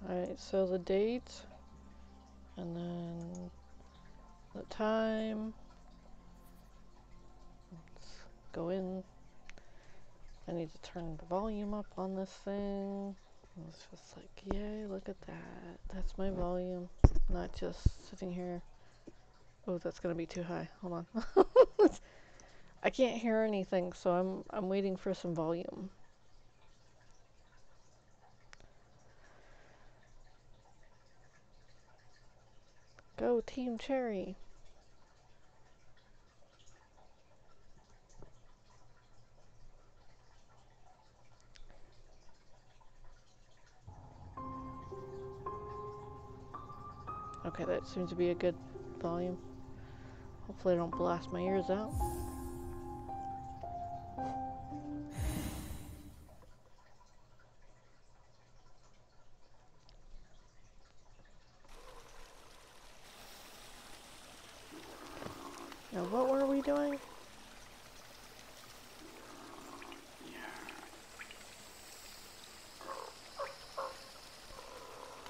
Alright, so the date, and then the time. Let's go in. I need to turn the volume up on this thing. It's just like, yay, look at that. That's my volume. Not just sitting here. Oh, that's gonna be too high. Hold on. I can't hear anything, so I'm waiting for some volume. Go Team Cherry. Okay, that seems to be a good volume. Hopefully I don't blast my ears out. Now what were we doing?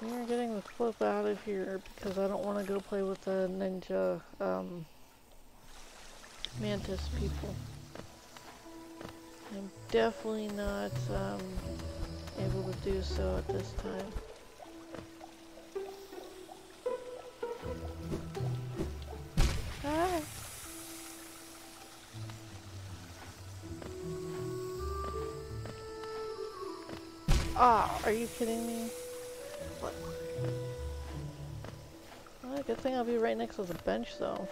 We are getting the flip out of here because I don't want to go play with the ninja mantis people. I'm definitely not able to do so at this time. Ah! Ah, are you kidding me? What? Well, good thing I'll be right next to the bench though.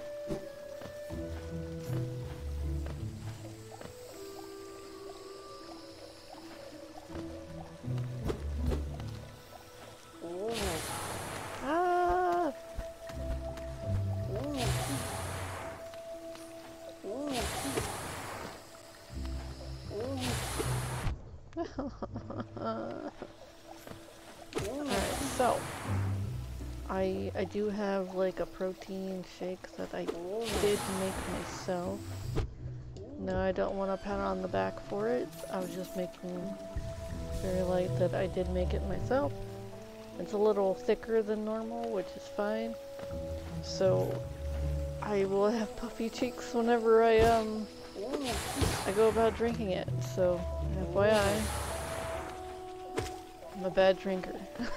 Alright, so I do have like a protein shake that I did make myself. No, I don't want to pat on the back for it. I was just making very light that I did make it myself. It's a little thicker than normal, which is fine. So I will have puffy cheeks whenever I go about drinking it. So FYI, I'm a bad drinker. I'm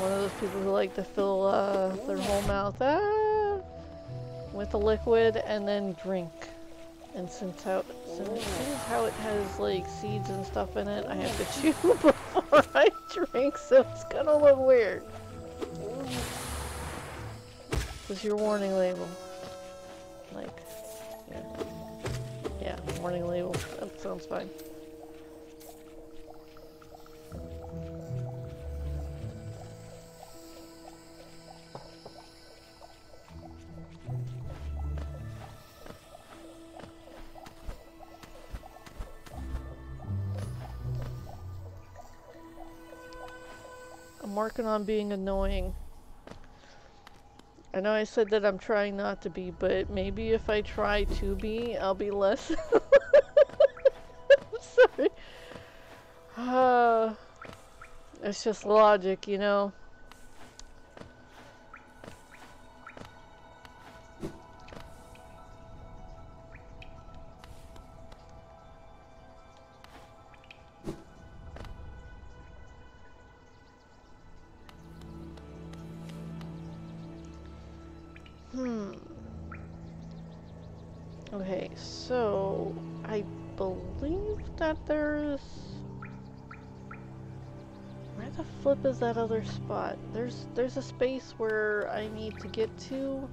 one of those people who like to fill their whole mouth with a liquid and then drink. And since how it has like seeds and stuff in it, I have to chew before I drink, so it's gonna look weird. This is your warning label. Like, yeah, warning label. That sounds fine. I'm working on being annoying. I know I said that I'm trying not to be, but maybe if I try to be, I'll be less. I'm sorry. It's just logic, you know? Okay, so I believe that there's... Where the flip is that other spot? There's a space where I need to get to.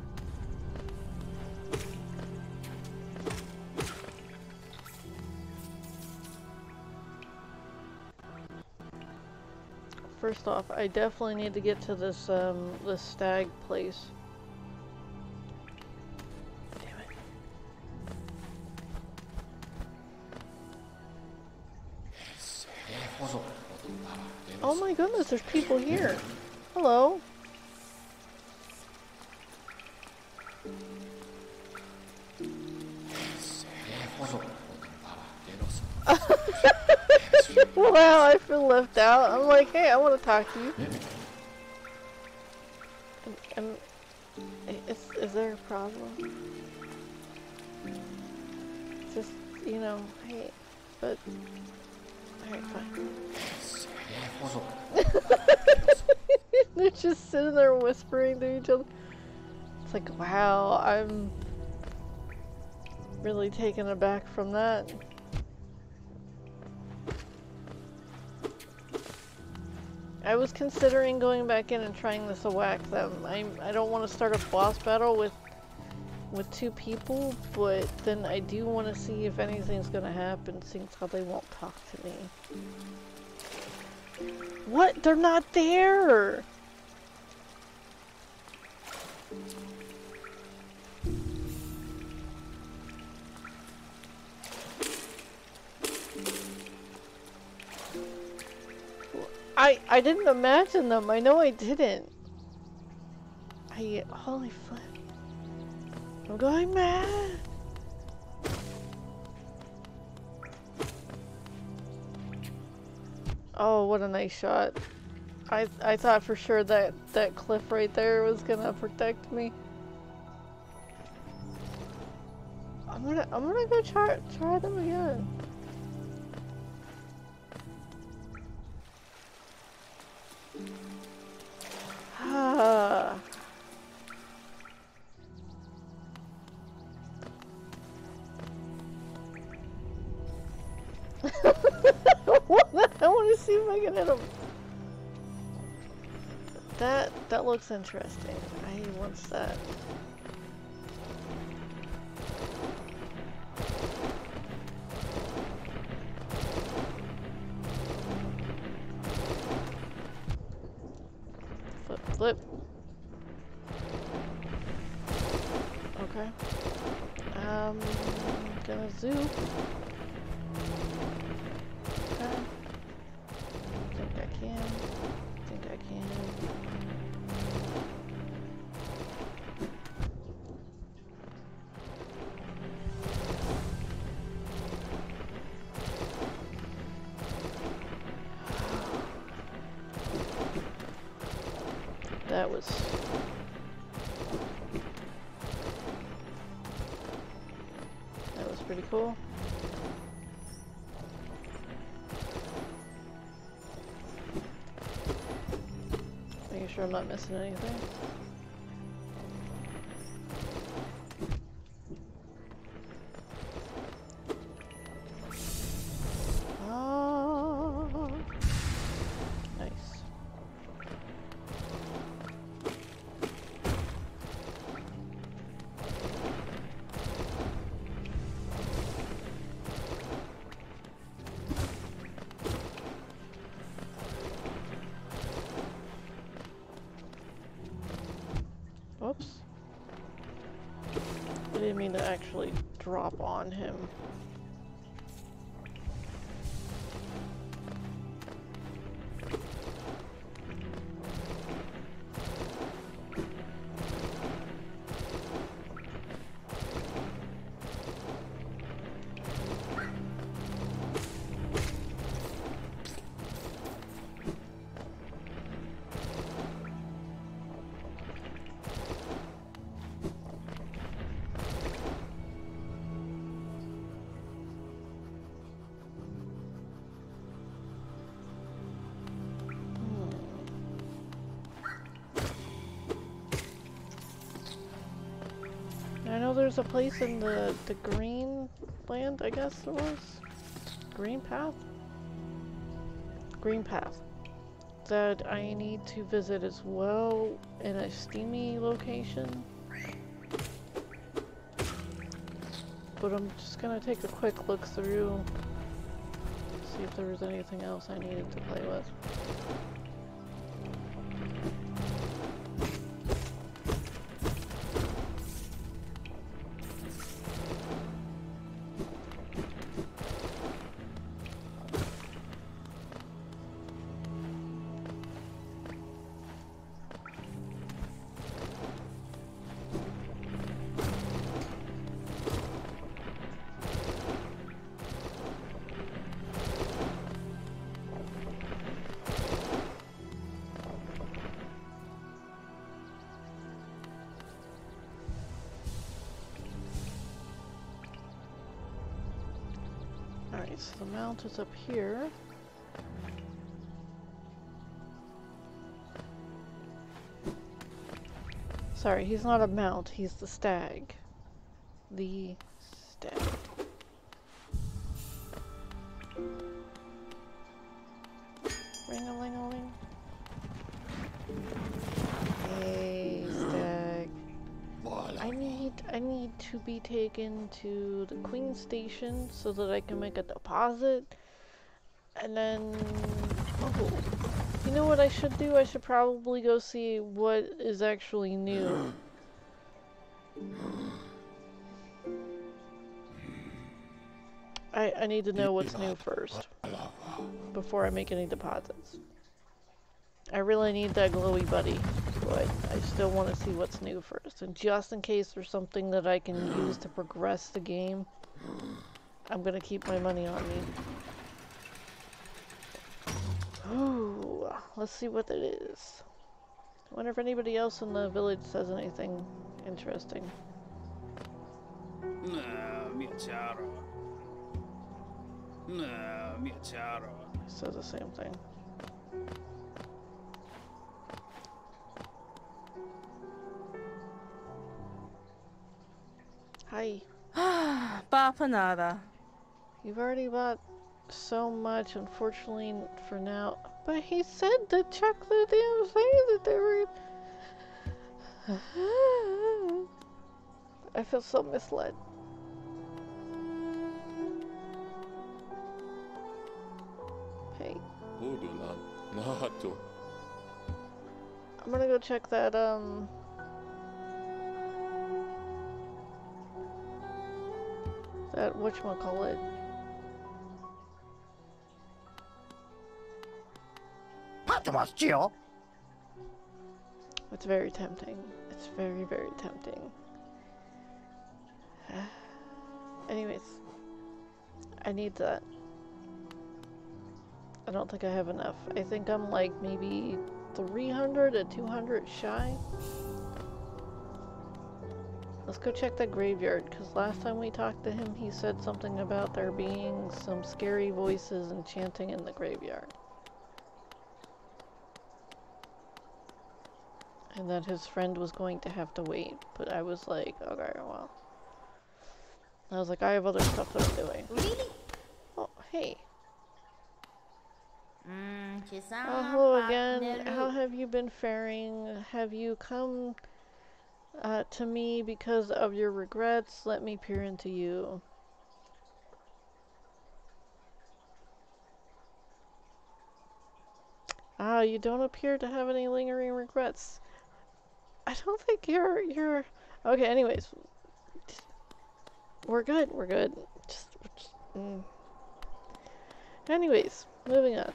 First off, I definitely need to get to this this stag place. Oh my goodness, there's people here. Hello. Wow, I feel left out. I'm like, hey, I want to talk to you. And is there a problem? Just, you know, hey, but... Alright, fine. They're just sitting there whispering to each other. It's like, wow, I'm really taken aback from that. I was considering going back in and trying this to whack them. I don't want to start a boss battle with 2 people, but then I do want to see if anything's gonna happen, seeing how they won't talk to me. What? They're not there! I didn't imagine them. I know I didn't. Holy flip. I'm going mad. Oh, what a nice shot. I thought for sure that cliff right there was gonna protect me. I'm gonna go try them again. Ah. I want to see if I can hit him. That looks interesting. I want that. Flip. Okay. Gonna zoo. Okay. Think I can. Think I can. That was pretty cool. Making sure I'm not missing anything. Oh, nice. Oops. I didn't mean to actually drop on him. I know there's a place in the green land, I guess it was? Green path? Green path. That I need to visit as well in a steamy location. But I'm just gonna take a quick look through, see if there was anything else I needed to play with. Alright, so the mount is up here. Sorry, he's not a mount, he's the stag. The stag. Ring-a-ling-a-ling. Hey, stag. I need to be taken to the Queen Station so that I can make a deposit. And then... Oh. You know what I should do? I should probably go see what is actually new. I need to know what's new first before I make any deposits. I really need that glowy buddy, but I still want to see what's new first. And just in case there's something that I can use to progress the game, I'm gonna keep my money on me. Ooh, let's see what it is. I wonder if anybody else in the village says anything interesting. Says the same thing. Hi. Bapanada. You've already bought so much, unfortunately, for now. But he said to check the damn thing that they were... I feel so misled. Hey. I'm gonna go check that, that whatchamacallit. It's very tempting. It's very, very tempting. Anyways, I need that. I don't think I have enough. I think I'm like maybe 300 to 200 shy. Let's go check that graveyard, because last time we talked to him, he said something about there being some scary voices and chanting in the graveyard. And that his friend was going to have to wait, but I was like, okay, well. I was like, I have other stuff that I'm doing. Really? Oh, hey. Hello again. How have you been faring? Have you come to me because of your regrets? Let me peer into you. Ah, you don't appear to have any lingering regrets. I don't think you're... Okay, anyways. We're good, we're good. Anyways, moving on.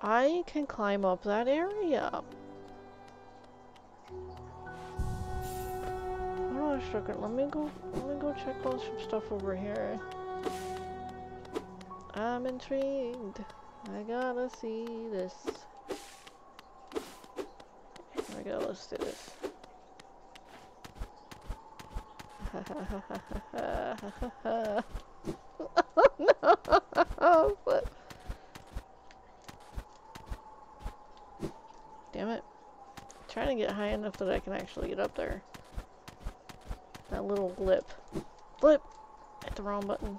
I can climb up that area. Hold on a second. Let me go check out some stuff over here. I'm intrigued. I gotta see this. Here we go. Let's do this. Oh no! But damn it! I'm trying to get high enough that I can actually get up there. That little blip. Blip! Hit the wrong button.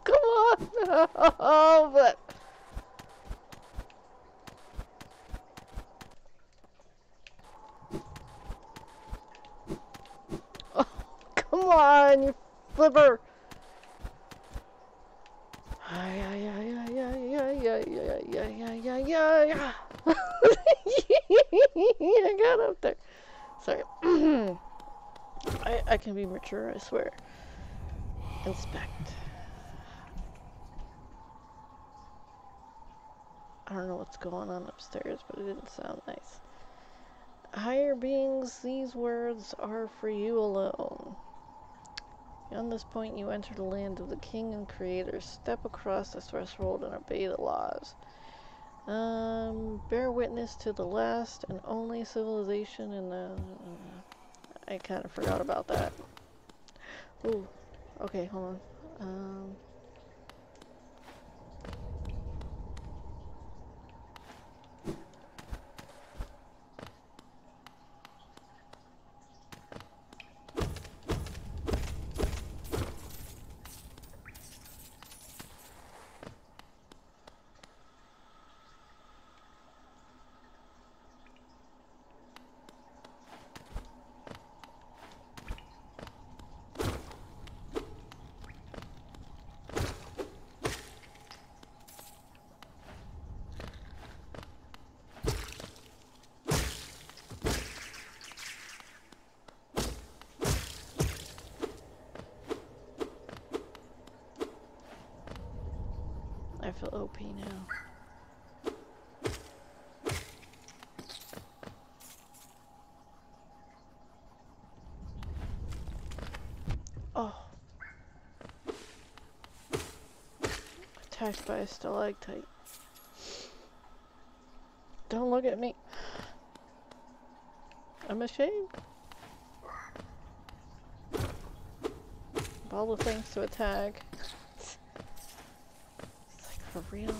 Come on! Oh, but... Oh, come on, you flipper! Yeah. I got up there. Sorry. I can be mature, I swear. Inspect. I don't know what's going on upstairs, but it didn't sound nice. Higher beings, these words are for you alone. Beyond this point, you enter the land of the King and Creator. Step across the threshold and obey the laws. Bear witness to the last and only civilization in the... I kind of forgot about that. Ooh. Okay, hold on. I feel OP now. Oh. Attacked by a stalactite. Don't look at me. I'm ashamed. Of all the things to attack. It's like for real.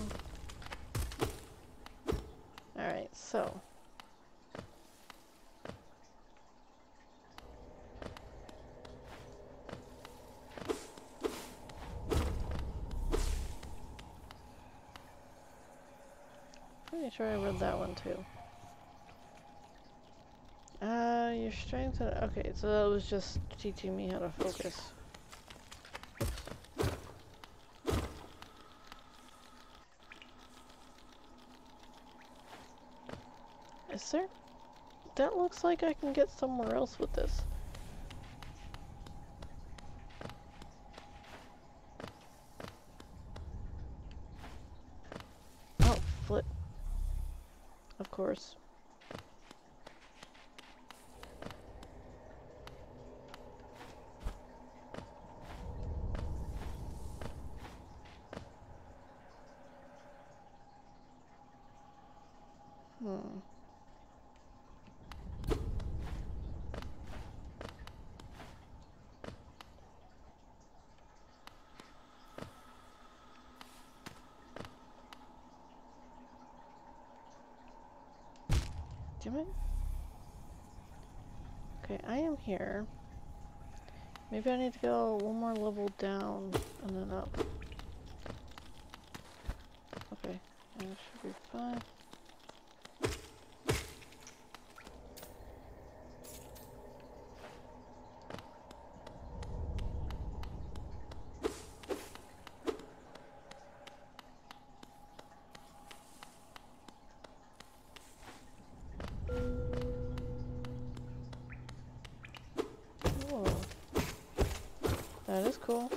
Alright, so. Pretty sure I read that one too. Your strength. Okay, so that was just teaching me how to focus. Is there? That looks like I can get somewhere else with this. Oh, flip. Of course. Damn it. Okay, I am here. Maybe I need to go one more level down and then up. Okay, that should be fine. That is cool.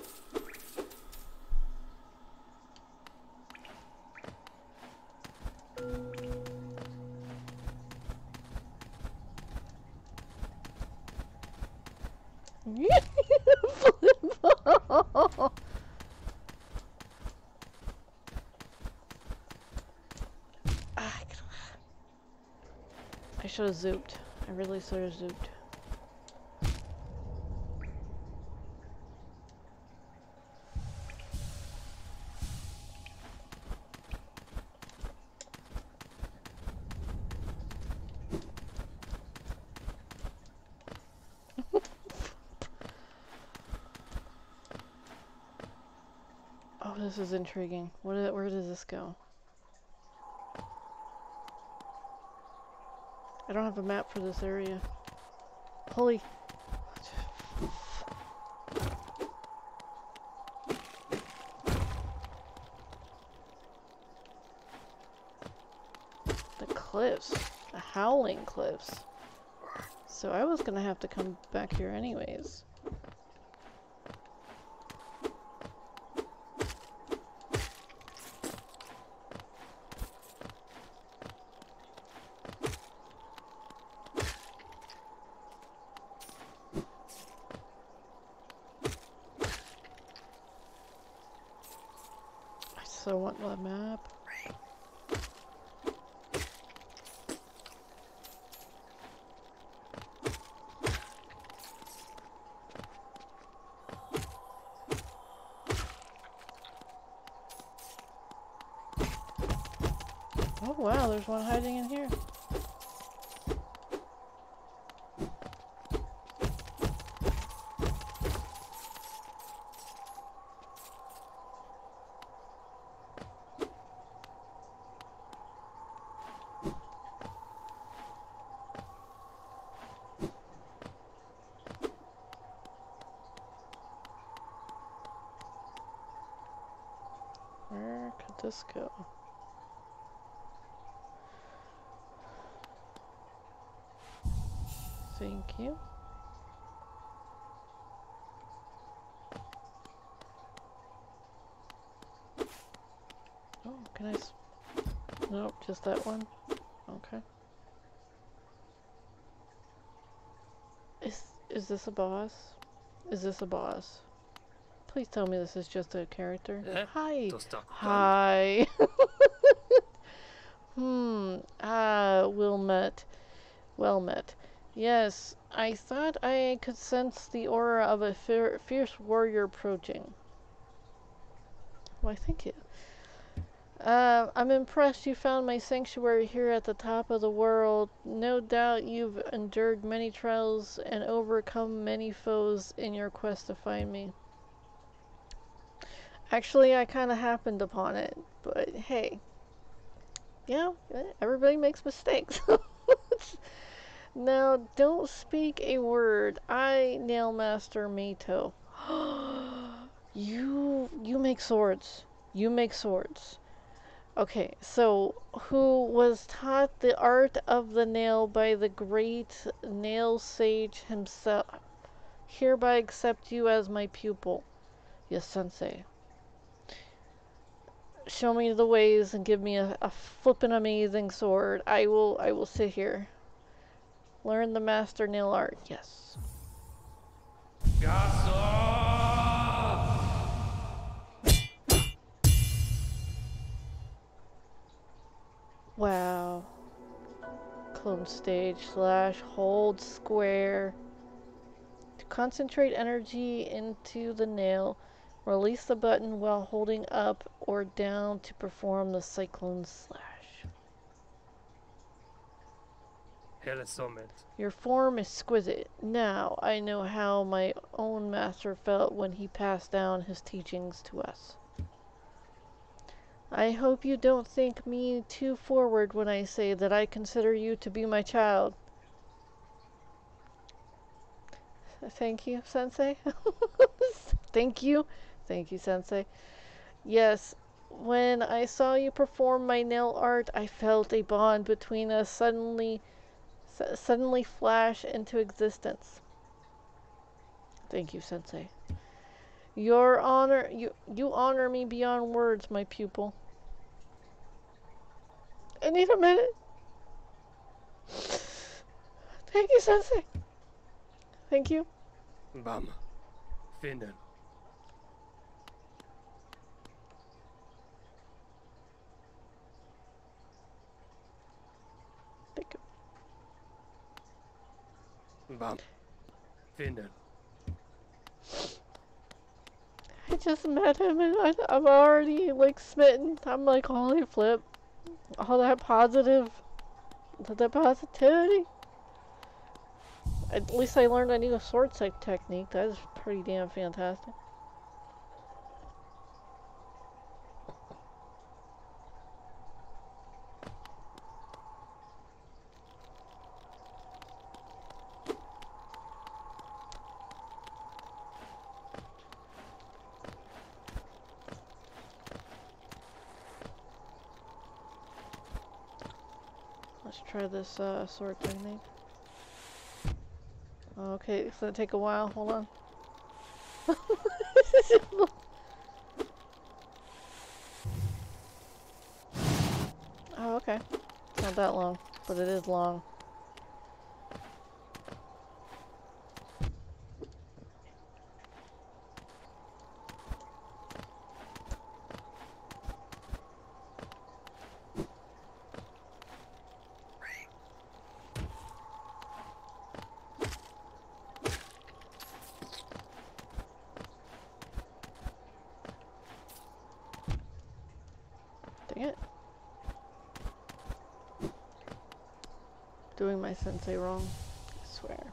I should have zooped. I really should have zooped. Oh, this is intriguing. Where does this go? I don't have a map for this area. Holy... The cliffs. The howling cliffs. So I was gonna have to come back here anyways. So what the map? Oh wow, there's one hiding in here. Where could this go? Thank you. Oh, can I nope, just that one. Okay. Is this a boss? Is this a boss? Please tell me this is just a character. Hi. Hi. Well met. Well met. Yes, I thought I could sense the aura of a fierce warrior approaching. Why, thank you. I'm impressed you found my sanctuary here at the top of the world. No doubt you've endured many trials and overcome many foes in your quest to find me. Actually, I kind of happened upon it, but hey, you know, everybody makes mistakes. Now, don't speak a word. I, Nailmaster Mato. You make swords. You make swords. Okay, so who was taught the art of the nail by the great nail sage himself, hereby accept you as my pupil. Yes, sensei. Show me the ways and give me a flippin' amazing sword. I will sit here. Learn the master nail art. Yes. Wow. Clone stage / hold square. To concentrate energy into the nail, release the button while holding up or down to perform the cyclone slash. Your form is exquisite. Now I know how my own master felt when he passed down his teachings to us. I hope you don't think me too forward when I say that I consider you to be my child. Thank you, Sensei. Thank you. Thank you, Sensei. Yes, when I saw you perform my nail art, I felt a bond between us suddenly flash into existence. Thank you, Sensei. You honor me beyond words, my pupil. I need a minute. Thank you, Sensei. Thank you. Bam. Vinden. Thank you. Bam. Vinden. I just met him and I'm already like smitten. I'm like, holy flip. All that positivity. At least I learned a new sword technique. That is pretty damn fantastic. Let's try this sword technique. Okay, it's gonna take a while. Hold on. Oh, okay. It's not that long, but it is long. doing my sensei wrong. I swear.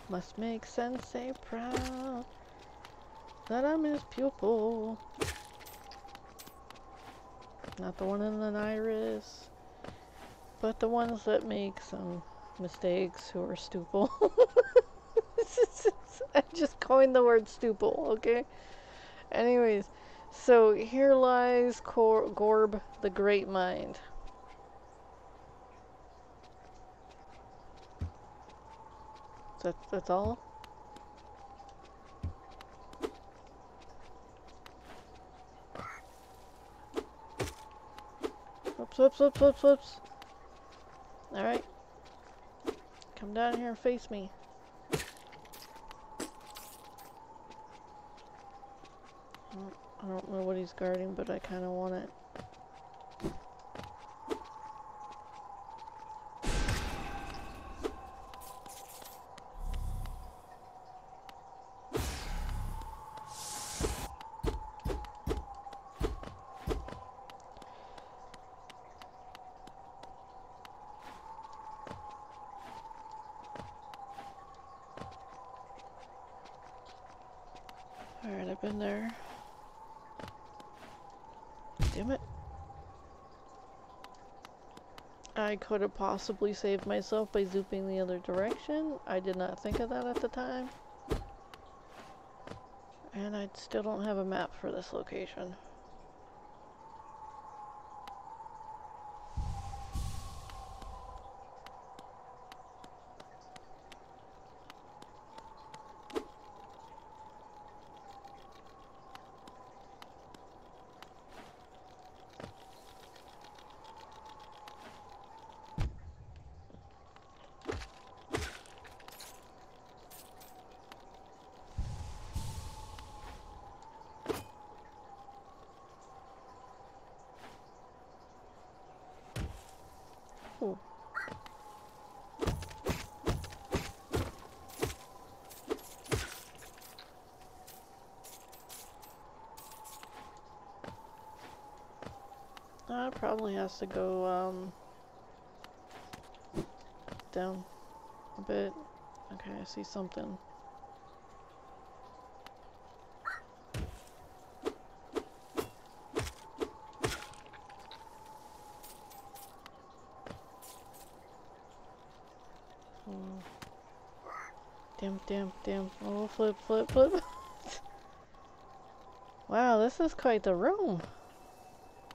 Must make sensei proud that I'm his pupil. Not the one in an iris, but the ones that make some mistakes who are stupid. I just coined the word stupid, okay? Anyways, so here lies Gorb, the Great Mind. That's all? Whoops. Alright. Come down here and face me. I don't know what he's guarding, but I kind of want it. Alright, I've been there. Damn it. I could have possibly saved myself by zooping the other direction. I did not think of that at the time. And I still don't have a map for this location. Ooh. That probably has to go down a bit. Okay, I see something. Damn. Oh, flip. Wow, this is quite the room.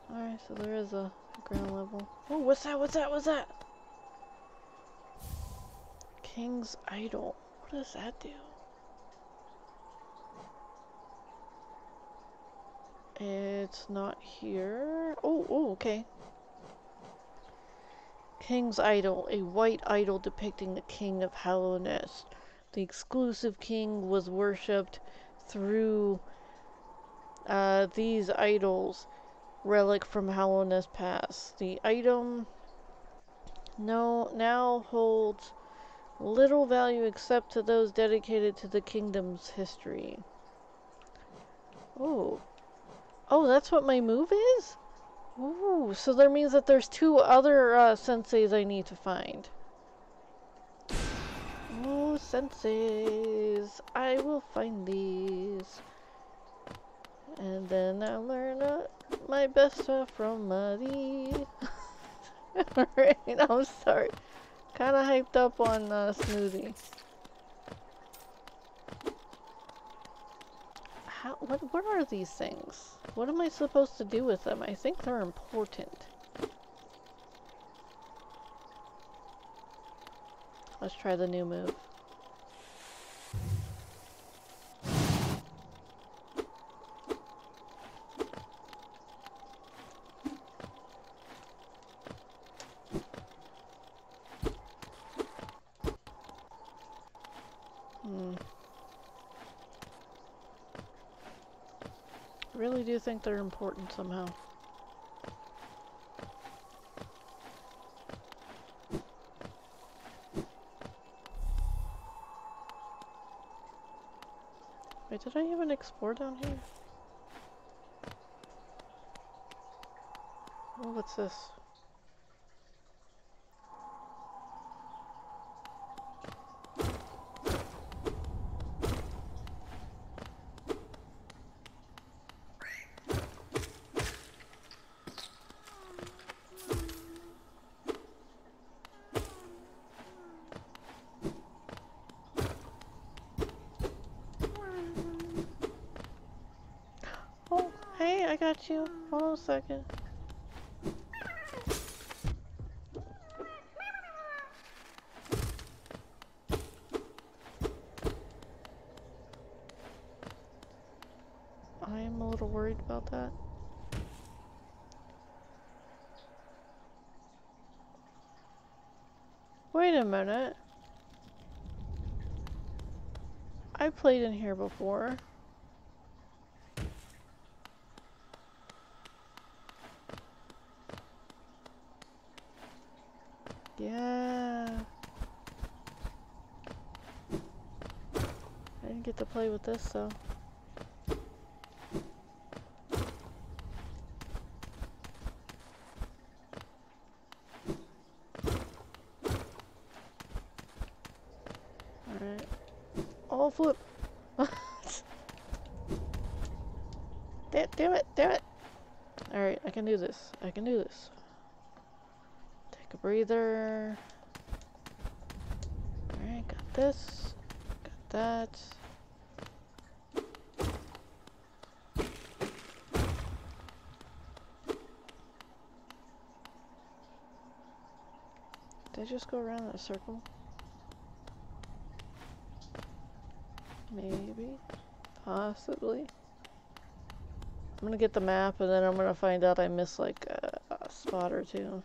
Alright, so there is a ground level. Oh, what's that? King's Idol. What does that do? It's not here. Oh, okay. King's Idol, a white idol depicting the king of Hallownest. The exclusive king was worshipped through these idols, relic from Hallownest Pass. The item now holds little value except to those dedicated to the kingdom's history. Oh, that's what my move is? Ooh, so that means that there's two other senseis I need to find. Oh, senseis. I will find these. And then I'll learn my best stuff from these. Alright, I'm sorry. Kinda hyped up on Smoothie. What are these things? What am I supposed to do with them? I think they're important. Let's try the new move. I really do think they're important somehow. Wait, did I even explore down here? Oh, what's this? Oh, hey, I got you. Hold on a second. I'm a little worried about that. Wait a minute. I played in here before. Yeah. I didn't get to play with this, though. Alright. Oh, flip! Damn it, damn it! Alright, I can do this. I can do this. Take a breather. Alright, got this. Got that. Did I just go around in a circle? Maybe. Possibly. I'm gonna get the map and then I'm gonna find out I missed like a spot or two.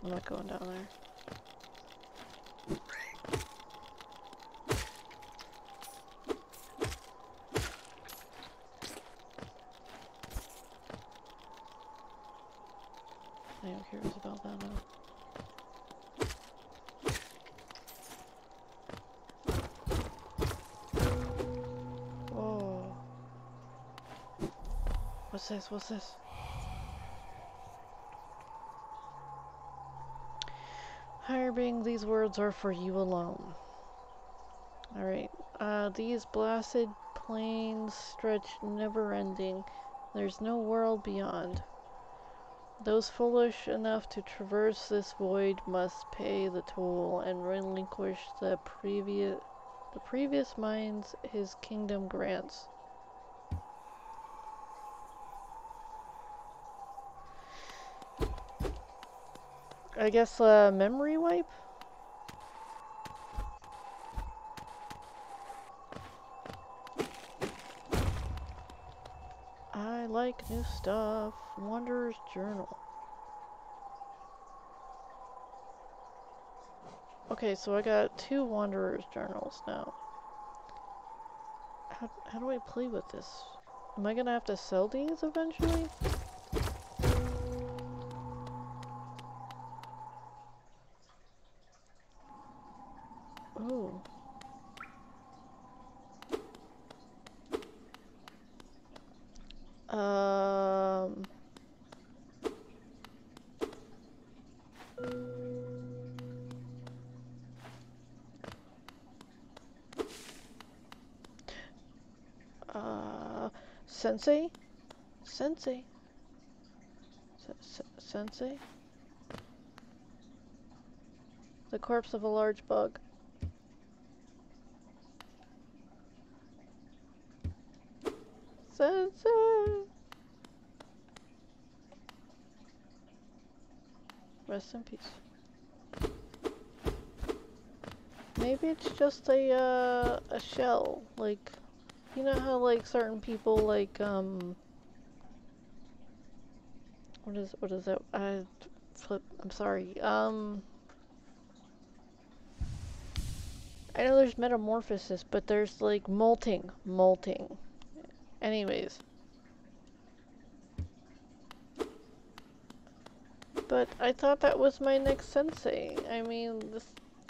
I'm not going down there. I am curious about that now. Whoa. What's this? What's this? Higher being, these words are for you alone. Alright. These blasted plains stretch never ending. There's no world beyond. Those foolish enough to traverse this void must pay the toll and relinquish the previous minds his kingdom grants. I guess memory wipe? I like new stuff. Wanderer's Journal. Okay, so I got 2 Wanderer's Journals now. How do I play with this? Am I gonna have to sell these eventually? Ooh. Sensei? Sensei? Sensei? The corpse of a large bug. Sensei! Rest in peace. Maybe it's just a shell. Like, you know how like certain people like what is that? I'm sorry. I know there's metamorphosis, but there's like molting. Anyways. But I thought that was my next sensei. I mean, this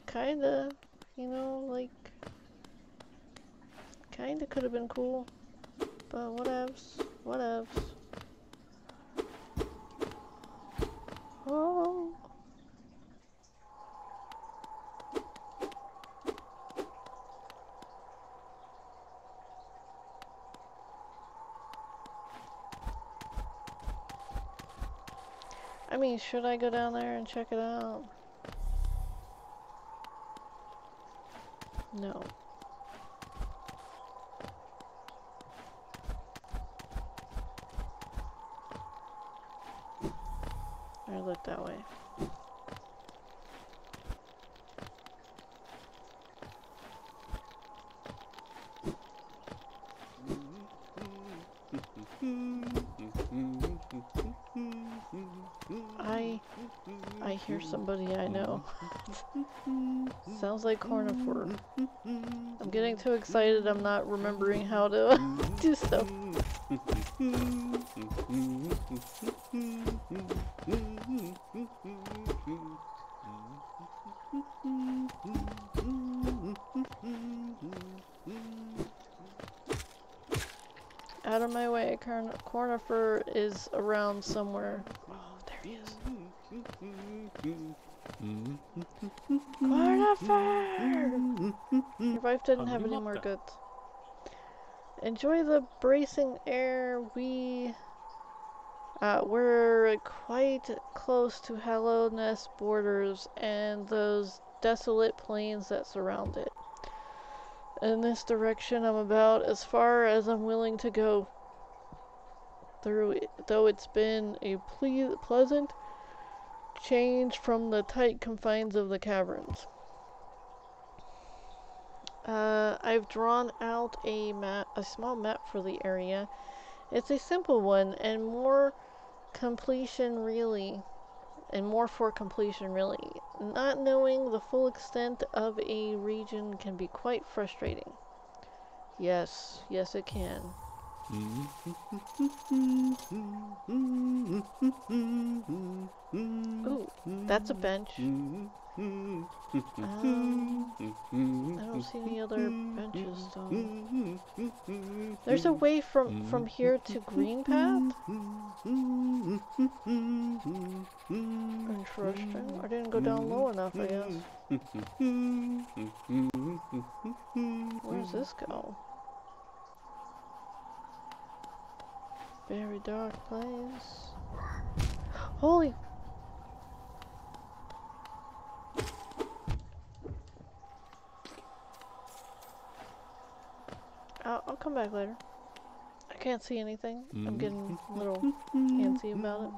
kinda, you know, like, kinda could have been cool. But whatevs. Oh. I mean, should I go down there and check it out? No. I look that way. I hear somebody I know. Sounds like Cornifer. I'm getting too excited, I'm not remembering how to do stuff. Out of my way, Cornifer is around somewhere. Oh, there he is. Cornifer! Your wife didn't have any more goods. Enjoy the bracing air. We're quite close to Hallownest borders and those desolate plains that surround it. In this direction, I'm about as far as I'm willing to go through it, though it's been a pleasant change from the tight confines of the caverns. I've drawn out a small map for the area. It's a simple one and more for completion really. Not knowing the full extent of a region can be quite frustrating. Yes, it can. Ooh, that's a bench. I don't see any other benches though. There's a way from here to Green Path? Interesting. I didn't go down low enough, I guess. Where does this go? Very dark place. Holy! I'll come back later. I can't see anything. I'm getting a little antsy about it.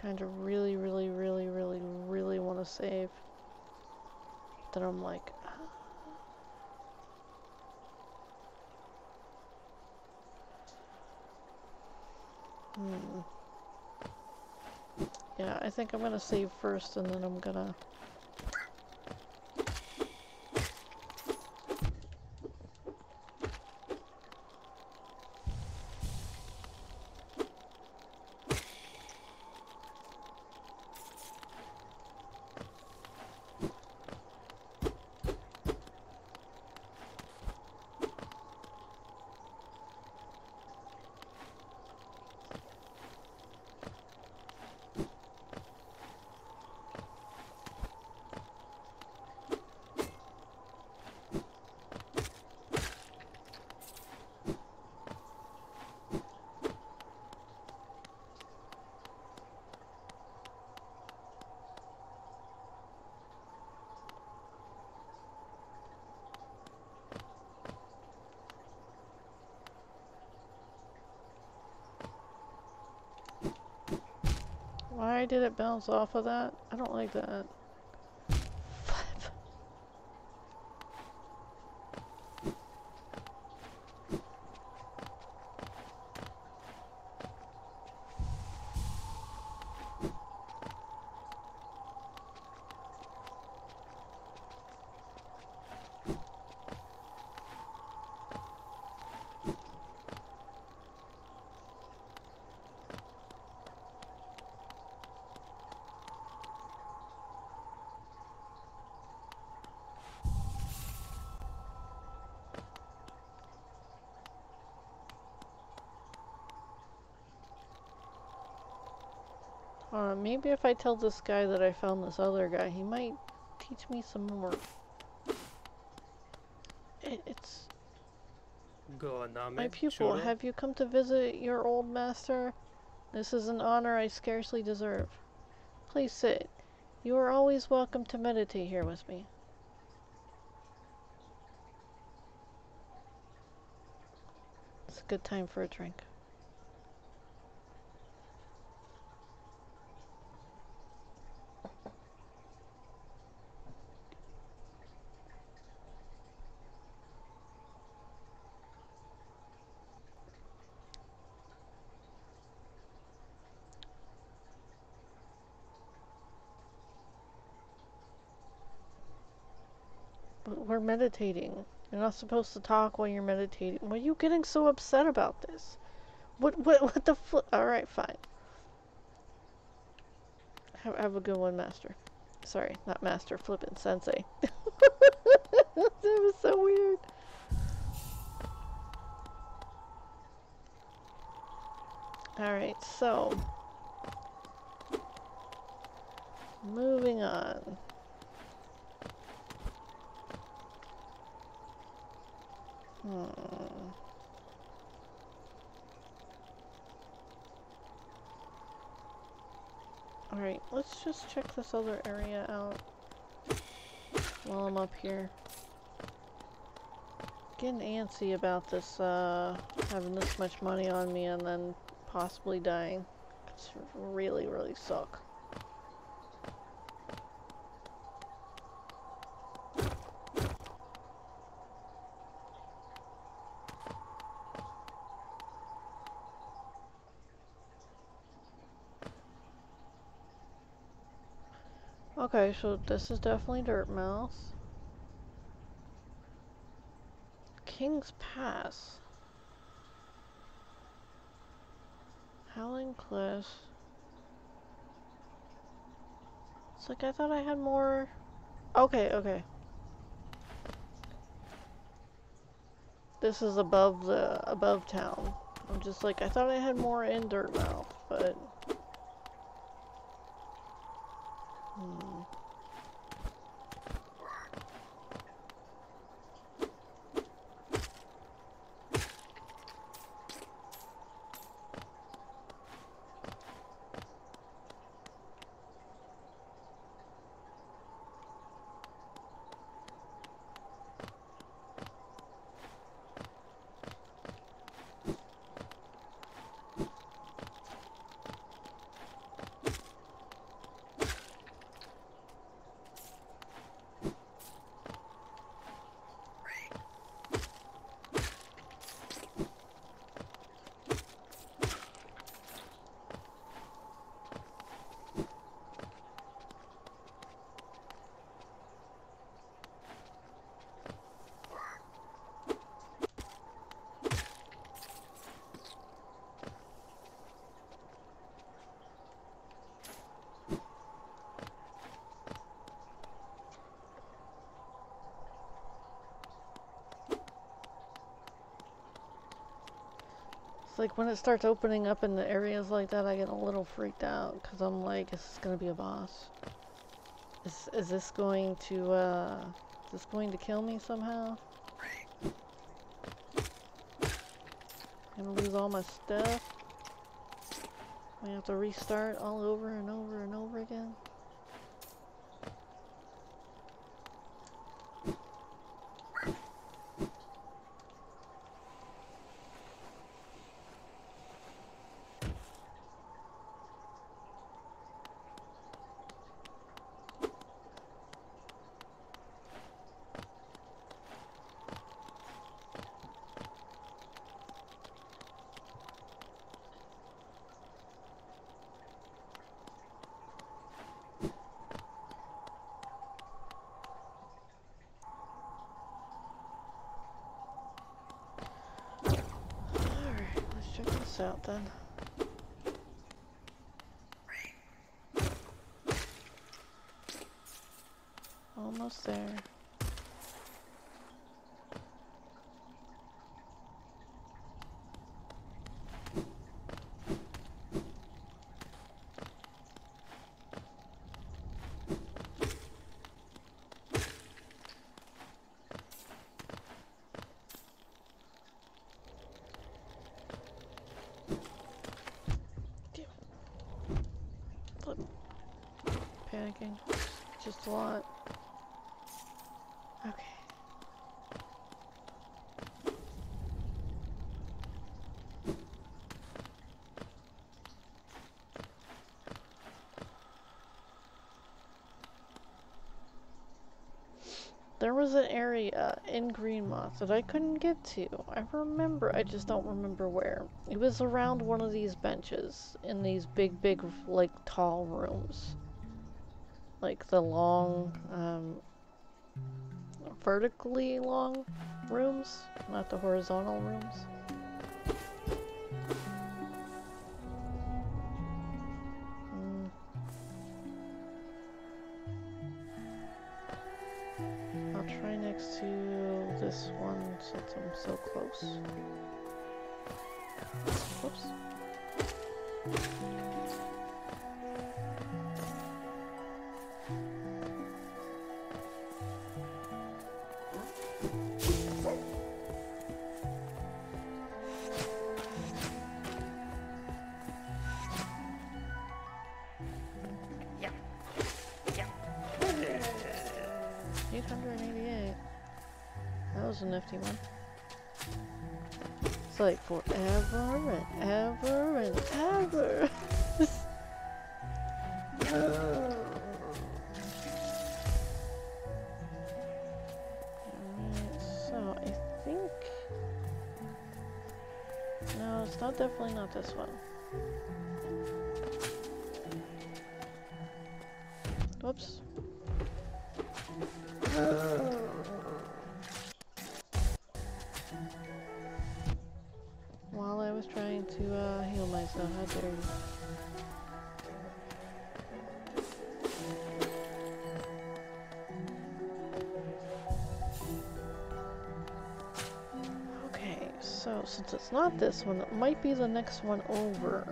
Kind of really want to save. Then I'm like, yeah, I think I'm gonna save first and then I'm gonna Why did it bounce off of that? I don't like that. Flip. Maybe if I tell this guy that I found this other guy, he might teach me some more. It's... My pupil, have you come to visit your old master? This is an honor I scarcely deserve. Please sit. You are always welcome to meditate here with me. It's a good time for a drink. But we're meditating. You're not supposed to talk while you're meditating. Why are you getting so upset about this? What the Alright, fine. Have a good one, master. Sorry, not master, flippin' sensei. That was so weird. Alright, so. Moving on. Alright, let's just check this other area out while I'm up here. Getting antsy about this, having this much money on me and then possibly dying. It's really, really suck. Okay, so this is definitely Dirtmouth. King's Pass. Howling Cliffs. It's like I thought I had more. Okay, okay. This is above town. I'm just like, I thought I had more in Dirtmouth, but it's like when it starts opening up in the areas like that, I get a little freaked out because I'm like, is this gonna be a boss? Is this going to kill me somehow? I'm gonna lose all my stuff. I have to restart all over and over and over again. out then. Almost there. Panicking. Just a lot. Okay. There was an area in Green Moth that I couldn't get to. I remember, I just don't remember where. It was around one of these benches in these big, like, tall rooms. Like the long, vertically long rooms, not the horizontal rooms. I'll try next to this one since I'm so close. Whoops. That was a nifty one. It's like forever and ever and ever. Alright, so I think... No, it's not, definitely not this one. Whoops. While I was trying to heal myself, how dare you. Okay, so since it's not this one, it might be the next one over.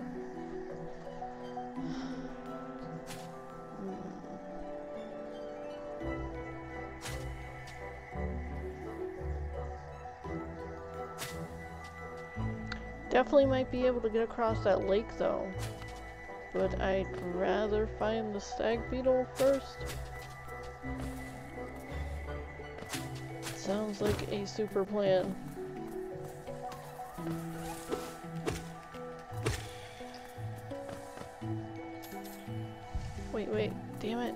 Definitely might be able to get across that lake though, but I'd rather find the stag beetle first. Sounds like a super plan. Wait, damn it.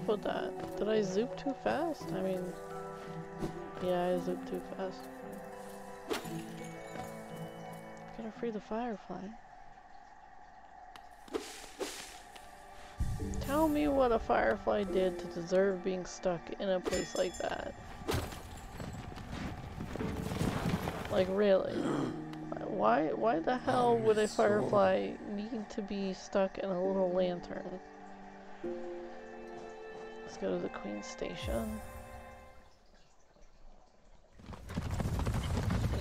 up with that? Did I zoop too fast? I mean, yeah, I zooped too fast. Gotta free the firefly. Tell me what a firefly did to deserve being stuck in a place like that. Like, really? Why the hell would a firefly need to be stuck in a little lantern? Let's go to the Queen's Station.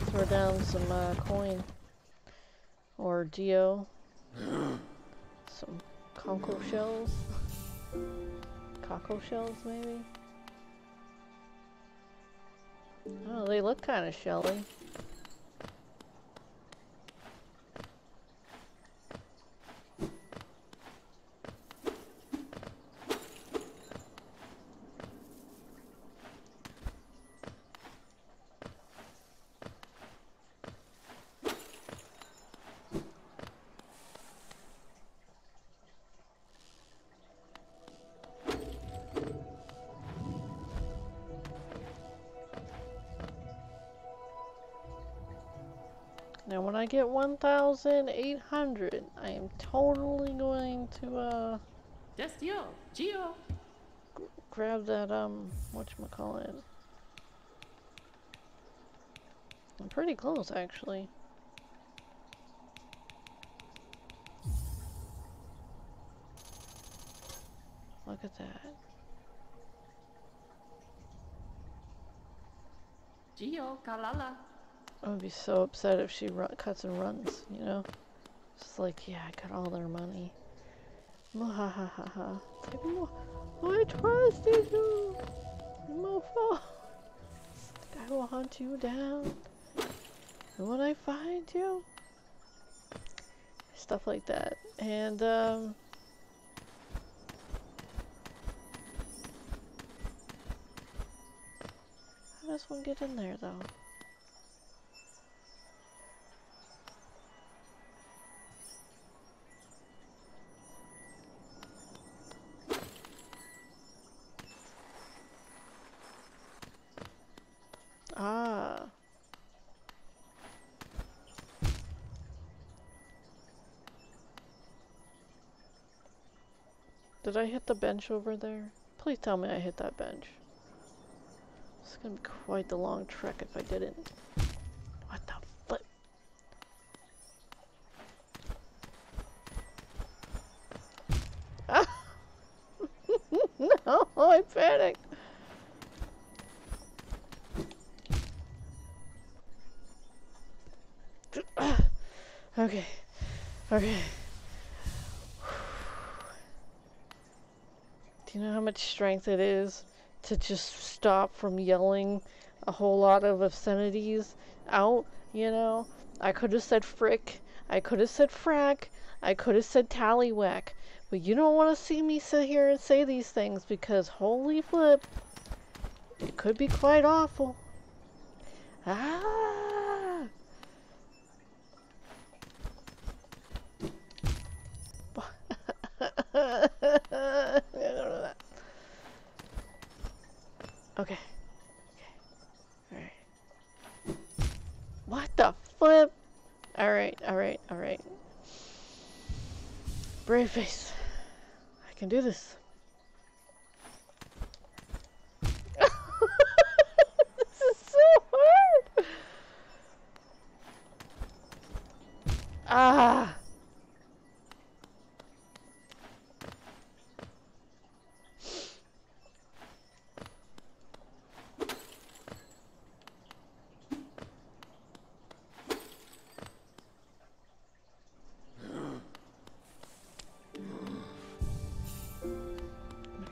Throw down some coin. Or geo. Some cockle shells. Cockle shells, maybe? Oh, they look kind of shelly. Now when I get 1,800, I am totally going to, Just yo, Geo. grab that, whatchamacallit. I'm pretty close, actually. Look at that. Geo, Kalala. I would be so upset if she cuts and runs, you know? Just like, yeah, I got all their money. Mwahahaha. It's like, I trusted you! Mofo! I will hunt you down. And when I find you... Stuff like that. And, how does one get in there, though? Ah. Did I hit the bench over there? Please tell me I hit that bench. It's gonna be quite the long trek if I didn't. What the flip? Ah! No, I panicked. Okay. Okay. Do you know how much strength it is to just stop from yelling a whole lot of obscenities out, you know? I could have said frick, I could have said frack, I could have said tallywhack, but you don't want to see me sit here and say these things because holy flip, it could be quite awful. Ah! Okay. Alright. What the flip? Alright, alright, alright. Brave face. I can do this. This is so hard! Ah!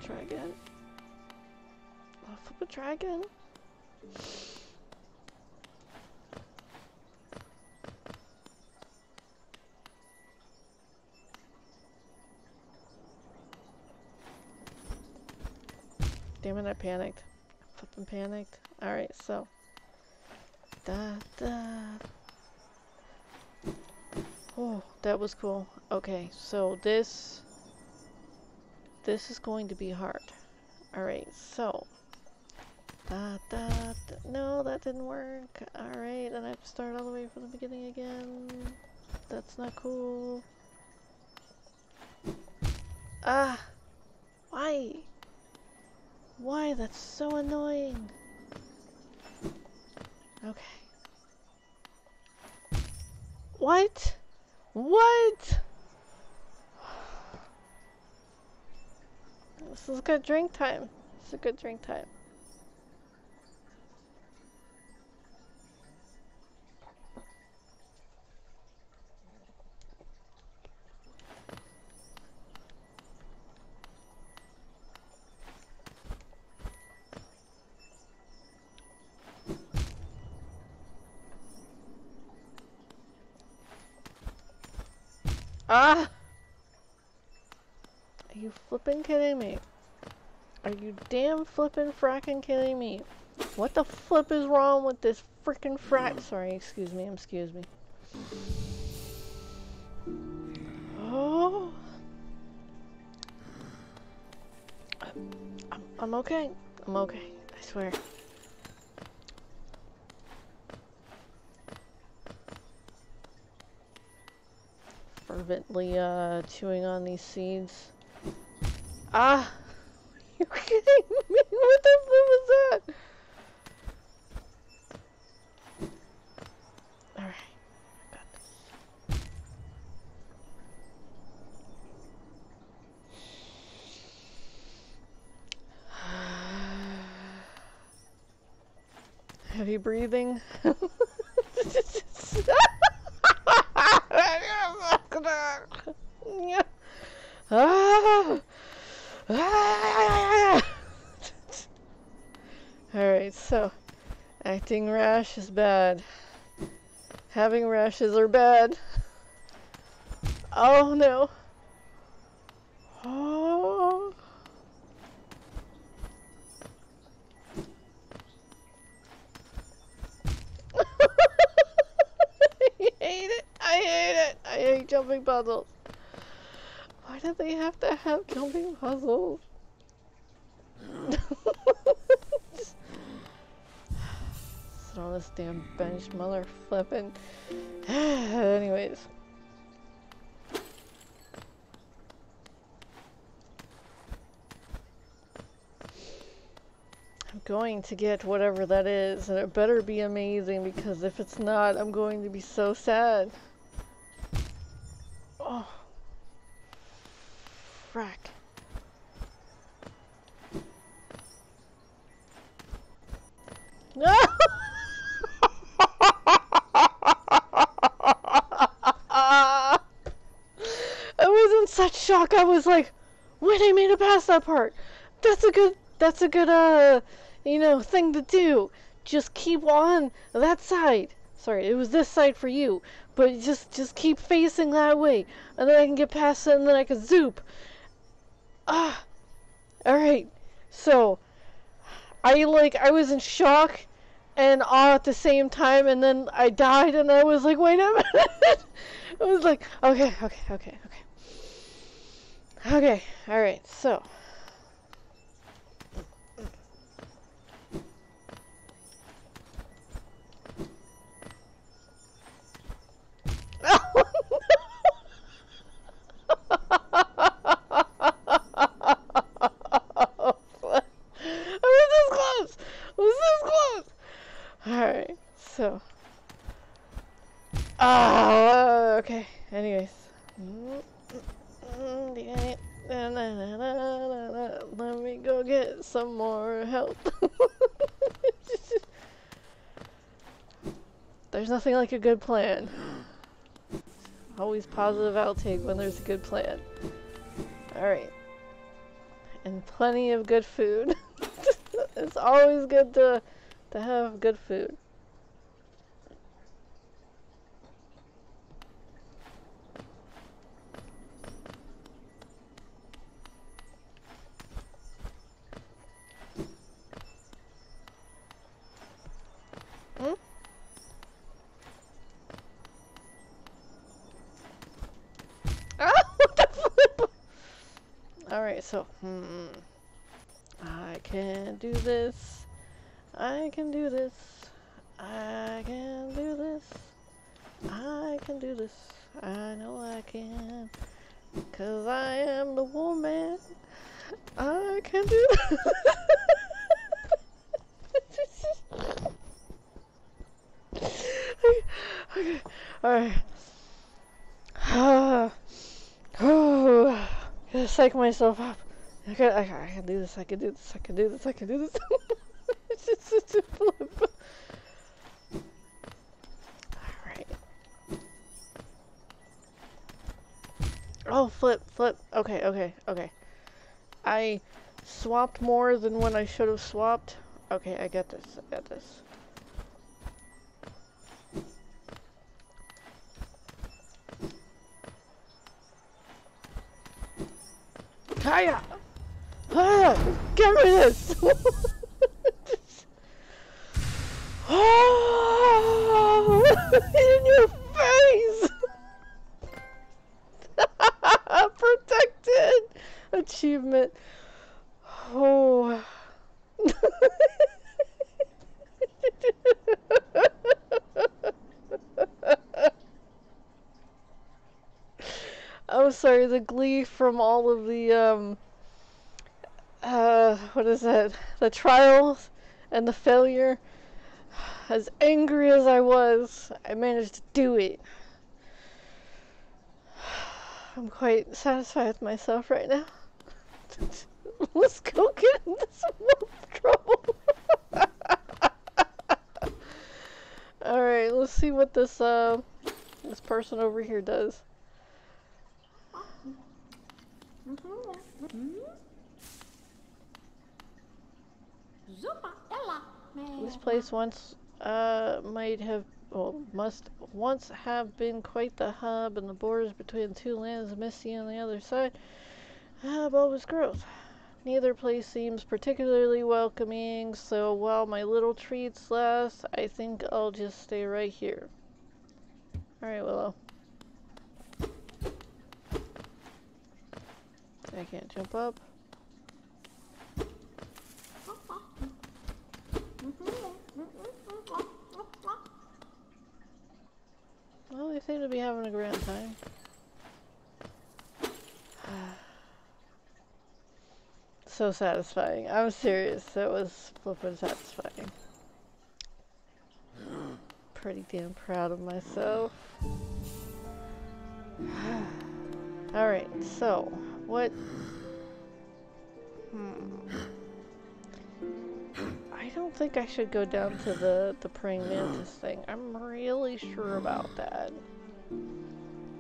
Try again. I'll flip a try again. Damn it, I panicked. Flipping panicked. Alright, so. Oh, that was cool. Okay, so this is going to be hard. Alright, so. No, that didn't work. Alright, then I have to start all the way from the beginning again. That's not cool. Ah! Why? Why? That's so annoying. Okay. What? What? This is good drink time. This is a good drink time. Ah! Are you flippin' kidding me? Are you damn flippin' frackin' kidding me? What the flip is wrong with this frickin' Sorry, excuse me, excuse me. Oh! I'm okay. I'm okay. I swear. Fervently, chewing on these seeds. Ah! Are you kidding me? What the flip was that? Alright. Got this. Heavy breathing. Alright, so acting rash is bad. Having rashes are bad. Oh no. Oh. I hate it. I hate it. I hate jumping puzzles. Why do they have to have jumping puzzles? Sit on this damn bench, mother flippin'. Anyways. I'm going to get whatever that is, and it better be amazing, because if it's not, I'm going to be so sad. Oh. Frack. No! I was in such shock. I was like, wait, I made it past that part. That's a good, you know, thing to do. Just keep on that side. Sorry, it was this side for you. But just keep facing that way. And then I can get past it, and then I can zoop. Ah. Alright. So, I was in shock and awe at the same time, and then I died, and I was like, wait a minute. I was like, okay. Okay, alright, so. Alright, so. Okay, anyways. Let me go get some more help. There's nothing like a good plan. Always positive outtake when there's a good plan. Alright. And plenty of good food. It's always good to have good food. Hmm? Ah, what the flip? Alright, so, I I can do this. I can do this. I can do this. I can do this. I know I can. 'Cause I am the woman. I can do this. Okay. Alright. Gotta psych myself up. I can do this. I can do this. I can do this. I can do this. It's just such a flip. Alright. Oh, flip. Okay. I swapped more than when I should have swapped. Okay, I got this. Hiya! Give me this! Oh, in your face! Protected! Achievement. Oh. I'm sorry, the glee from all of the, what is that? The trials and the failure. As angry as I was, I managed to do it. I'm quite satisfied with myself right now. Let's go get into some more trouble. Alright, let's see what this person over here does. This place once must once have been quite the hub, and the borders between the two lands, Misty on the other side, bulbous growth. Neither place seems particularly welcoming, so while my little treats last, I think I'll just stay right here. Alright, Willow. I can't jump up. Well, they seem to be having a grand time. So satisfying. I'm serious. That was flippin' satisfying. Pretty damn proud of myself. Alright, so, what... I don't think I should go down to the praying mantis thing. I'm really sure about that.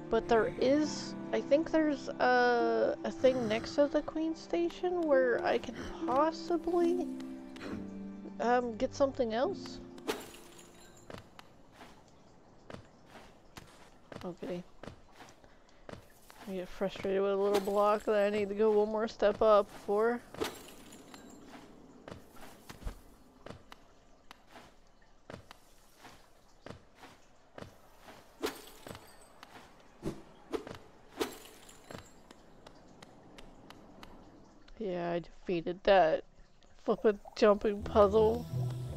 But there is... I think there's a thing next to the Queen Station where I could possibly get something else. Okay. I get frustrated with a little block that I need to go one more step up for. Yeah, I defeated that flippin' jumping puzzle.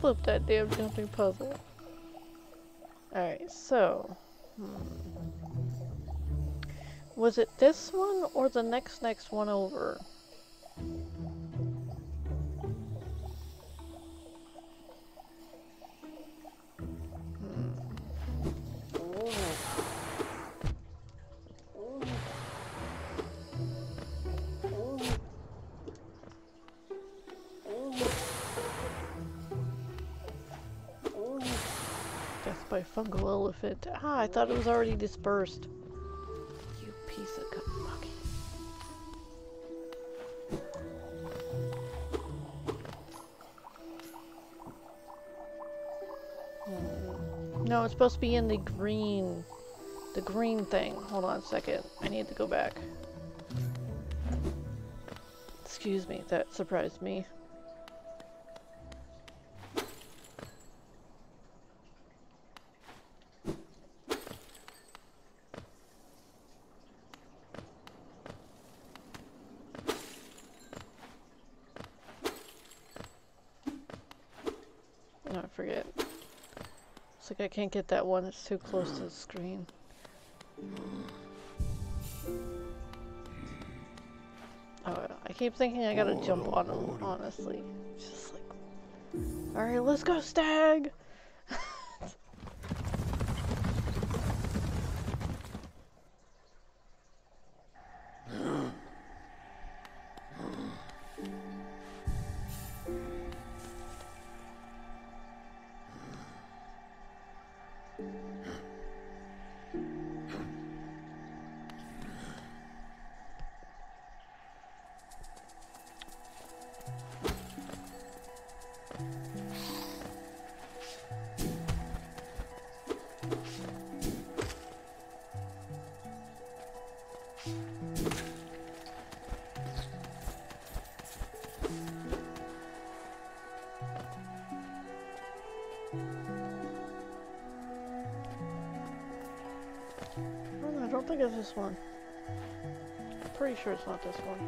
Flip that damn jumping puzzle. Alright, so... Was it this one or the next one over? Death by fungal elephant. Ah, I thought it was already dispersed. You piece of monkey. No, it's supposed to be in the green thing. Hold on a second. I need to go back. Excuse me, that surprised me. forget. It's like I can't get that one, it's too close to the screen. Oh, I keep thinking I gotta jump on him, honestly. It's just like, alright, let's go, Stag! I don't think it's this one. Pretty sure it's not this one.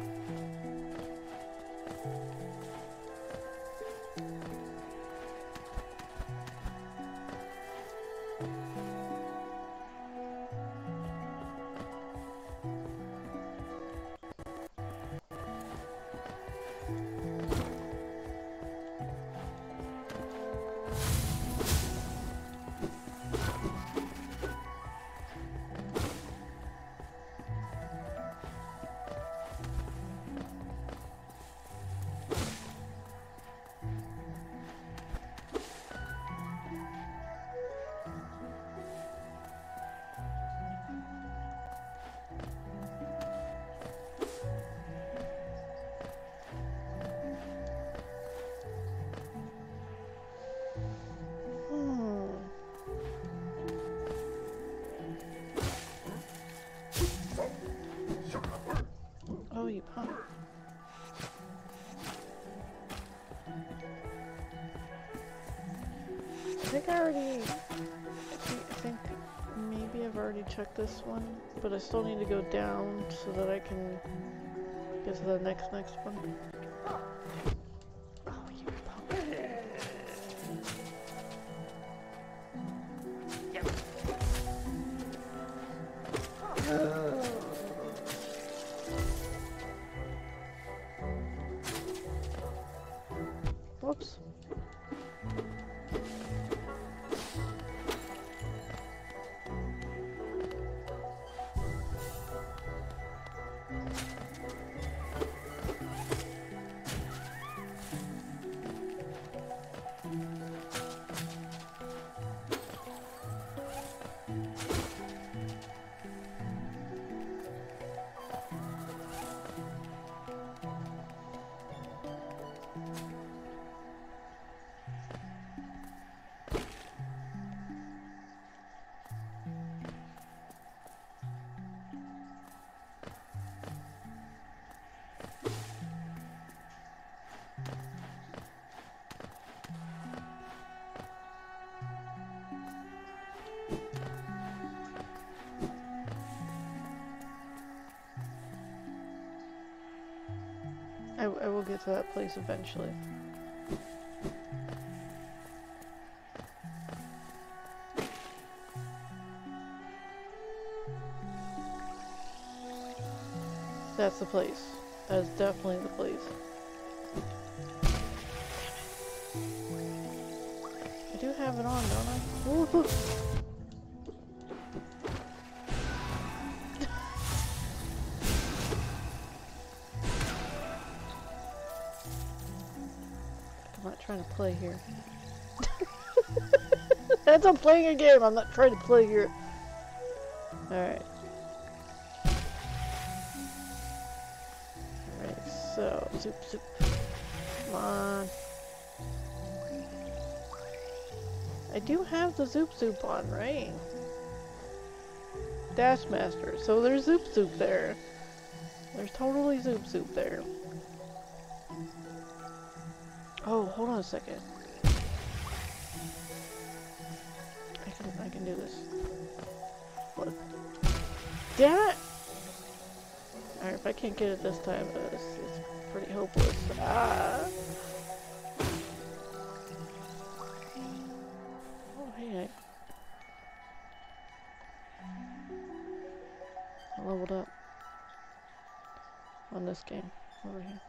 Oh, you punk. I think maybe I've already checked this one, but I still need to go down so that I can get to the next one. Oh, you punk. Whoops. I will get to that place eventually. That's the place. That is definitely the place. I do have it on, don't I? Ooh. I'm not trying to play here. That's I'm playing a game. I'm not trying to play here. Alright. Alright, so zoop zoop. Come on. I do have the zoop zoop on, right? Dash Master. So there's zoop zoop there. There's totally zoop zoop there. Oh, hold on a second. I can do this. What? Damn it! Alright, if I can't get it this time, it's pretty hopeless. Ah! leveled up on this game over here.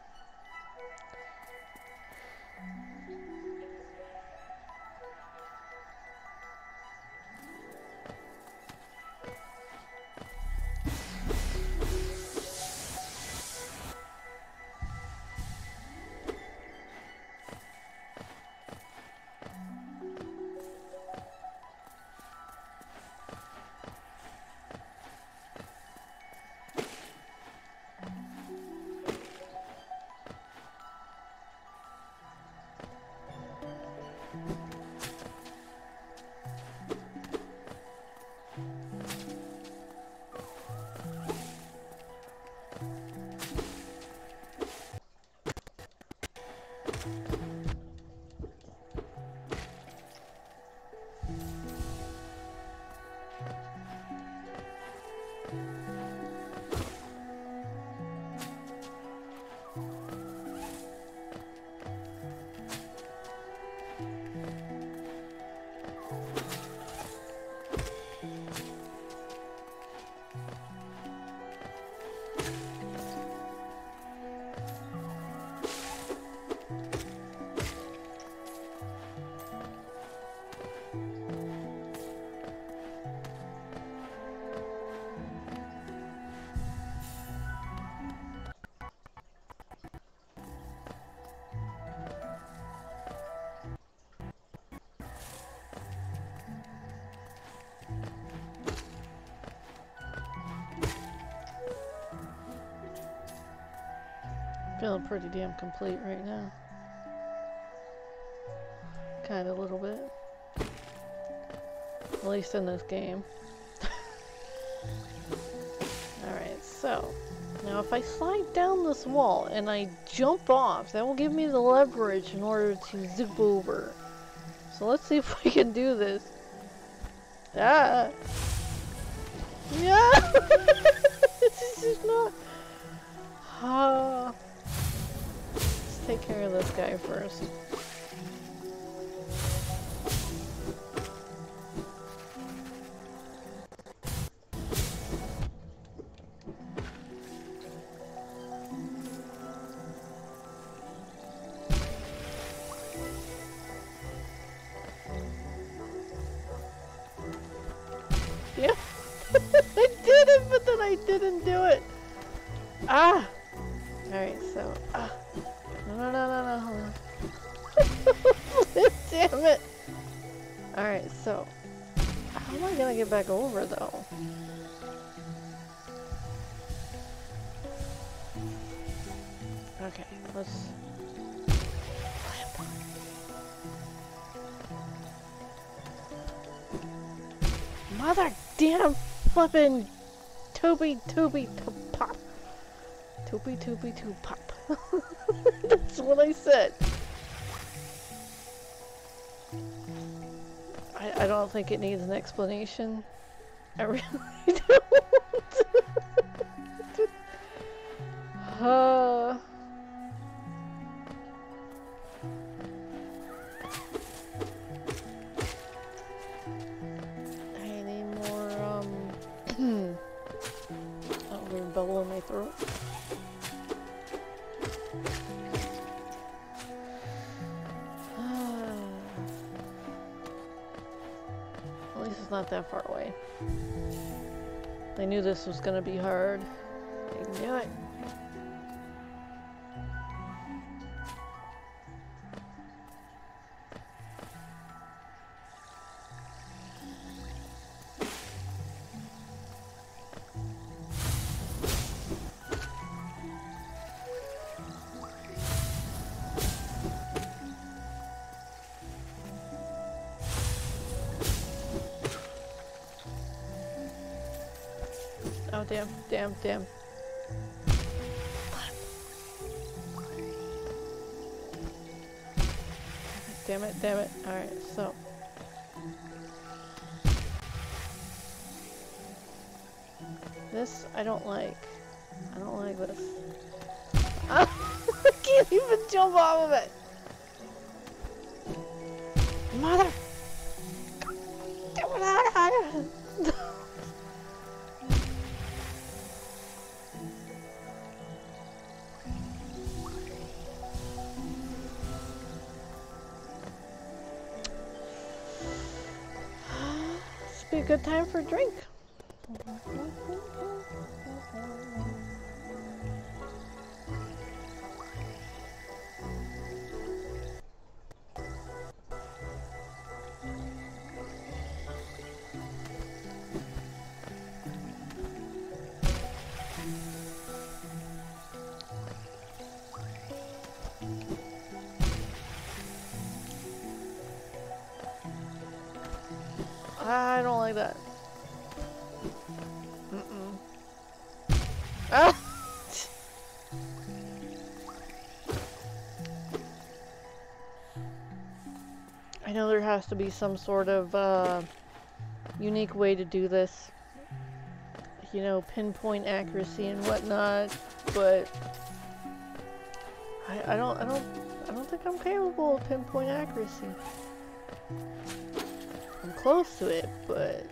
Feeling pretty damn complete right now. Kinda a little bit. At least in this game. Alright, so now if I slide down this wall and I jump off, that will give me the leverage in order to zip over. So let's see if we can do this. Ah! Yeah! This is not... Let's take care of this guy first. Yeah, I did it, but then I didn't do it. Ah! Alright, so, no, hold on. Damn it! Alright, so, how am I gonna get back over, though? Okay, let's... Mother damn flippin' Toby pop. Toby pop. That's what I said. I don't think it needs an explanation. I really don't. I need more, oh, weird bubble in my throat. At least it's not that far away. I knew this was gonna be hard. I knew it. Oh, damn. Damn it. Alright, so. This, I don't like. I don't like this. I can't even jump off of it! Mother! good time for a drink. I don't like that. Ah! I know there has to be some sort of unique way to do this. You know, pinpoint accuracy and whatnot, but I don't think I'm capable of pinpoint accuracy. I'm close to it, but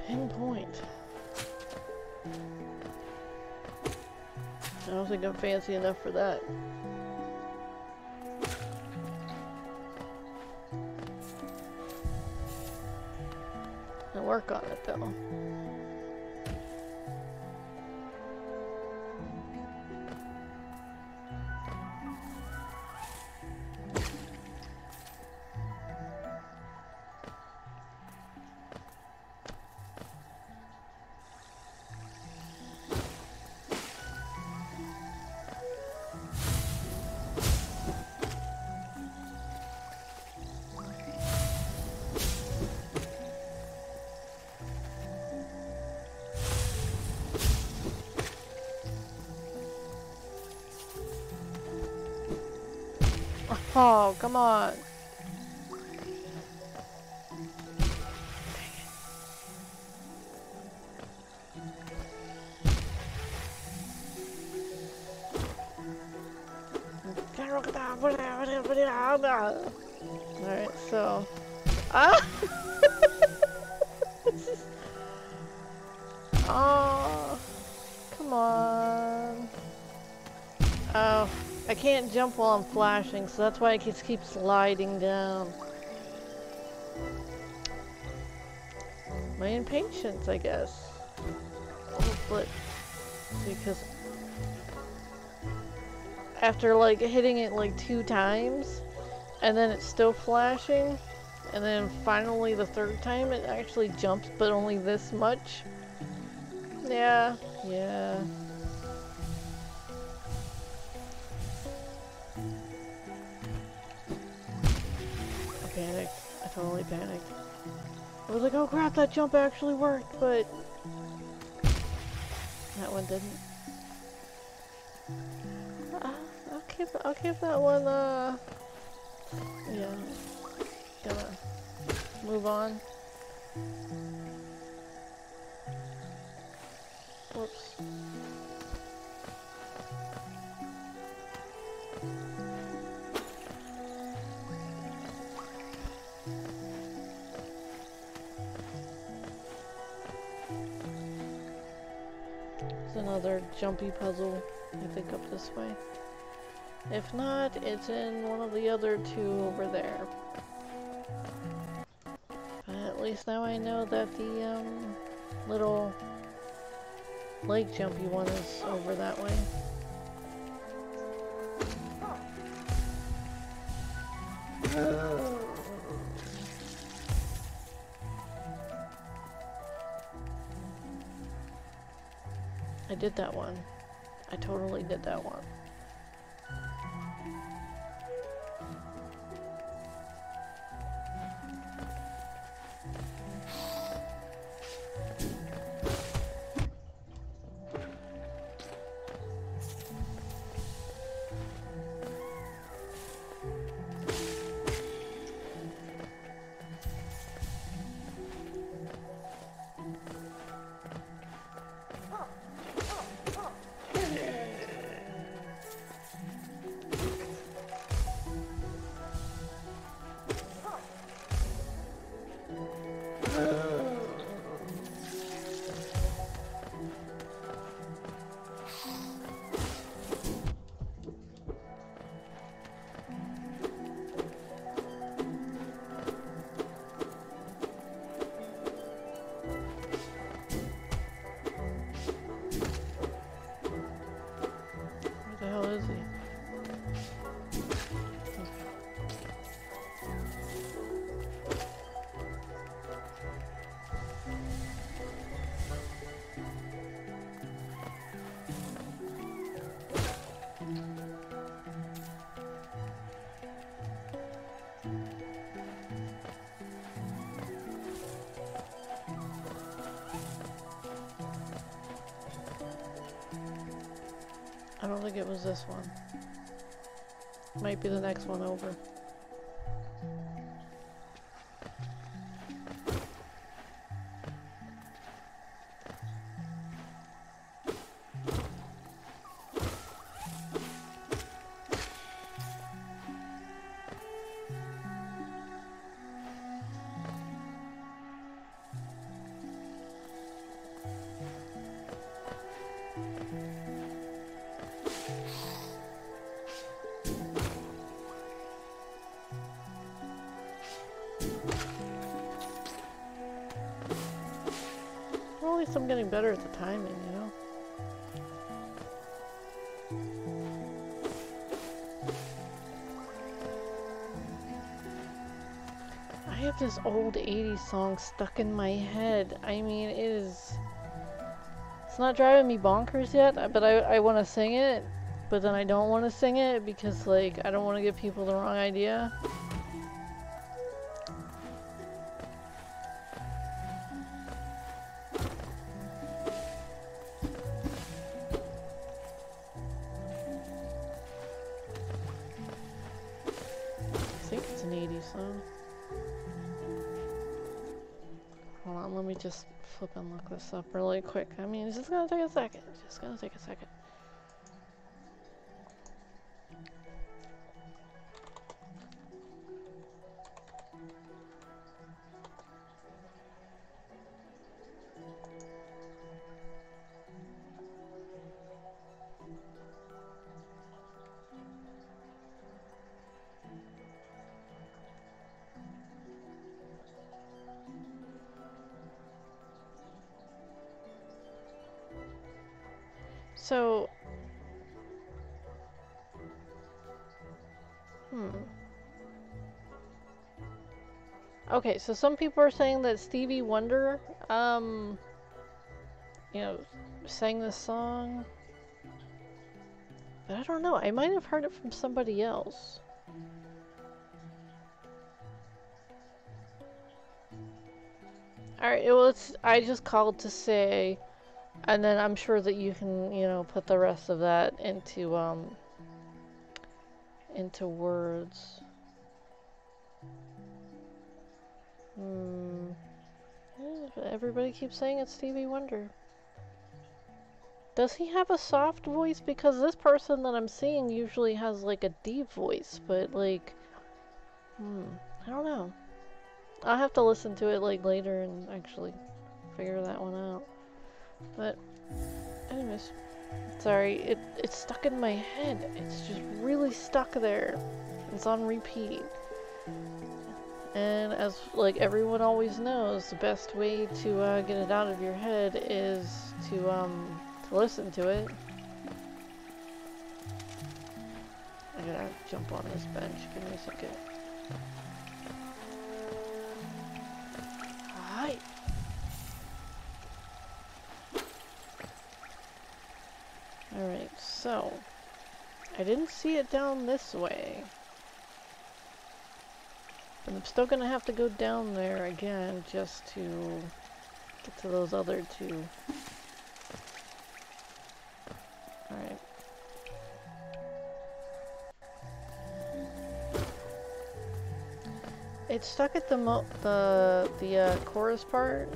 pinpoint. I don't think I'm fancy enough for that. I'll work on it though. Oh, come on. Alright, so... Ah! Oh, come on. Oh, I can't jump while I'm flashing, so that's why I just keep sliding down. My impatience, I guess. But because after like hitting it like 2 times, and then it's still flashing, and then finally the 3rd time it actually jumps, but only this much. Yeah. I panicked. I totally panicked. I was like, oh crap, that jump actually worked, but that one didn't. I'll keep that one, yeah. Gonna move on. Whoops. It's another jumpy puzzle, I think, up this way. If not, it's in one of the other 2 over there. But at least now I know that the, little lake jumpy one is over that way. I did that one. I totally did that one. I don't think it was this one. Might be the next one over. Well, at least I'm getting better at the timing, you know? I have this old 80s song stuck in my head. I mean, it's not driving me bonkers yet, but I want to sing it, but then I don't want to sing it because, like, I don't want to give people the wrong idea. I think it's an 80s song. Hold on, let me just flip and look this up really quick. I mean, it's just gonna take a second. It's just gonna take a second. So, okay, so some people are saying that Stevie Wonder, you know, sang this song. But I don't know, I might have heard it from somebody else. Alright, well, I just called to say, and then I'm sure that you can, you know, put the rest of that into words. Yeah, everybody keeps saying it's Stevie Wonder. Does he have a soft voice? Because this person that I'm seeing usually has like a deep voice, but like, I don't know. I'll have to listen to it like later and actually figure that one out. But anyways, sorry, it's stuck in my head. It's just really stuck there. It's on repeat. And as like everyone always knows, the best way to get it out of your head is to listen to it. I gotta jump on this bench. Give me a second. Hi. Alright, so I didn't see it down this way. But I'm still gonna have to go down there again just to get to those other two. Alright. It's stuck at the chorus part.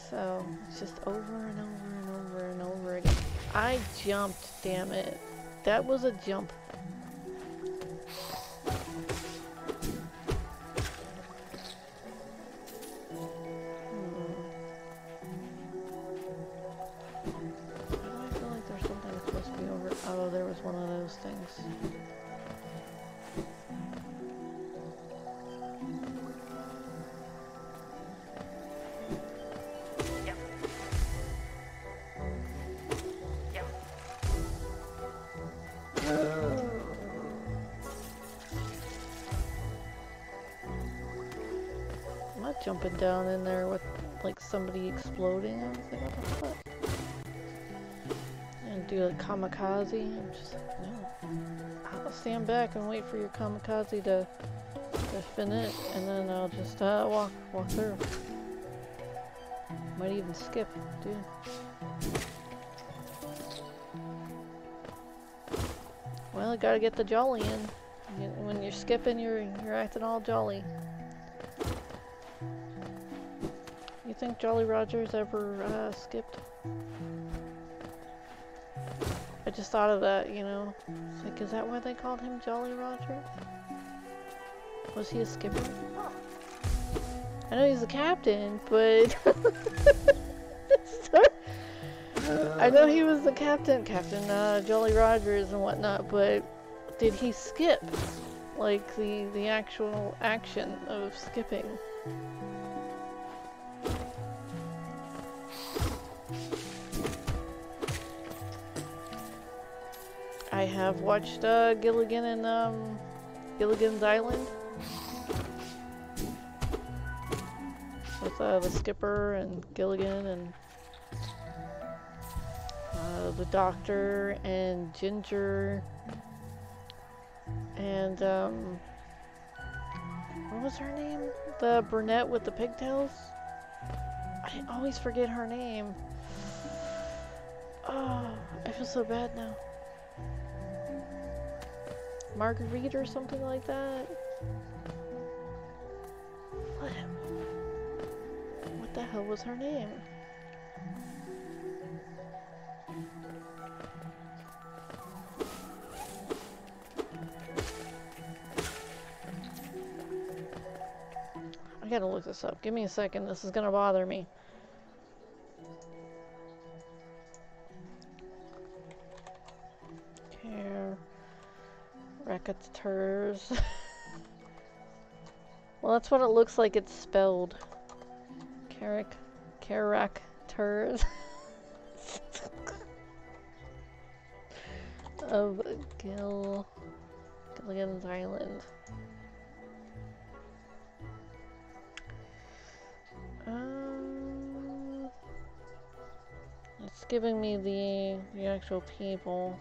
So it's just over and over and over and over again. I jumped, damn it. That was a jump. Why do I feel like there's something supposed to be over? Oh, there was one of those things. I'm not jumping down in there with like somebody exploding. I was like, what the fuck? And do a kamikaze. I'm just like, no. I'll stand back and wait for your kamikaze to finish, and then I'll just walk through. Might even skip, dude. Well, gotta get the jolly in. When you're skipping, you're acting all jolly. You think Jolly Roger's ever skipped? I just thought of that, you know. It's like, is that why they called him Jolly Roger? Was he a skipper? I know he's the captain, but I know he was the captain, Jolly Rogers and whatnot, but did he skip? Like the actual action of skipping? I have watched Gilligan and Gilligan's Island with the skipper and Gilligan and the doctor and Ginger and what was her name? The brunette with the pigtails? I always forget her name. Oh, I feel so bad now. Marguerite or something like that? What the hell was her name? I gotta look this up. Give me a second. This is gonna bother me. Characters. Well, that's what it looks like it's spelled. Characters of Gilligan's Island. It's giving me the actual people.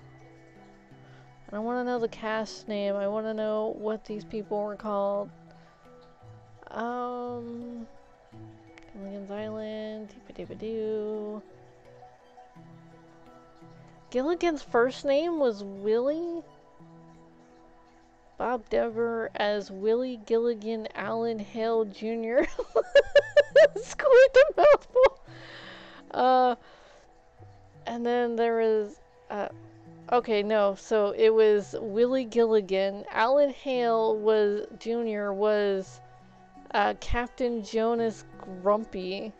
I want to know the cast name. I want to know what these people were called. Gilligan's Island. Deepa-deepa-doo. Gilligan's first name was Willie? Bob Dever as Willie Gilligan Allen Hale Jr. It's quite a mouthful. And then there was, okay, no, so it was Willie Gilligan. Alan Hale was Jr. was Captain Jonas Grumpy.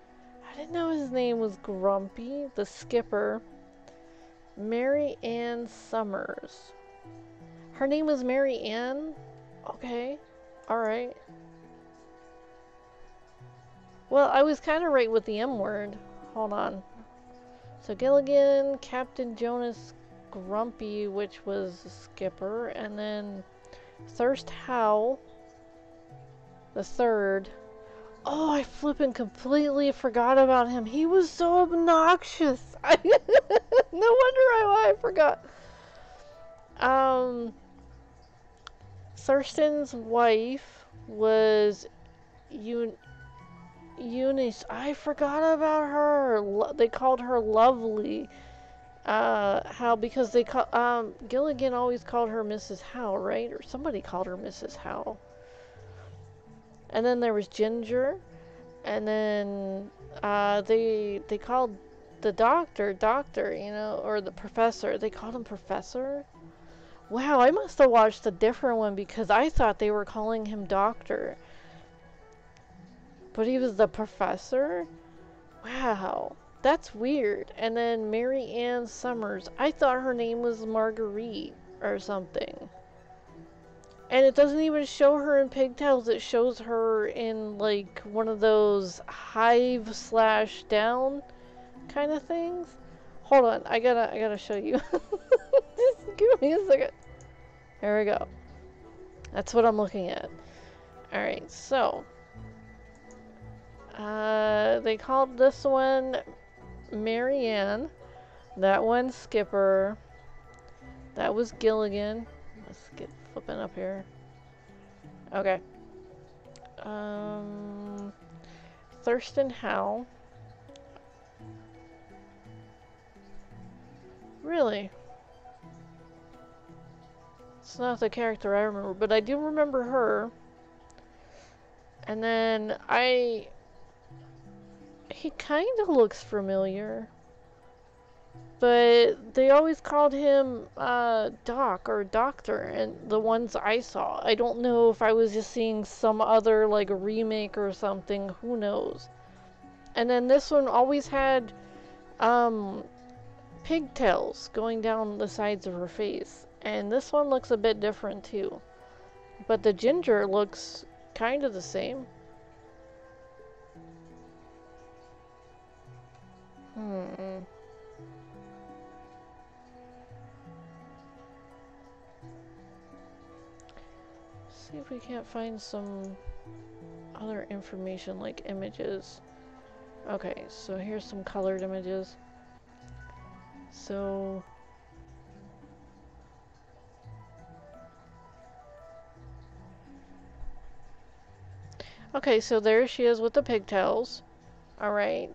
I didn't know his name was Grumpy, the skipper. Mary Ann Summers. Her name was Mary Ann? Okay, alright. Well, I was kind of right with the M word. Hold on. So Gilligan, Captain Jonas Grumpy, which was the skipper, and then Thirst Howe, the third. Oh, I flippin' completely forgot about him. He was so obnoxious. No wonder why I forgot. Thurston's wife was Eunice. I forgot about her. They called her Lovely. How, because they call, Gilligan always called her Mrs. Howe, right? Or somebody called her Mrs. Howe. And then there was Ginger. And then, they called the doctor, you know, or the professor. They called him Professor. Wow, I must have watched a different one because I thought they were calling him Doctor. But he was the professor? Wow. That's weird. And then Mary Ann Summers. I thought her name was Marguerite or something. And it doesn't even show her in pigtails. It shows her in like one of those hive/down kind of things. Hold on. I gotta show you. Just give me a second. There we go. That's what I'm looking at. Alright, so. They called this one Mary Ann. That one Skipper. That was Gilligan. Let's get flipping up here. Okay. Thurston Howe. Really? It's not the character I remember, but I do remember her. And then he kind of looks familiar. But they always called him Doc or Doctor, and the ones I saw. I don't know if I was just seeing some other like remake or something, who knows. And then this one always had pigtails going down the sides of her face. And this one looks a bit different too. But the ginger looks kind of the same. See if we can't find some other information like images. Okay, so here's some colored images. So okay, so there she is with the pigtails. All right.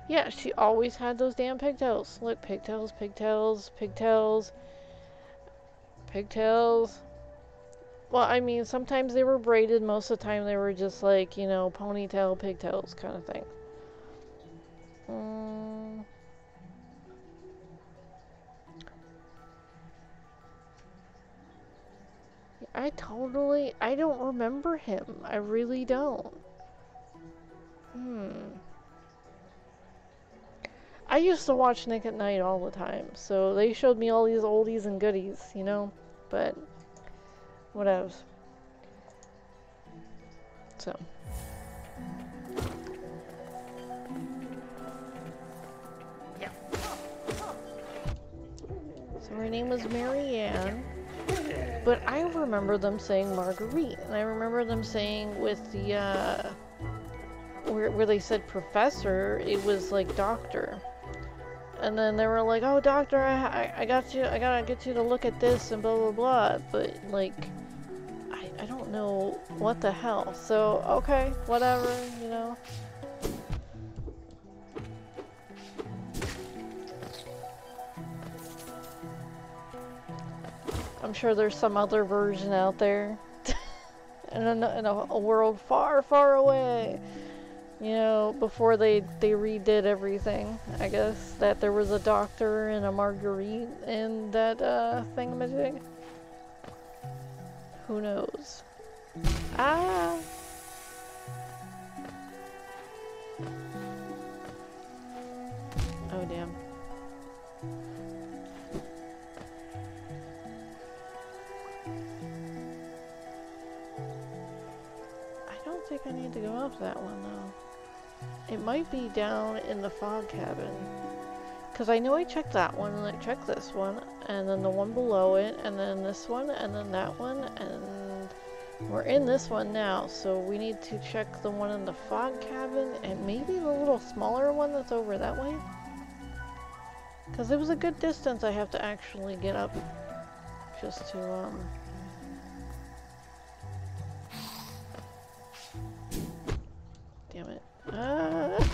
Yeah, she always had those damn pigtails. Look, pigtails, pigtails, pigtails, pigtails. Well, I mean, sometimes they were braided. Most of the time they were just like, you know, ponytail, pigtails kind of thing. I don't remember him. I really don't. I used to watch Nick at Night all the time, so they showed me all these oldies and goodies, you know? But, whatevs. So. So her name was Marianne, but I remember them saying Marguerite, and I remember them saying with the, where they said professor, it was like doctor. And then they were like, oh, doctor, I got you, I gotta get you to look at this and blah, blah, blah. But, like, I don't know what the hell. So, okay, whatever, you know. I'm sure there's some other version out there. in a world far, far away. You know, before they redid everything, I guess, that there was a doctor and a Marguerite in that thingamajig. Who knows? Ah! Oh, damn. I don't think I need to go up that one, though. It might be down in the fog cabin. Because I know I checked that one, and I checked this one, and then the one below it, and then this one, and then that one, and we're in this one now, so we need to check the one in the fog cabin, and maybe the little smaller one that's over that way? Because it was a good distance I have to actually get up, just to, damn it.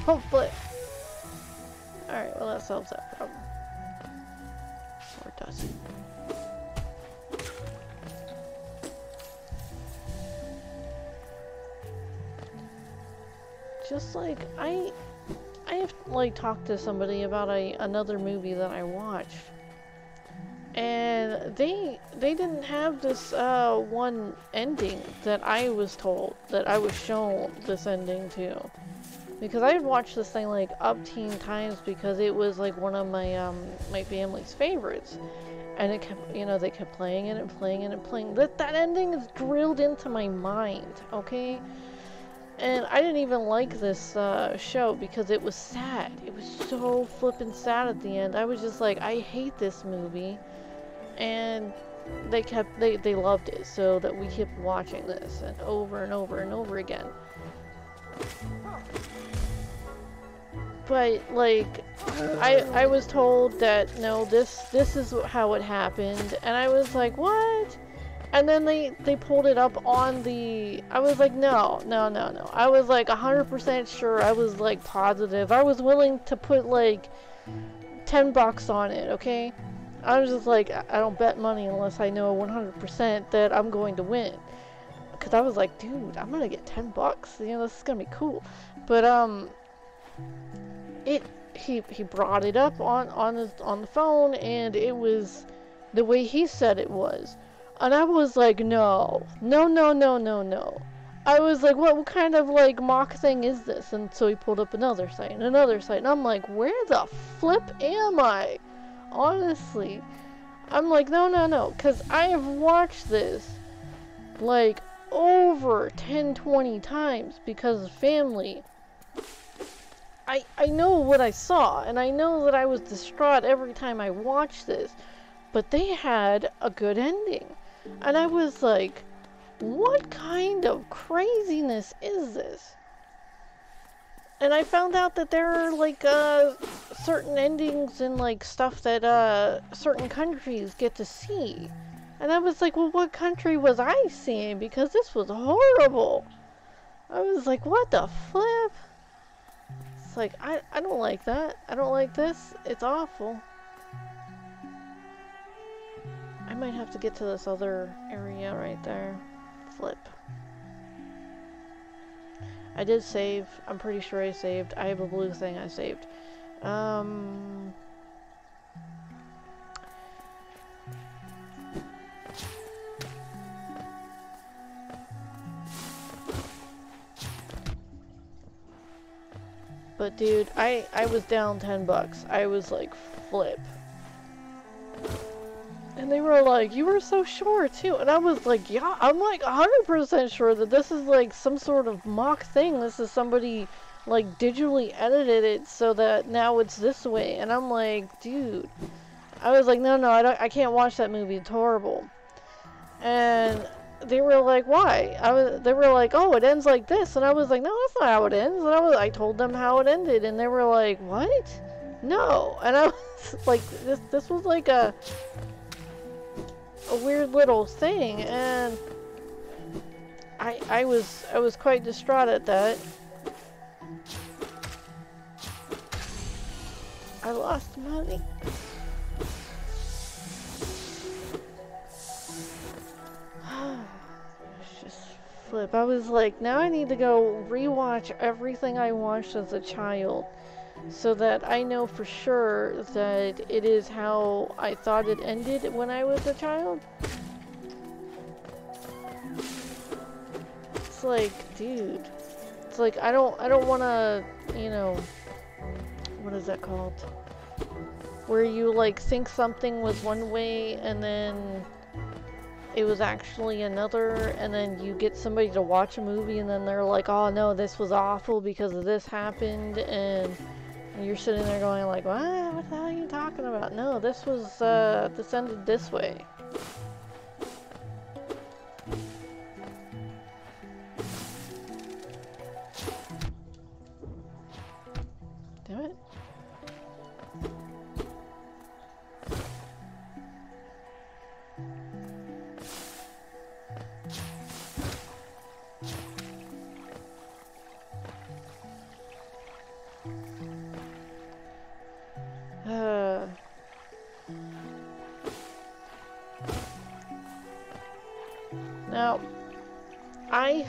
Hopefully. Alright, well that solves that problem. Or it doesn't. Just like, I have like talked to somebody about another movie that I watched. And they didn't have this one ending that I was told, that I was shown this ending to. Because I had watched this thing like upteen times because it was like one of my my family's favorites. And it kept, you know, they kept playing it and playing it and playing. That ending is drilled into my mind, okay? And I didn't even like this show because it was sad. It was so flippin' sad at the end. I was just like, I hate this movie. And they loved it, so that we kept watching this and over and over and over again. But like, I was told that no, this is how it happened, and I was like, what? And then they pulled it up on the, I was like, no. I was like 100% sure. I was like positive. I was willing to put like $10 on it, okay? I was just like, I don't bet money unless I know 100% that I'm going to win. Because I was like, dude, I'm gonna get $10. You know, this is gonna be cool. But he brought it up on the phone, and it was the way he said it was. And I was like, no. I was like, what kind of like mock thing is this? And so he pulled up another site and another site, and I'm like, where the flip am I? Honestly, I'm like, no, because I have watched this like over 10-20 times because of family. I know what I saw, and I know that I was distraught every time I watched this, but they had a good ending. And I was like, what kind of craziness is this? And I found out that there are like certain endings and like stuff that certain countries get to see. And I was like, well, what country was I seeing? Because this was horrible. I was like, what the flip? It's like, I don't like that. I don't like this. It's awful. I might have to get to this other area right there. Flip. I did save. I'm pretty sure I saved. I have a blue thing I saved. But dude, I was down $10. I was like, flip. And they were like, you were so sure too. And I was like, yeah, I'm like 100% sure that this is like some sort of mock thing. This is somebody like digitally edited it so that now it's this way. And I'm like, dude. I was like, no, I can't watch that movie. It's horrible. And they were like, why? They were like, oh, it ends like this. And I was like, no, that's not how it ends. And I told them how it ended. And they were like, what? No. And I was like, this was like a weird little thing, and I was quite distraught at that. I lost money. It's just flip. I was like, now I need to go rewatch everything I watched as a child, so that I know for sure that it is how I thought it ended when I was a child. It's like, dude. It's like, I don't want to, you know, what is that called? Where you like think something was one way and then it was actually another, and then you get somebody to watch a movie and then they're like, oh no, this was awful because of this happened, and you're sitting there going like, what the hell are you talking about? No, this was, this ended this way. Damn it. Now, I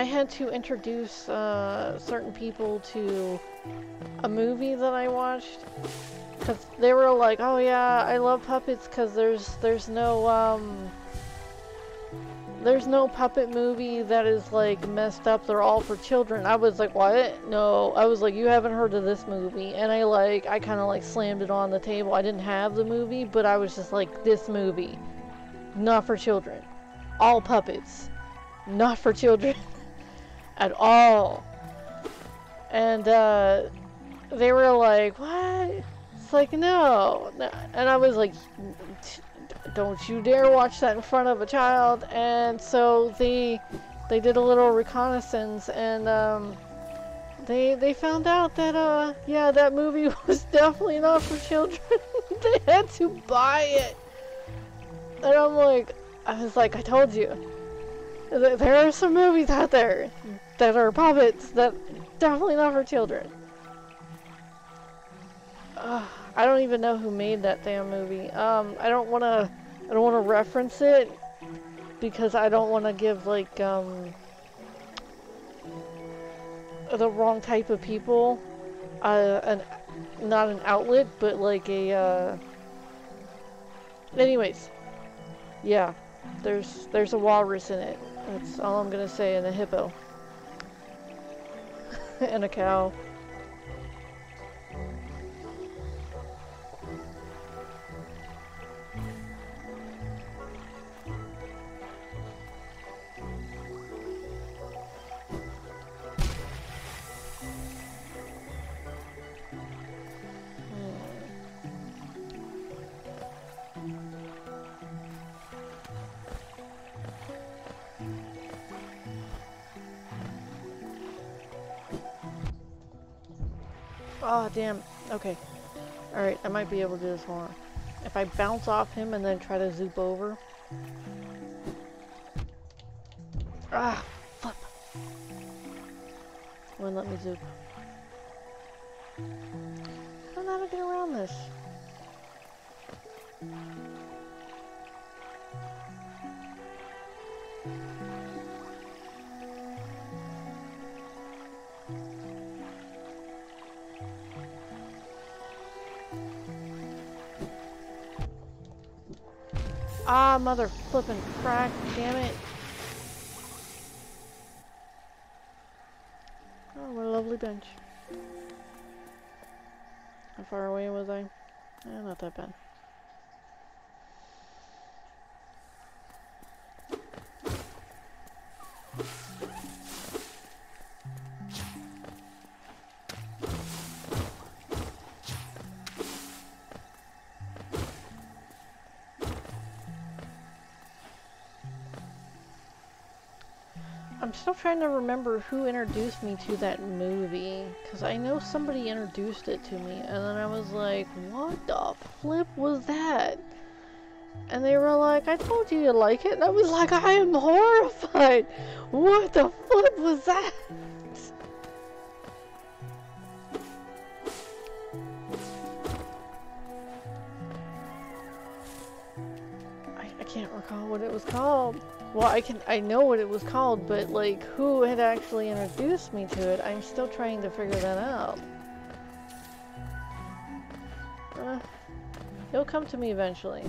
had to introduce certain people to a movie that I watched, because they were like, oh yeah, I love puppets because there's no puppet movie that is like messed up, they're all for children. I was like, what? No. I was like, you haven't heard of this movie. And I kind of like slammed it on the table. I didn't have the movie, but I was just like, this movie, not for children. All puppets, not for children at all. And they were like, what? It's like, no. And I was like, don't you dare watch that in front of a child. And so they did a little reconnaissance, and they found out that yeah, that movie was definitely not for children. They had to buy it. And I'm like, I was like, I told you. There are some movies out there that are puppets that definitely not for children. I don't even know who made that damn movie. I don't wanna reference it because I don't wanna give like the wrong type of people not an outlet, but like a anyways, yeah. There's a walrus in it. That's all I'm gonna say, and a hippo. And a cow. Oh, damn. Okay. Alright, I might be able to do this more. If I bounce off him and then try to zoop over. Ah, flip. Wouldn't let me zoop. I don't know how to get around this. Ah, mother flippin' frack, damn it. Oh, what a lovely bench. How far away was I? Not that bad. I'm still trying to remember who introduced me to that movie, because I know somebody introduced it to me, and then I was like, what the flip was that? And they were like, I told you like it, and I was like, I am horrified! What the flip was that? I can't recall what it was called. Well, I know what it was called, but like who had actually introduced me to it, I'm still trying to figure that out. It'll come to me eventually.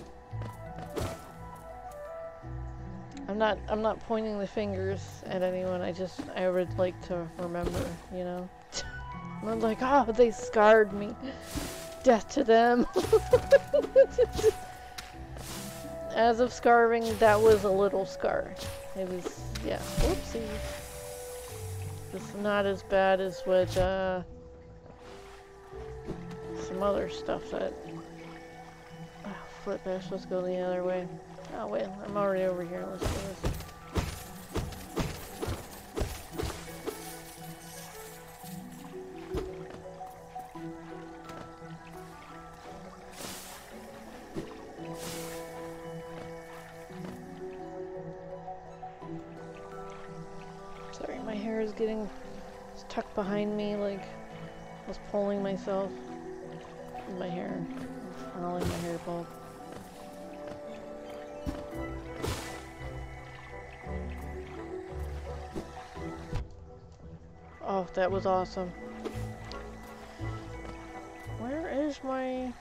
I'm not pointing the fingers at anyone, I would like to remember, you know? I'm like, oh, they scarred me. Death to them. As of scarring, that was a little scar. It was, yeah, whoopsie. It's not as bad as what, some other stuff that... Oh, flip, I'm supposed to go the other way. Oh, wait, I'm already over here. Let's do this. Sorry, my hair is getting tucked behind me, like I was pulling myself in my hair, funneling my hair bulb. Oh, that was awesome. Where is my...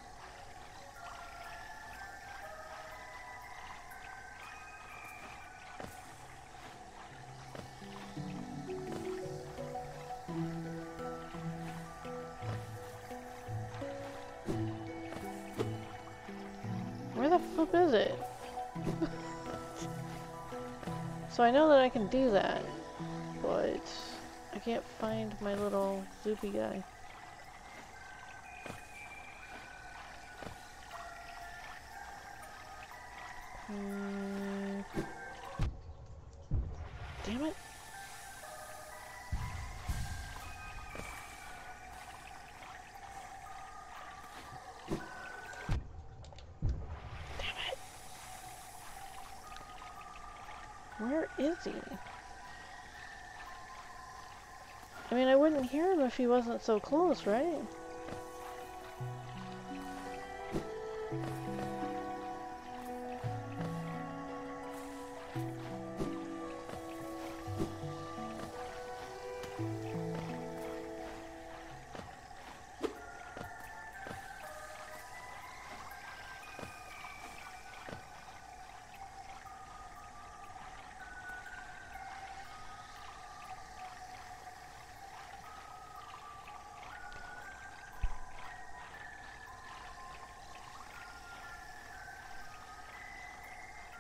Where the flip is it? So I know that I can do that, but I can't find my little zoopy guy. Damn it. Where is he? I mean, I wouldn't hear him if he wasn't so close, right?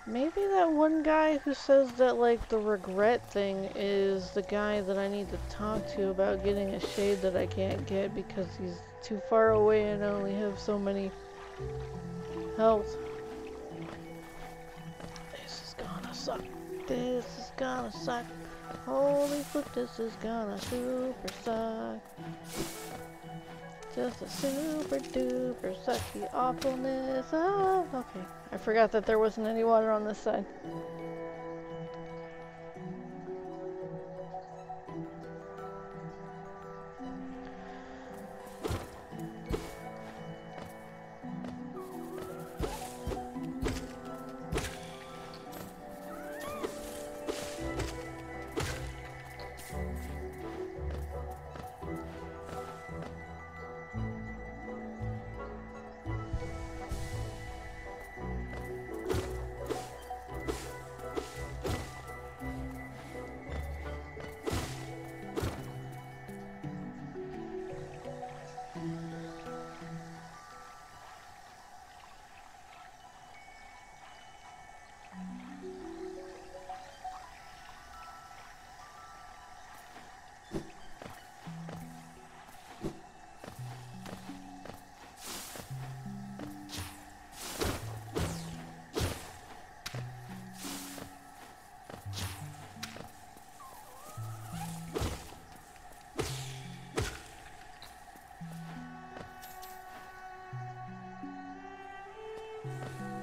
Maybe that one guy who says that, like, the regret thing is the guy that I need to talk to about getting a shade that I can't get because he's too far away and I only have so many health. This is gonna suck. This is gonna suck. Holy flip, this is gonna super suck. Just a super duper sucky awfulness. Oh, okay. I forgot that there wasn't any water on this side.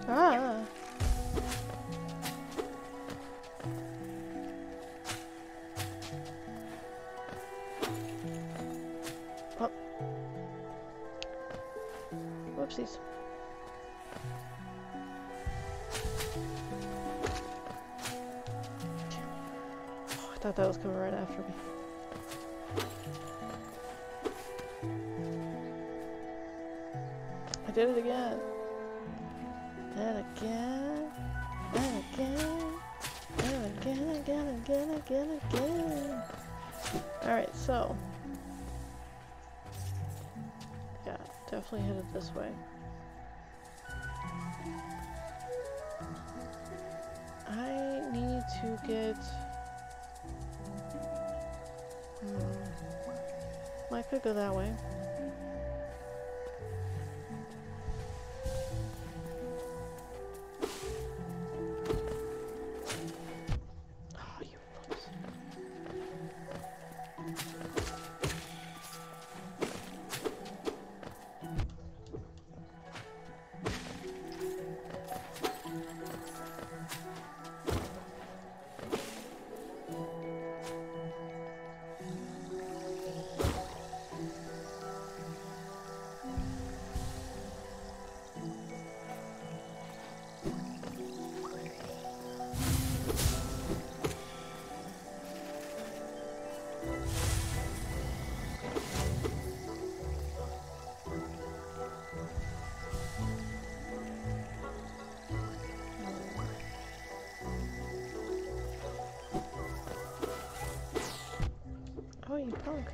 Ah. Oh. Whoopsies. Oh, I thought that was coming right after me. I did it again. And again. And again. And again. Alright, so. Yeah, definitely headed this way. I need to get... I could go that way. Oh, you fools. Oh, you punk.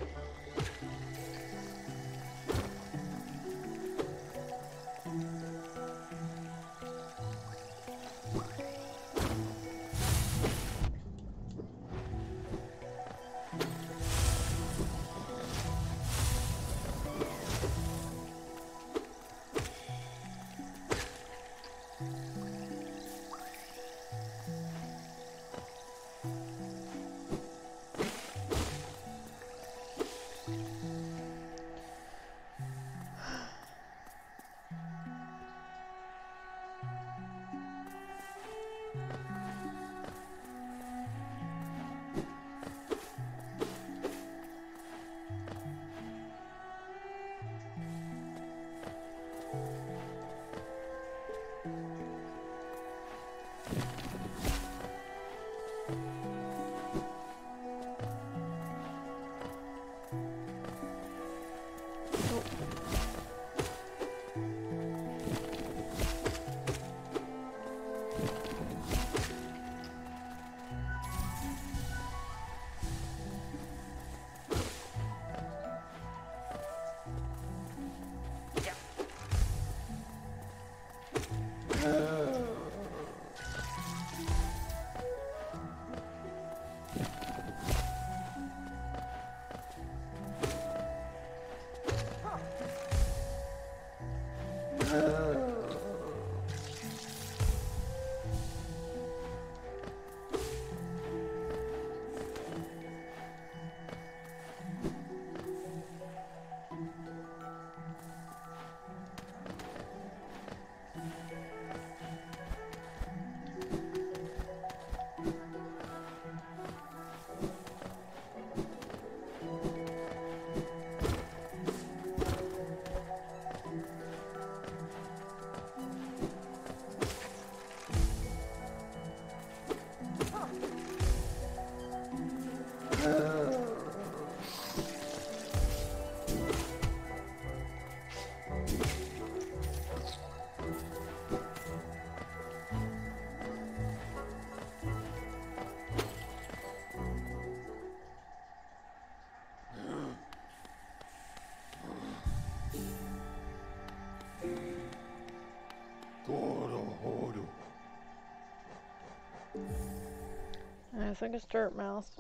I think it's dirt mouth.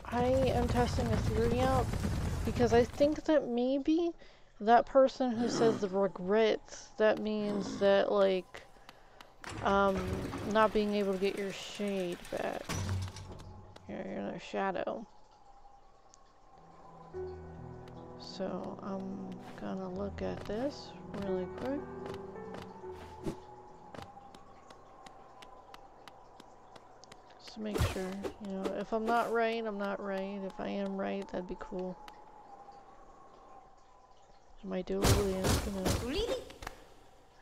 I am testing a theory out because I think that maybe that person who says the regrets, that means that like not being able to get your shade back. You're in a shadow. So I'm gonna look at this really quick. Just to make sure, you know, if I'm not right, I'm not right. If I am right, that'd be cool. Am I doing it? Really?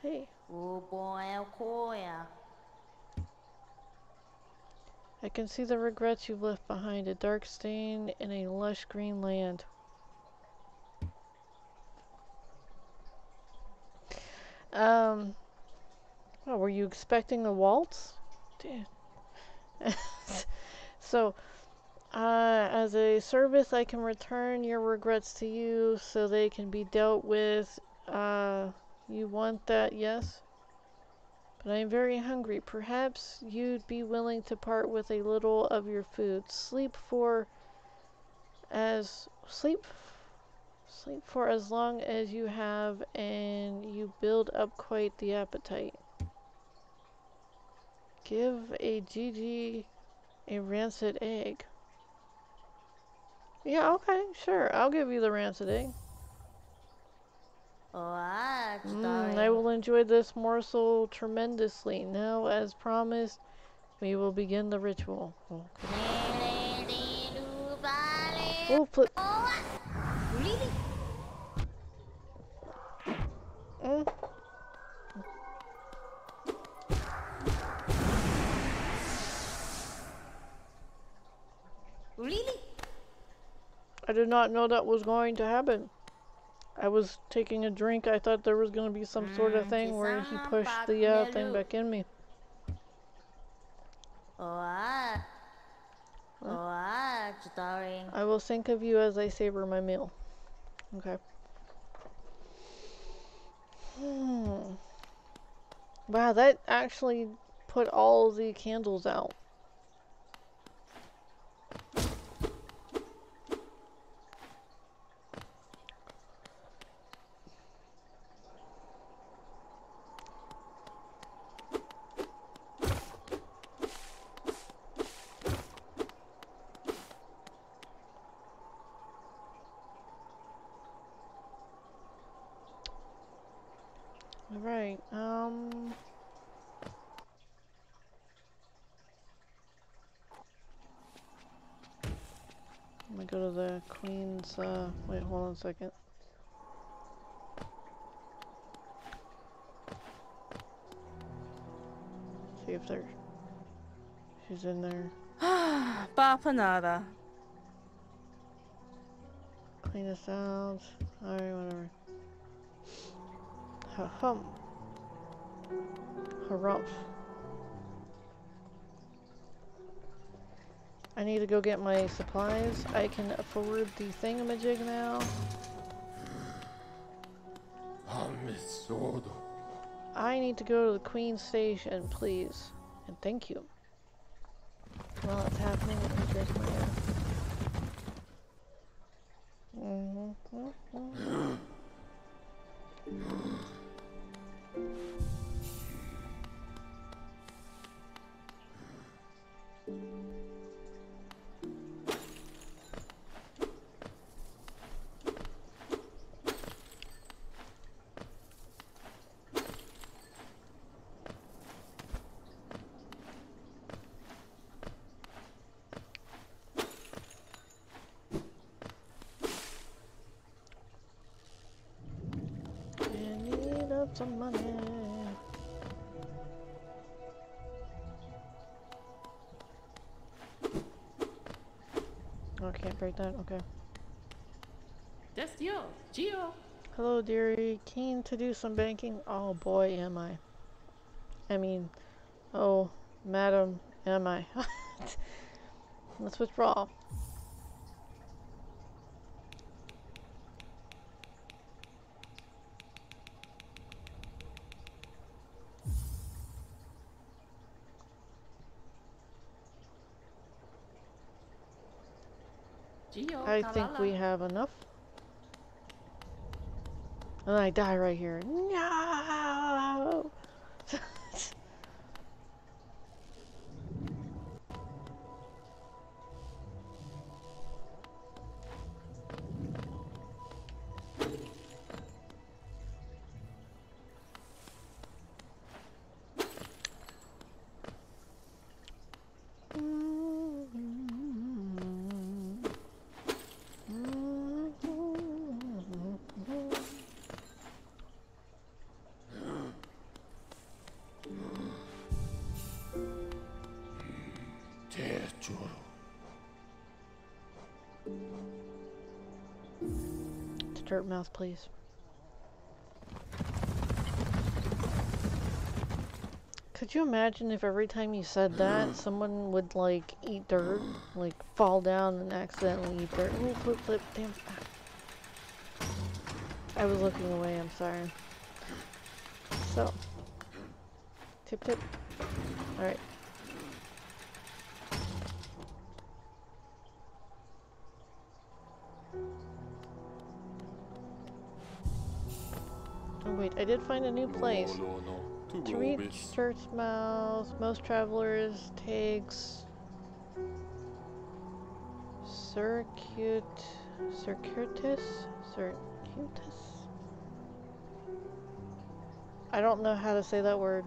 Hey. Oh boy, oh boy. I can see the regrets you've left behind. A dark stain in a lush green land. Oh, were you expecting a waltz? Dude. So, as a service, I can return your regrets to you so they can be dealt with. You want that, yes? But I am very hungry. Perhaps you'd be willing to part with a little of your food. Sleep for as long as you have, and you build up quite the appetite. Give a Gigi a rancid egg. Yeah, okay, sure. I'll give you the rancid egg. I will enjoy this morsel tremendously. Now, as promised, we will begin the ritual. Oh, flip. Really? Really? I did not know that was going to happen. I was taking a drink. I thought there was going to be some sort of thing where he pushed the thing back in me. I will think of you as I savor my meal. Okay. Wow, that actually put all the candles out. Alright, I'm gonna go to the queen's, wait, hold on a second. See if she's in there. Bapanada. Clean this out. Alright, whatever. Ha-hum. Harumph. I need to go get my supplies. I can afford the thingamajig now. I need to go to the Queen's Station, please. And thank you. While it's happening, let me drink my some money. Oh, I can't break that. Okay. Destio, Gio. Hello, dearie. Keen to do some banking? Oh boy, am I. I mean, oh, madam, am I. Let's withdraw. Gio, I think we have enough. And I die right here. No! Dirt mouth, please. Could you imagine if every time you said that, someone would like eat dirt, like fall down and accidentally eat dirt? Ooh, flip, flip, damn. I was looking away, I'm sorry. So, tip, tip. Alright. Oh wait, I did find a new place. To reach Church's Mouth, most travelers takes circuitous. I don't know how to say that word.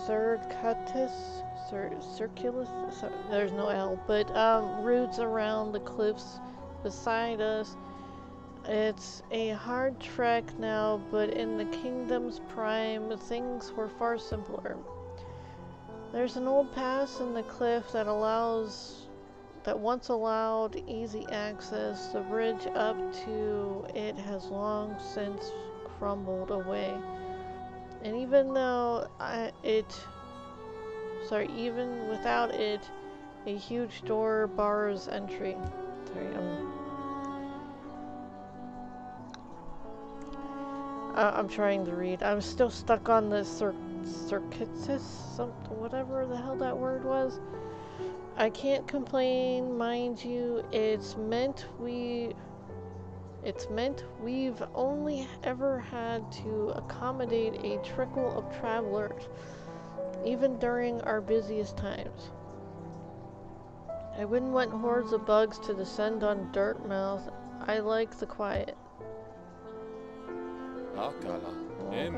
Circulus. There's no L, but routes around the cliffs beside us. It's a hard trek now, but in the kingdom's prime, things were far simpler. There's an old pass in the cliff that once allowed easy access. The bridge up to it has long since crumbled away. And even without it, a huge door bars entry. Sorry, I'm trying to read. I'm still stuck on the circuitous, whatever the hell that word was. I can't complain, mind you. It's meant we've only ever had to accommodate a trickle of travelers, even during our busiest times. I wouldn't want hordes of bugs to descend on Dirtmouth. I like the quiet. Okay.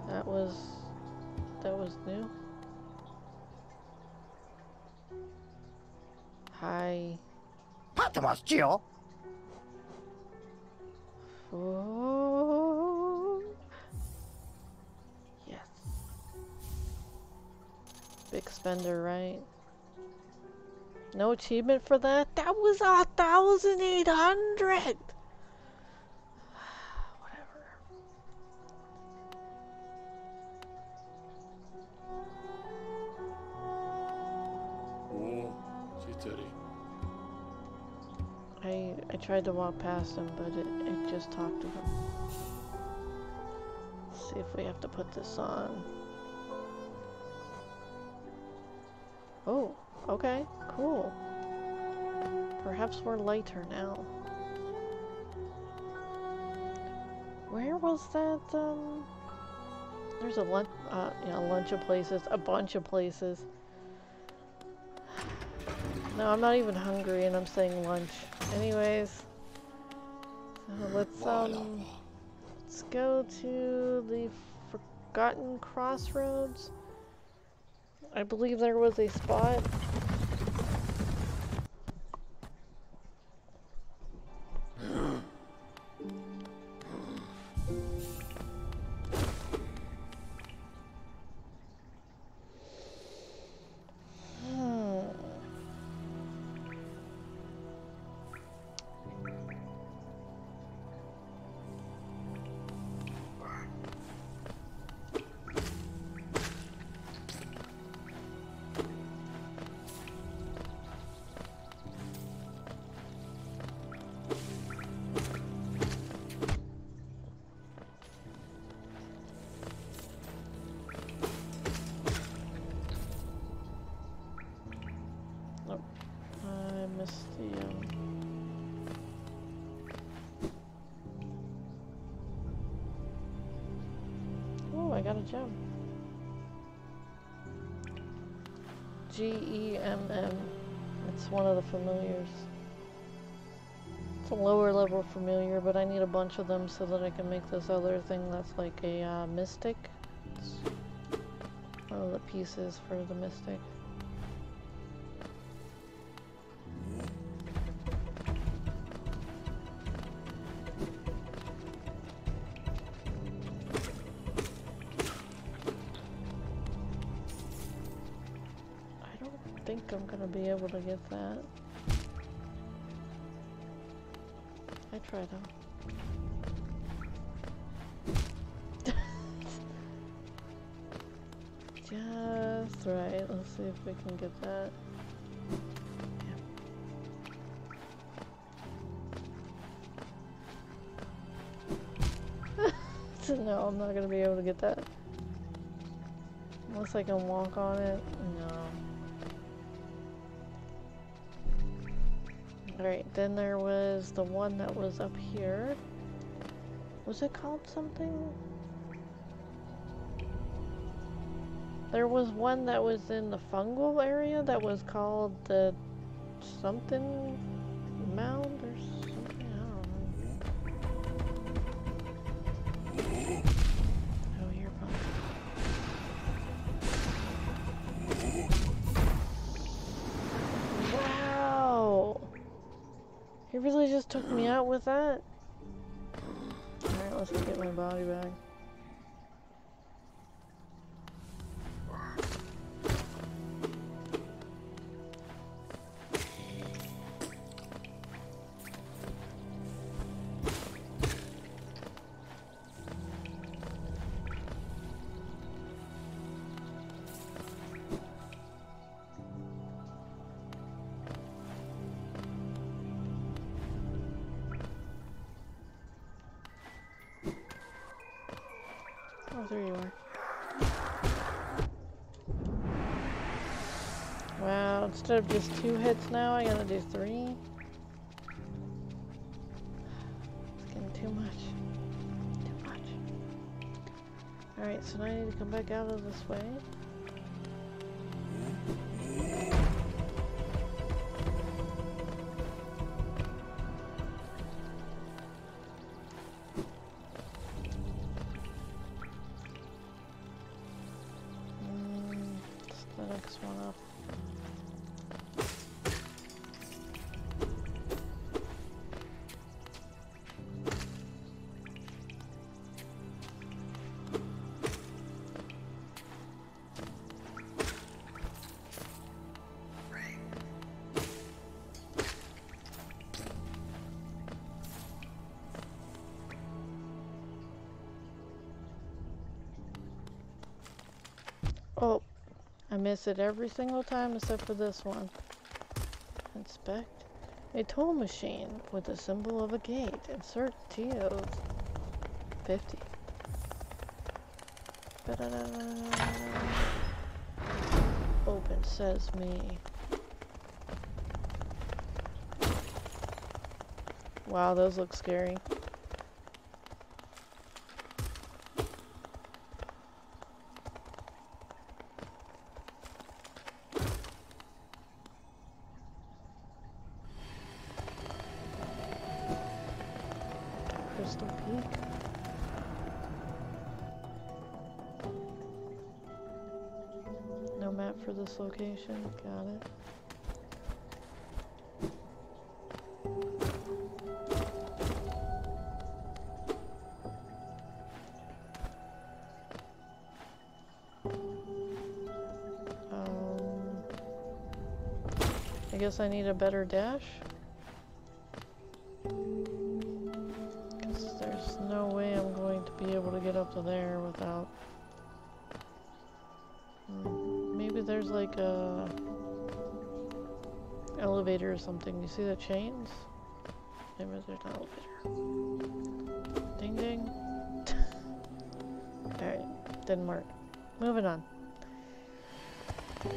That was new. Hi. Oh. Fender, right? No achievement for that? That was 1,800! Whatever. Oh, Chitari. I tried to walk past him, but it just talked to him. Let's see if we have to put this on. Oh, okay, cool. Perhaps we're lighter now. Where was that, There's a lunch, yeah, a bunch of places. No, I'm not even hungry and I'm saying lunch. Anyways, so let's go to the Forgotten Crossroads. I believe there was a spot. Oh, I got a gem. G-E-M-M. It's one of the familiars. It's a lower level familiar, but I need a bunch of them so that I can make this other thing that's like a mystic. It's one of the pieces for the mystic. I think I'm gonna be able to get that. I try though. Just right. Let's see if we can get that. Yeah. No, I'm not gonna be able to get that. Unless I can walk on it. No. Alright, then there was the one that was up here. Was it called something? There was one that was in the fungal area that was called the something mound or something, I don't know. Oh, you're fine. Wow! He really just took me out with that? Alright, let's get my body back. Oh, there you are. Wow, instead of just 2 hits now, I gotta do 3. It's getting too much. Too much. Alright, so now I need to come back out of this way. One up. Oh, I miss it every single time except for this one. Inspect. A toll machine with the symbol of a gate. Insert TOs. 50. Open sesame. Wow, those look scary. Crystal Peak. No map for this location. Got it. I guess I need a better dash. Because there's no way I'm going to be able to get up to there without... Maybe there's like a elevator or something. You see the chains? Maybe there's an elevator. Ding ding. Alright, didn't work. Moving on. I'm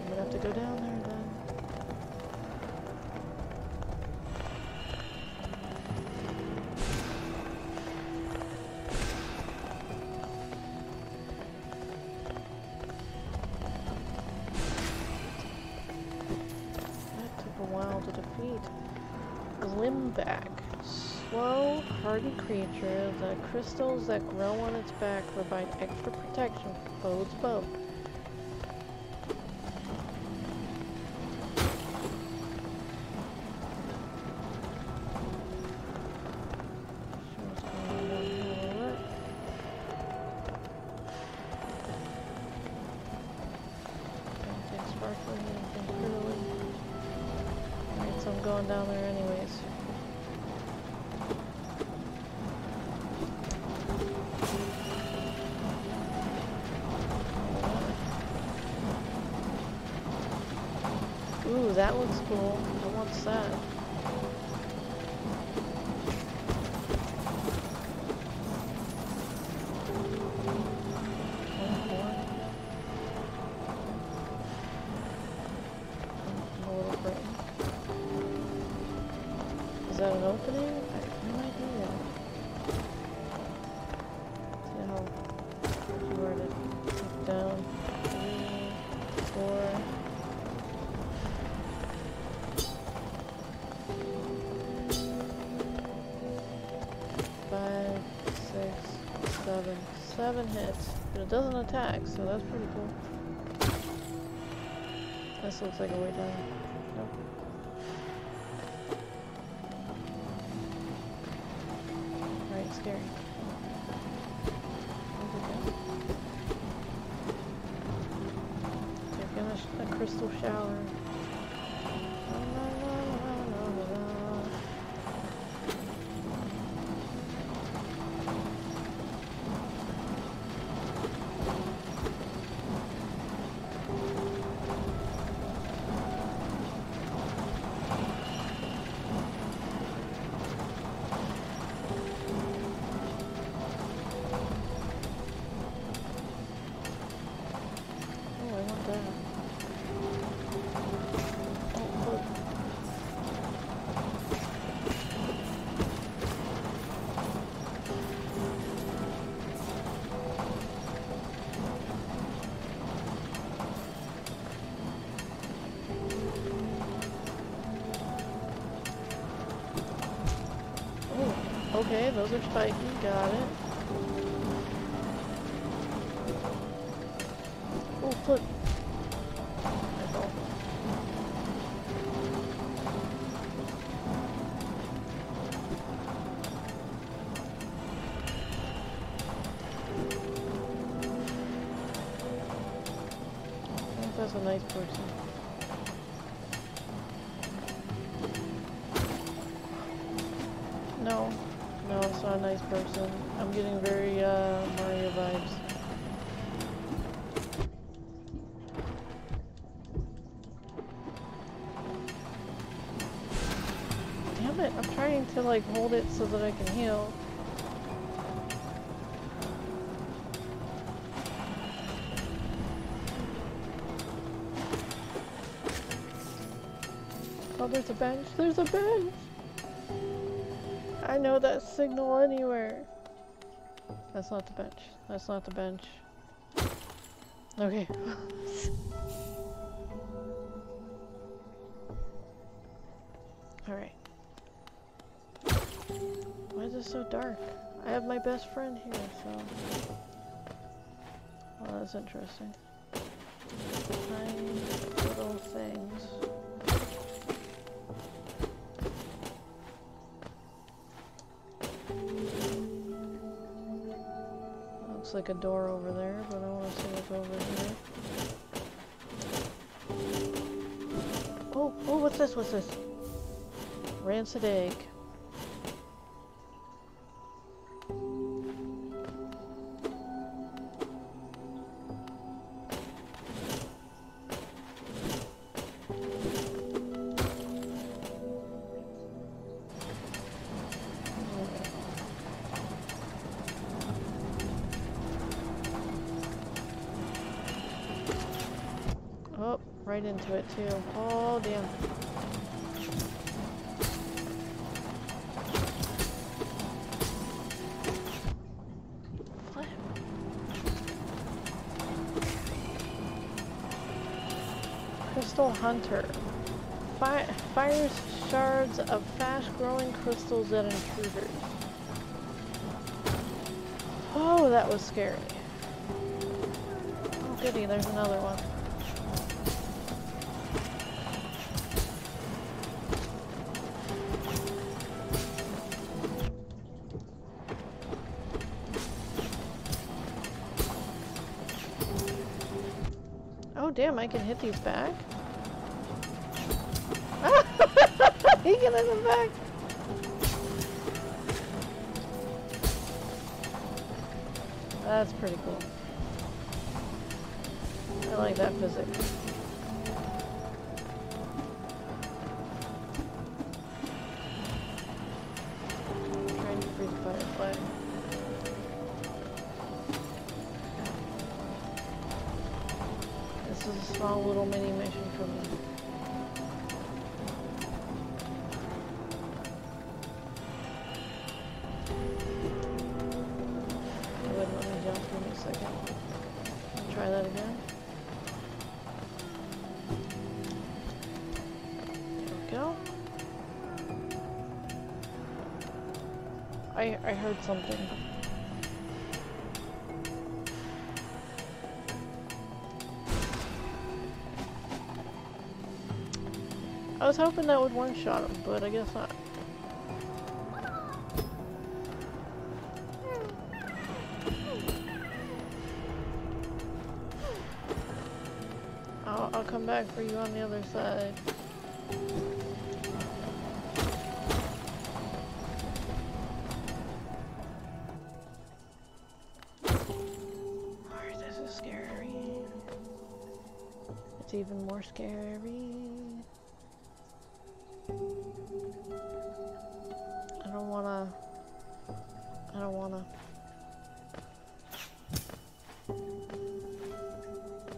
gonna have to go down there then. That took a while to defeat. Glimback. Slow, hardy creature. The crystals that grow on its back provide extra protection for foes' bow. Alright, so I'm going down there anyways. Ooh, that looks cool. I want that. Is that an opening? I have no idea. See how worded. Down. 3, 4. Seven hits, but it doesn't attack, so that's pretty cool. This looks like a way down. Nope. Right, scary. Taking a crystal shower. Okay, those are spiky, got it. Oh, flip. I fell. I think that's a nice person. No. No, it's not a nice person. I'm getting very, Mario vibes. like hold it so that I can heal. Oh, there's a bench. There's a bench! I know that signal anywhere. That's not the bench. That's not the bench. Okay. Alright. Why is it so dark? I have my best friend here, so... Well, that's interesting. Tiny little things. Looks like a door over there, but I want to see what's over here. Oh, oh, what's this? What's this? Rancid egg. Oh, right into it too. Oh, damn. Flip. Crystal Hunter. Fires shards of fast-growing crystals at intruders. Oh, that was scary. Oh, goody, there's another one. Oh damn, I can hit these back? He can hit them back! That's pretty cool. I like that physics. Trying to free the firefly. This is a small little mini mission for me. It wouldn't let me jump. Give me a second. Try that again. There we go. I heard something. I was hoping that would one-shot him, but I guess not. I'll come back for you on the other side. Alright, this is scary. It's even more scary. I don't wanna.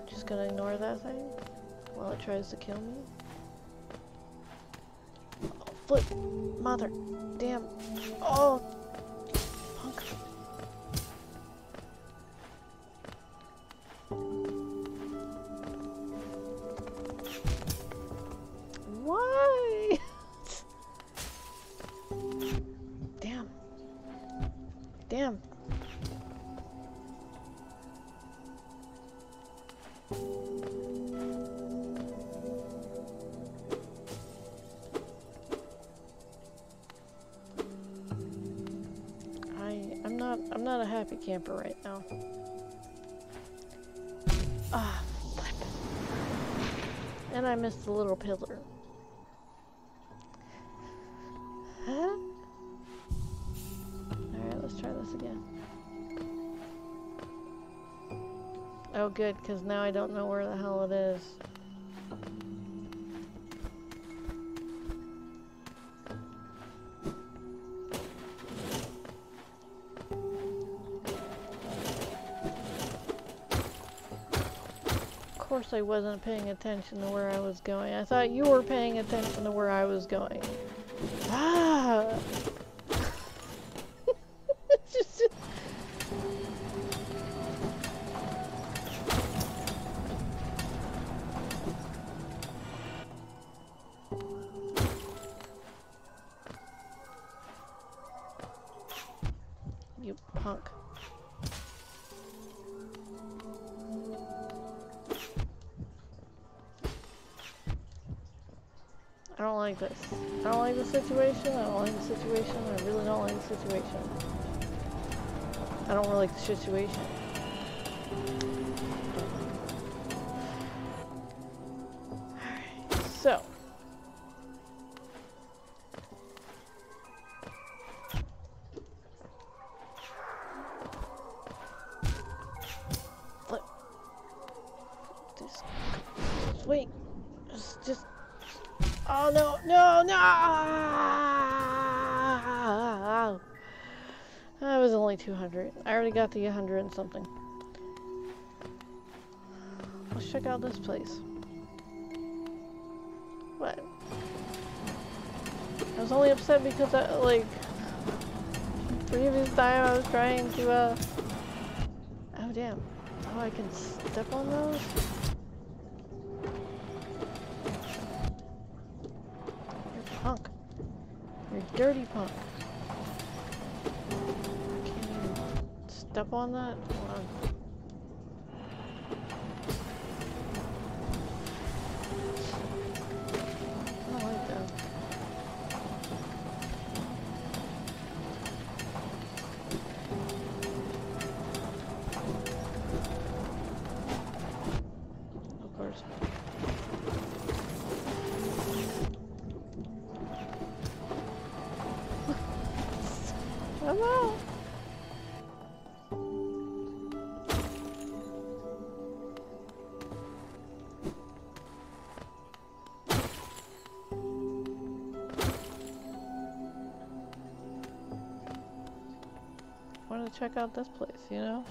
Just gonna ignore that thing while it tries to kill me. Oh, flip! Mother! Damn! Oh! Punk! Why? Damn. Damn. I'm not a happy camper right now. Ah, flip. And I missed the little pillar. Huh? Alright, let's try this again. Oh good, because now I don't know where the hell it is. course I wasn't paying attention to where I was going. I thought you were paying attention to where I was going. Ah! It's just... You punk. I don't like this. I don't like the situation. I don't like the situation. I really don't like the situation. I don't really like the situation. Alright, so. Flip. Wait. Just. Oh no, no, no! That was only 200. I already got the 100 and something. Let's check out this place. What? I was only upset because like, previous time I was trying to, oh damn. Oh, I can step on those? Punk. You're a dirty punk. Can't even step on that? Hold on. I don't like that. Of course. Come on. I want to check out this place, you know?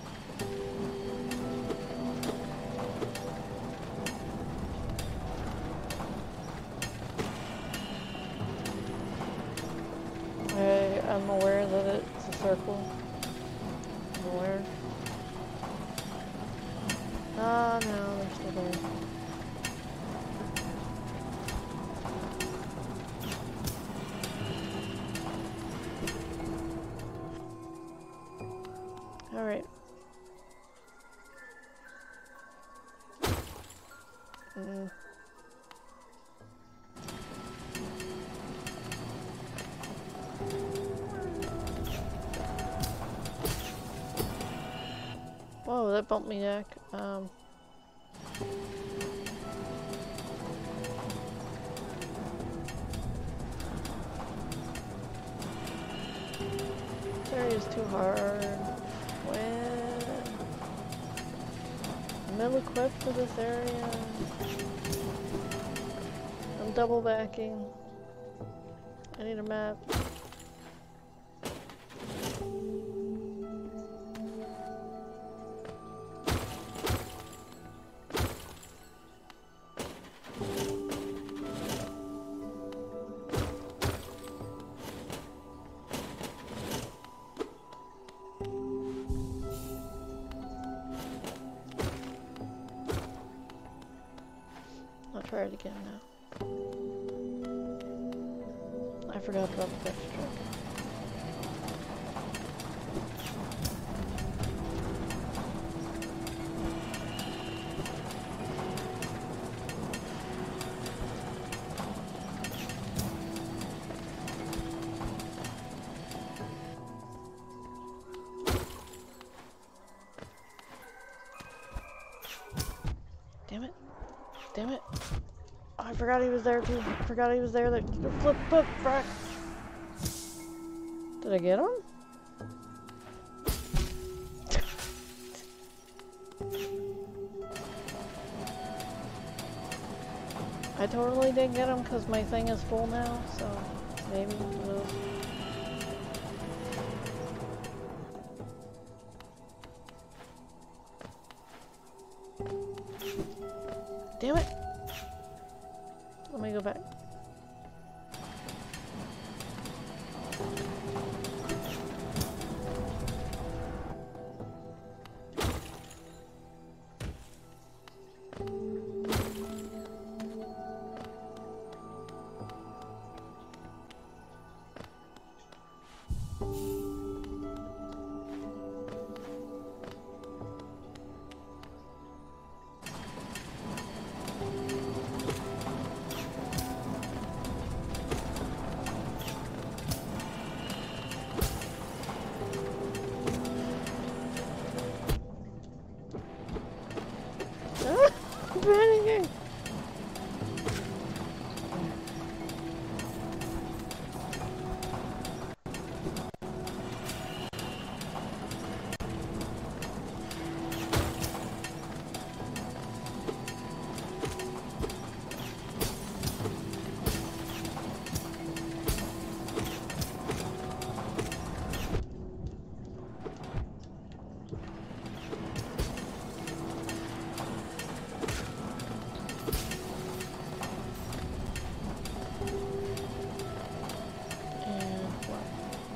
I'm aware that it's a circle. I'm aware. Oh no, they're still there. Alright. Whoa, that bumped me neck. This area is too hard. When I'm ill-equipped for this area. I'm double backing. I need a map. I'll try it again now. I forgot about the texture truck. Damn it. Damn it. Oh, I forgot he was there too. I forgot he was there. Flip, flip, frack. Did I get him? I totally did get him because my thing is full now, so maybe we'll... Damn it! Let me go back. I'm panicking!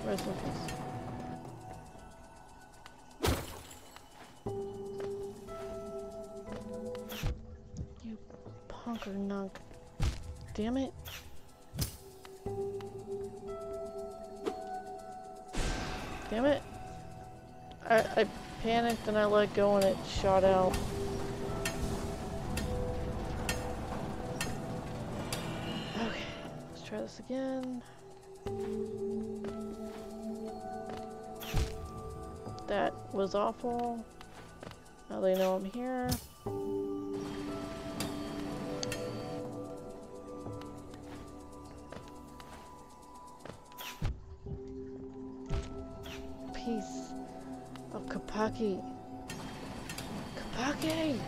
Rest in peace. You punker nunk. Damn it. Damn it. I panicked and I let go and it shot out. Okay, let's try this again. That was awful. Now they know I'm here. Piece of Kapaki. Kapaki!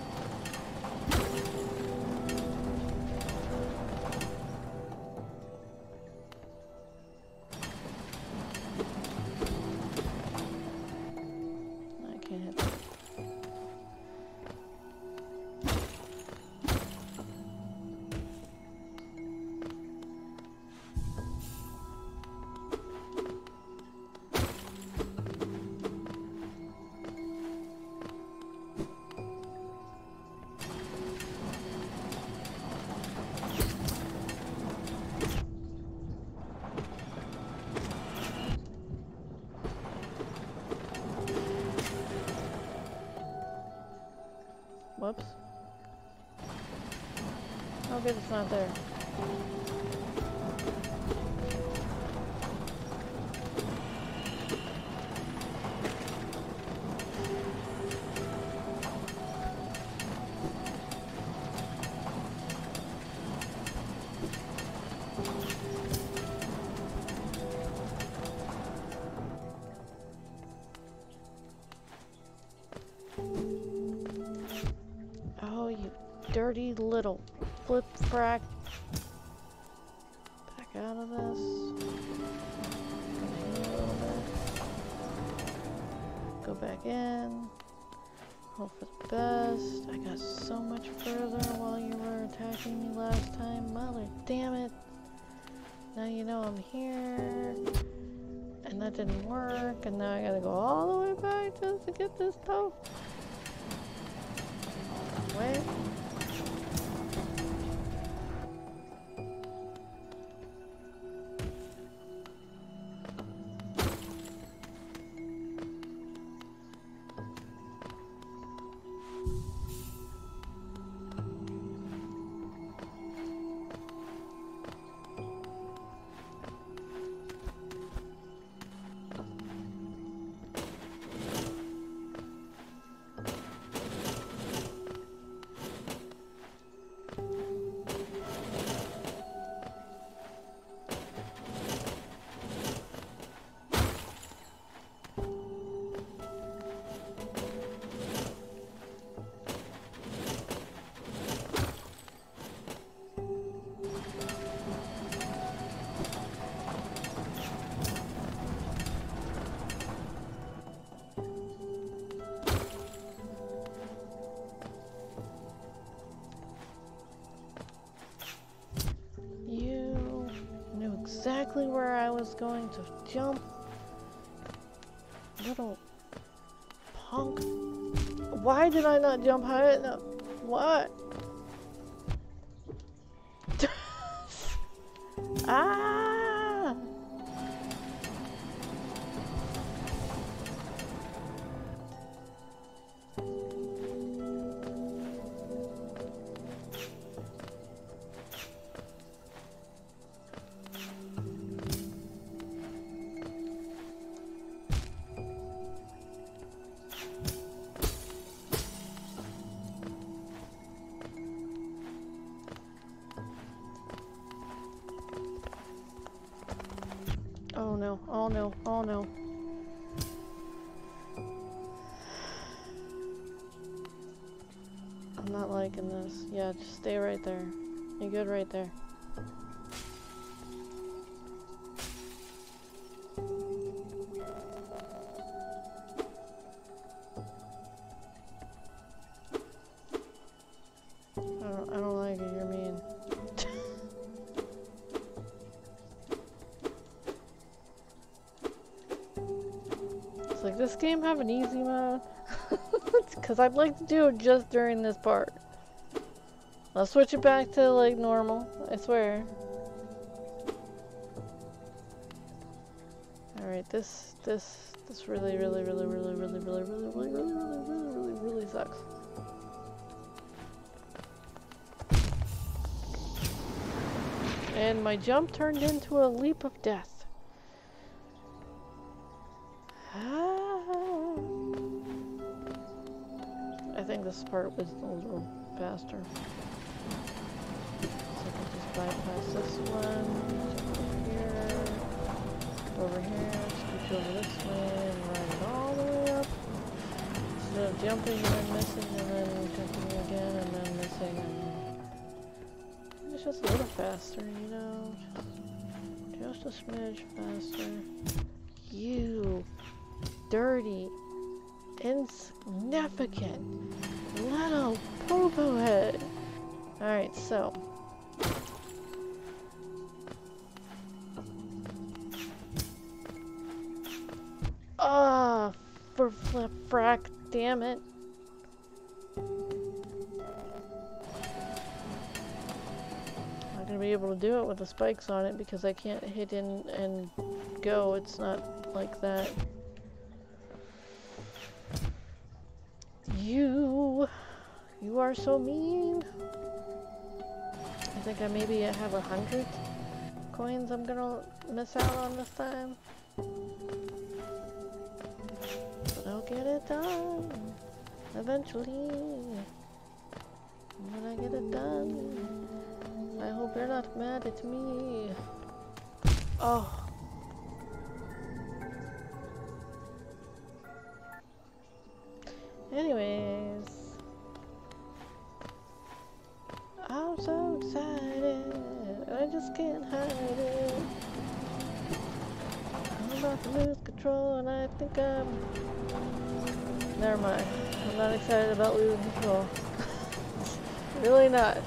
Whoops. Oh good, it's not there. Oh, you dirty little flip frack. Back out of this. Go back in. Hope for the best. I got so much further while you were attacking me last time. Mother damn it. Now you know I'm here. And that didn't work. And now I gotta go all the way back just to get this stuff. Wait. exactly where I was going to jump. Little punk. Why did I not jump high enough? What? Ah! Oh no, oh no, oh no. I'm not liking this. Yeah, just stay right there. You're good right there. I don't like it, you're mean. It's like, this game have an easy mode? Because I'd like to do it just during this part. I'll switch it back to like normal, I swear. Alright, this really sucks. And my jump turned into a leap of death. I think this part was a little faster. So I can just bypass this one, jump over here, scooch over this way, and ride it all the way up. Instead of jumping and then missing, and then jumping again, and then missing, and it's just a little faster, you know? Just a smidge faster. You dirty, insignificant little poo-poo head. Alright, so. Ah, for flip frack, damn it. Not gonna be able to do it with the spikes on it because I can't hit in and go. It's not like that. You are so mean. I think I maybe have 100 coins I'm gonna miss out on this time. But I'll get it done eventually. When I get it done, I hope you're not mad at me. Oh. Anyways, I'm so excited, I just can't hide it. I'm about to lose control and I think never mind, I'm not excited about losing control. Really not.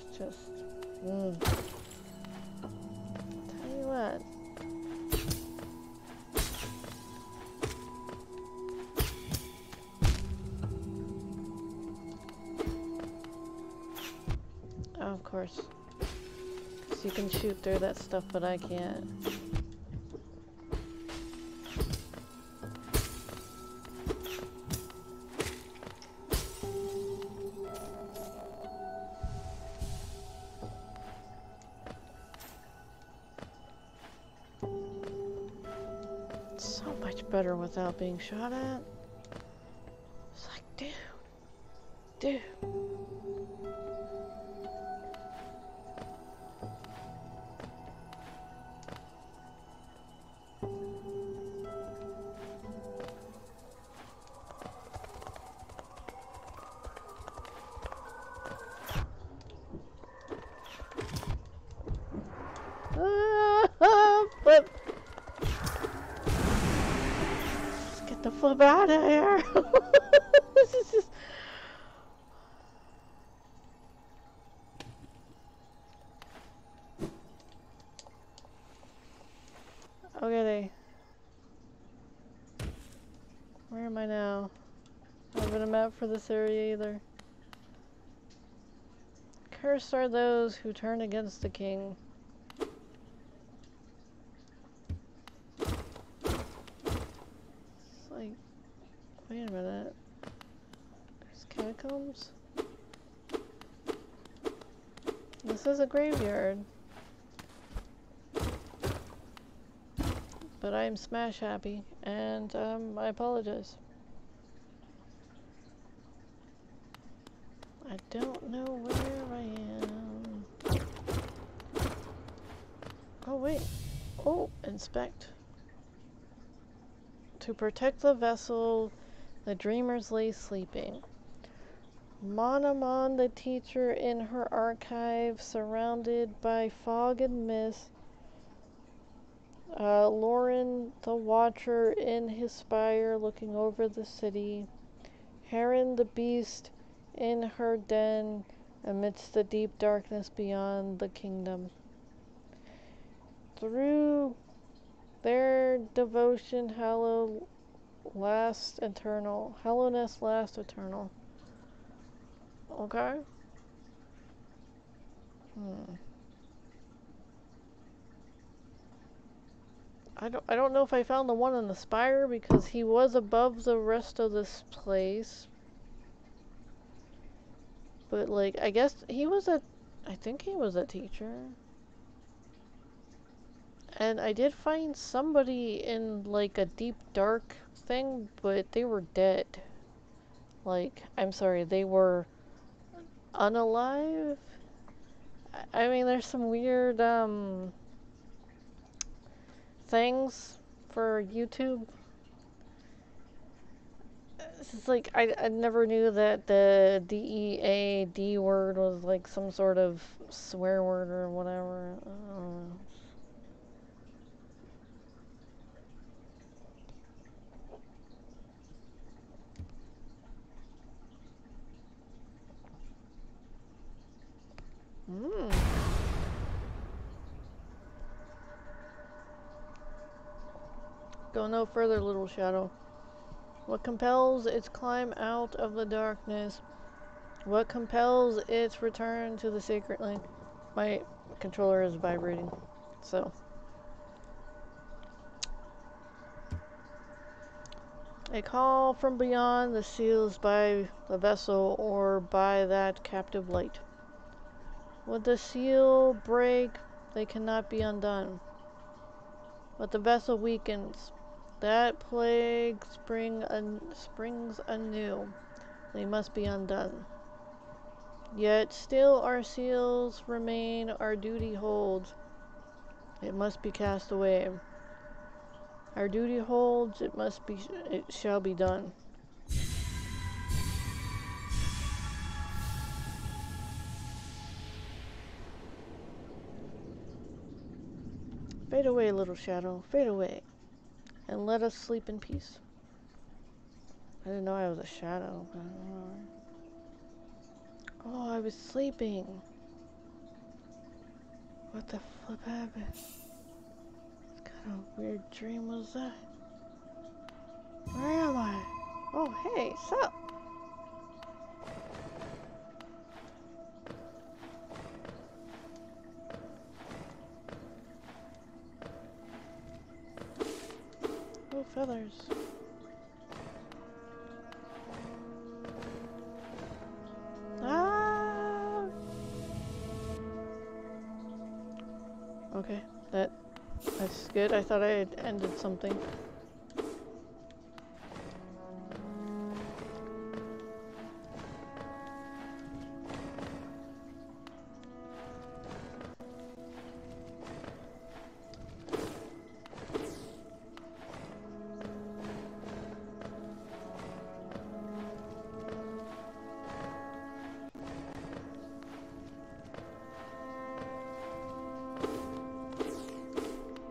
It's just, tell you what. Oh, of course. So you can shoot through that stuff, but I can't. So much better without being shot at. It's like, dude. Flip. Let's get the flip out of here. This is just... map for this area either. Cursed are those who turn against the king. It's like, wait a minute. There's catacombs? This is a graveyard. But I'm smash happy, and I apologize. I don't know where I am. Oh wait. Oh, inspect. To protect the vessel, the dreamers lay sleeping. Monamon, the teacher in her archive, surrounded by fog and mist. Lauren, the watcher in his spire, looking over the city. Heron, the beast, in her den, amidst the deep darkness beyond the kingdom. Through their devotion, hallowness last eternal. Okay. I don't know if I found the one in the spire because he was above the rest of this place. But like, I guess he was I think he was a teacher. And I did find somebody in like a deep dark thing, but they were dead. Like, I'm sorry, they were unalive? I mean, there's some weird things for YouTube. It's like, I never knew that the D word was like some sort of swear word or whatever. I don't know. Go no further, little shadow. What compels its climb out of the darkness? What compels its return to the sacred link? My controller is vibrating, so. A call from beyond the seals by the vessel or by that captive light. Would the seal break, they cannot be undone. But the vessel weakens. That plague springs anew. They must be undone. Yet still our seals remain, our duty holds. It must be cast away. Our duty holds, it shall be done. Fade away, little shadow, fade away, and let us sleep in peace. I didn't know I was a shadow. Oh, I was sleeping. What the flip happened? What kind of weird dream was that? Where am I? Oh, hey, sup? Oh, feathers. Ah! Okay, that's good. I thought I had ended something.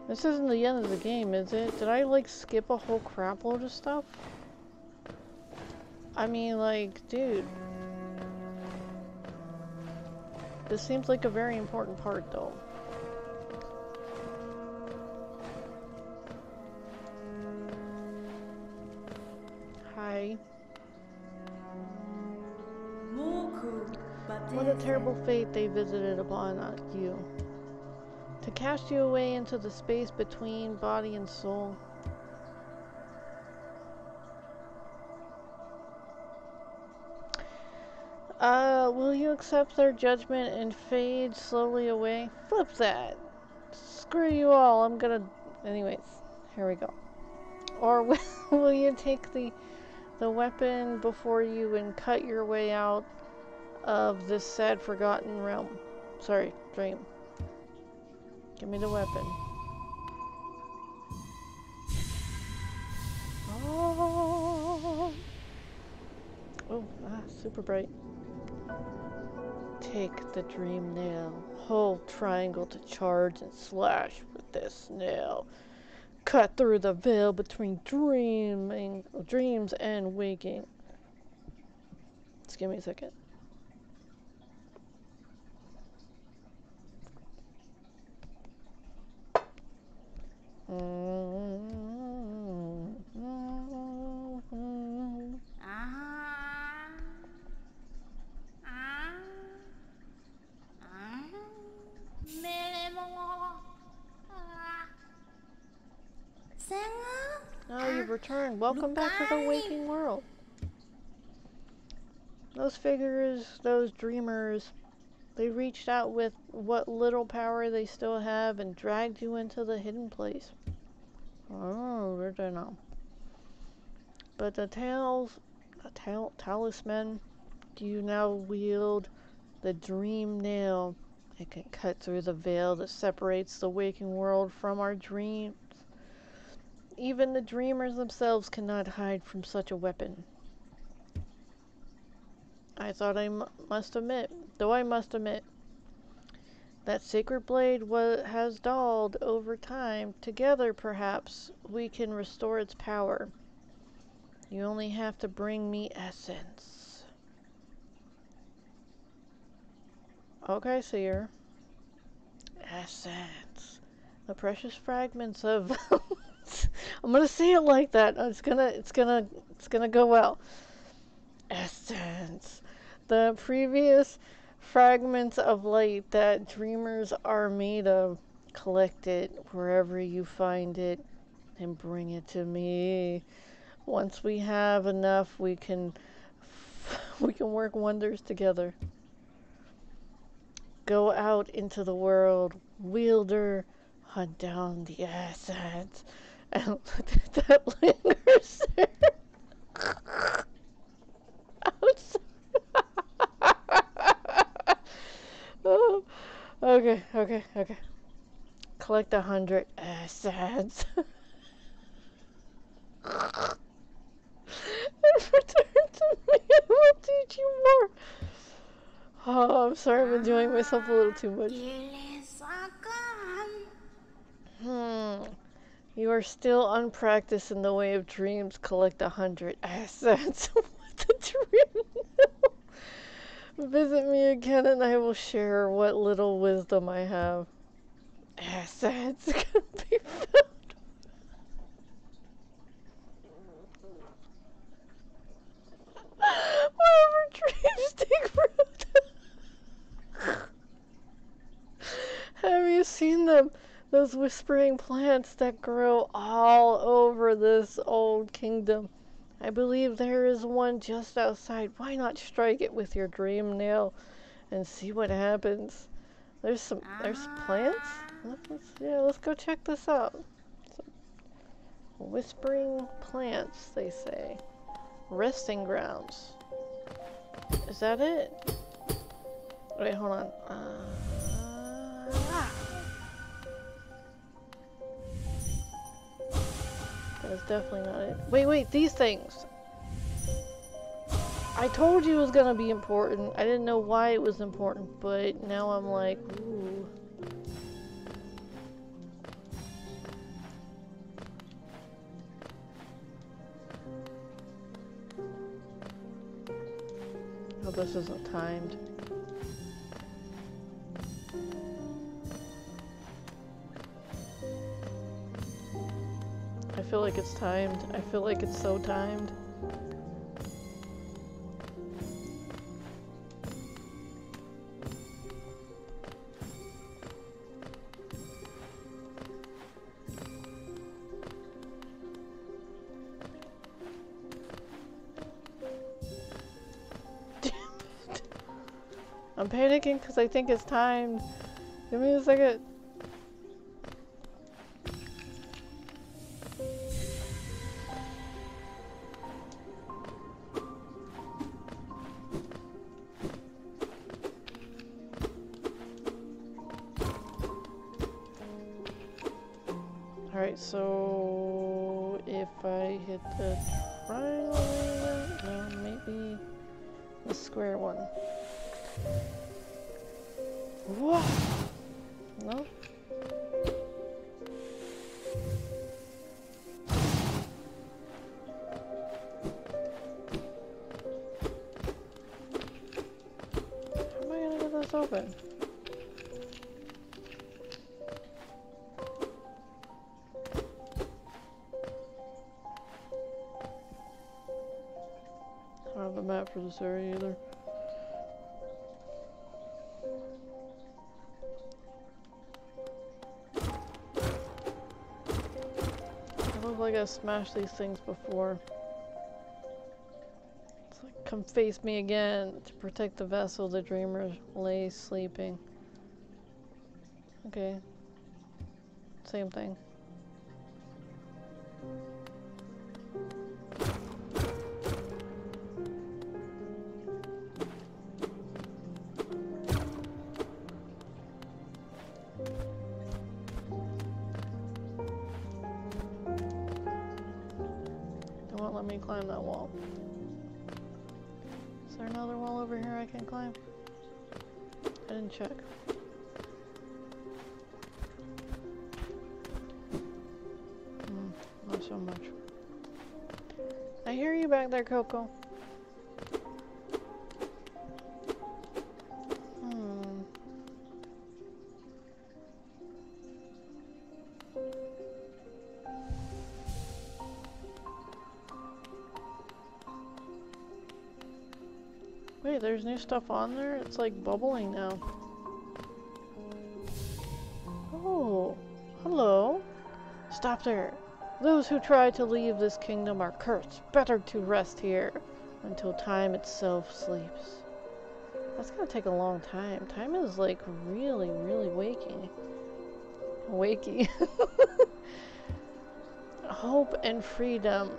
This isn't the end of the game, is it? Did I, like, skip a whole crap load of stuff? I mean, like, dude. This seems like a very important part, though. Hi. What a terrible fate they visited upon you. To cast you away into the space between body and soul. Will you accept their judgment and fade slowly away? Flip that. Screw you all, I'm gonna... Anyways, here we go. Or will you take the weapon before you and cut your way out of this sad forgotten realm? Sorry, dream. Give me the weapon. Oh, super bright. Take the dream nail. Hold triangle to charge and slash with this nail. Cut through the veil between dreams and waking. Just give me a second. Oh, you've returned. Welcome back to the waking world. Those figures, those dreamers, they reached out with what little power they still have and dragged you into the hidden place. Oh, I don't know. But the talisman, you now wield the dream nail. It can cut through the veil that separates the waking world from our dreams. Even the dreamers themselves cannot hide from such a weapon. I thought I must admit, that sacred blade has dulled over time. Together, perhaps, we can restore its power. You only have to bring me essence. Okay, seer. Essence. The precious fragments of... I'm gonna say it like that. It's gonna go well. Essence. The previous fragments of light that dreamers are made of. Collect it wherever you find it and bring it to me. Once we have enough, we can work wonders together. Go out into the world, wielder, hunt down the assets, and that lingers there. Oh, okay. Collect 100 assets. And return to me. I will teach you more. Oh, I'm sorry, I'm enjoying myself a little too much. You are still unpracticed in the way of dreams. Collect 100 assets. What the dream? Visit me again and I will share what little wisdom I have. Assets can be found. Wherever dreams take root. Have you seen them? Those whispering plants that grow all over this old kingdom. I believe there is one just outside. Why not strike it with your dream nail and see what happens? There's plants? Let's go check this out. Whispering plants, they say. Resting grounds. Is that it? Wait, hold on. That's definitely not it. Wait, these things! I told you it was gonna be important. I didn't know why it was important, but now I'm like, ooh. Hope this isn't timed. I feel like it's timed. I feel like it's so timed. I'm panicking because I think it's timed. Give me a second. Alright, so if I hit the triangle, no, maybe the square one. Whoa! No? How am I gonna get this open? I don't have a map for this area either. I look like I smashed these things before. It's like, come face me again to protect the vessel the dreamer lays sleeping. Okay. Same thing. It won't let me climb that wall. Is there another wall over here I can climb? I didn't check. Not so much. I hear you back there, Coco. Wait, there's new stuff on there? It's like bubbling now. Oh, hello. Stop there. Those who try to leave this kingdom are cursed. Better to rest here until time itself sleeps. That's gonna take a long time. Time is like really, really wakey. Hope and freedom.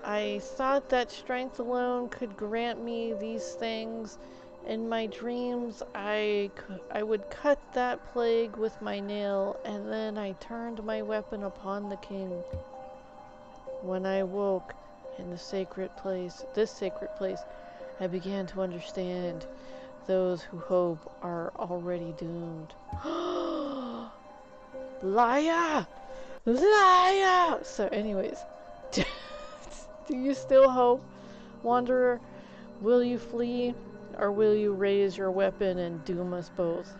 I thought that strength alone could grant me these things. In my dreams, I would cut that plague with my nail, and then I turned my weapon upon the king. When I woke in this sacred place, I began to understand those who hope are already doomed. Liar! Liar! So anyways, do you still hope, Wanderer? Will you flee? Or will you raise your weapon and doom us both?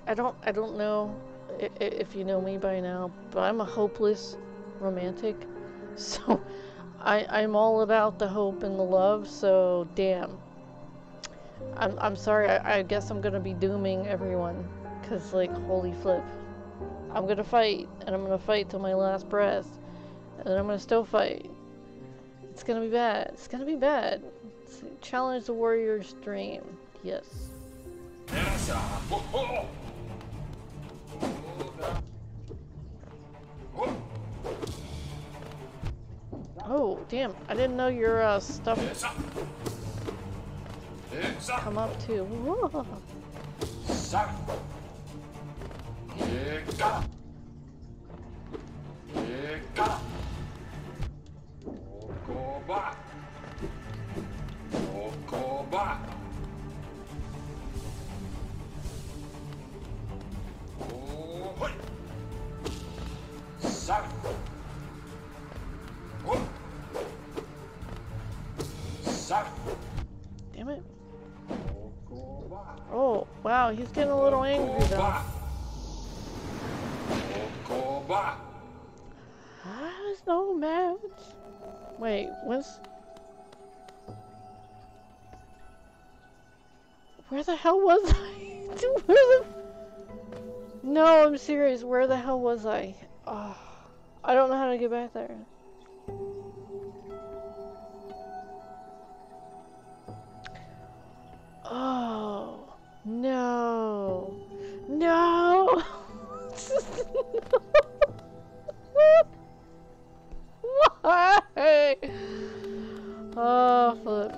I don't know if you know me by now, but I'm a hopeless romantic. So I'm all about the hope and the love, so damn. I'm sorry, I guess I'm gonna be dooming everyone. Cause like, holy flip. I'm gonna fight, and I'm gonna fight till my last breath. And then I'm gonna still fight. It's gonna be bad. It's gonna be bad. Challenge the warrior's dream. Yes. Oh, damn. I didn't know your stuff come up too. Whoa. Damn it. Oh, wow, he's getting a little angry though. There's no match. Wait, where the hell was I? No, I'm serious. Where the hell was I? Oh, I don't know how to get back there. No. No. Why? Oh, flip.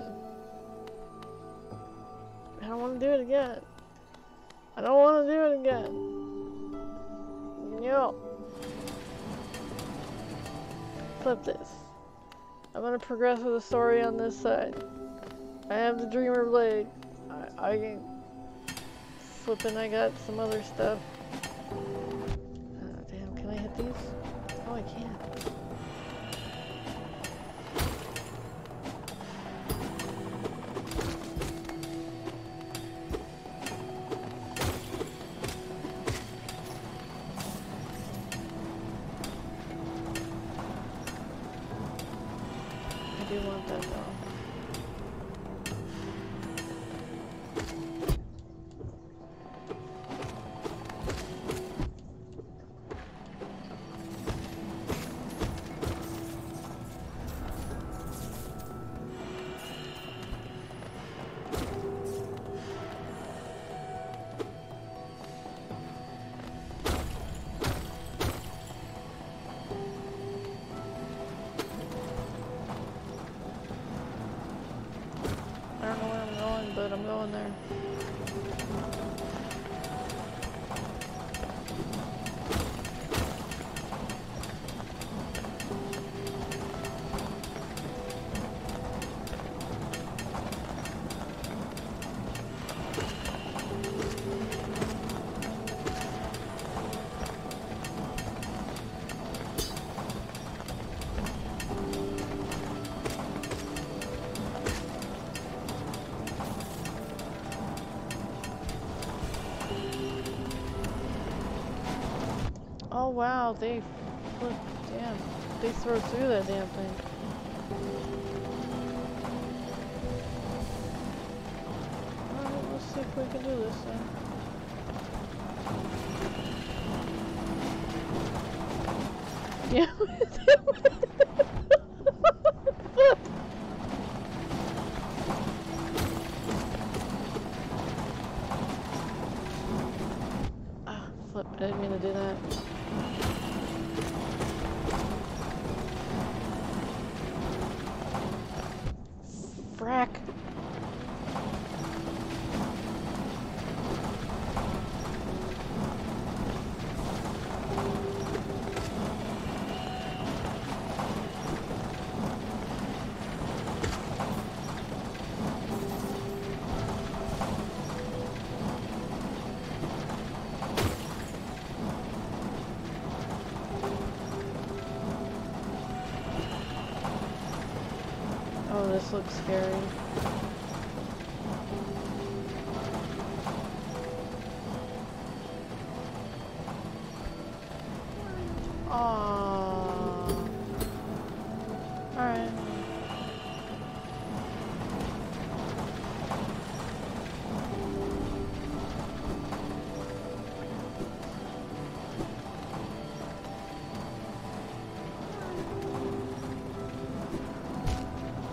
I don't want to do it again. I don't want to do it again. No. Flip this. I'm gonna progress with the story on this side. I have the Dreamer Blade. I can... Flipping, I got some other stuff. Damn, can I hit these? Oh, I can. I do want that though. I don't know where I'm going, but I'm going there. Oh wow, they flip, damn, they throw through that damn thing. Alright, let's see if we can do this then. Damn it. Ah, flip, I didn't mean to do that. Frack. Oh, this looks scary. Aww. Alright.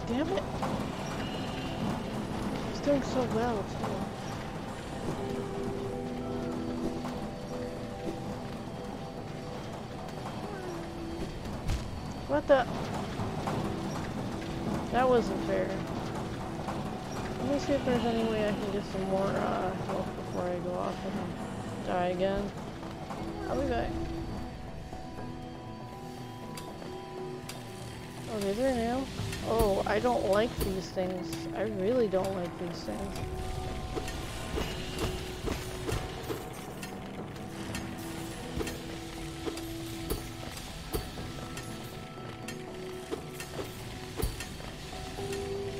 Damn it. He's doing so well, too. What the? That wasn't fair. Let me see if there's any way I can get some more health before I go off and die again. I'll be back. Oh, these are new? Oh, I don't like these things. I really don't like these things.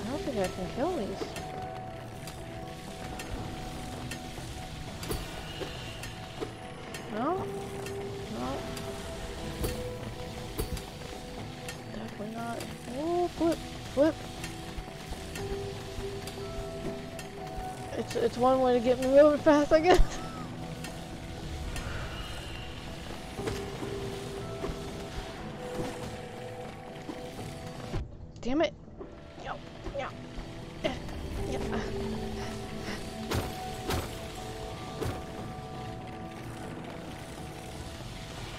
I don't think I can kill these. No? No? Definitely not. Oh, flip! Flip! It's one way to get me moving fast, I guess. Damn it! Yo, yeah, yeah.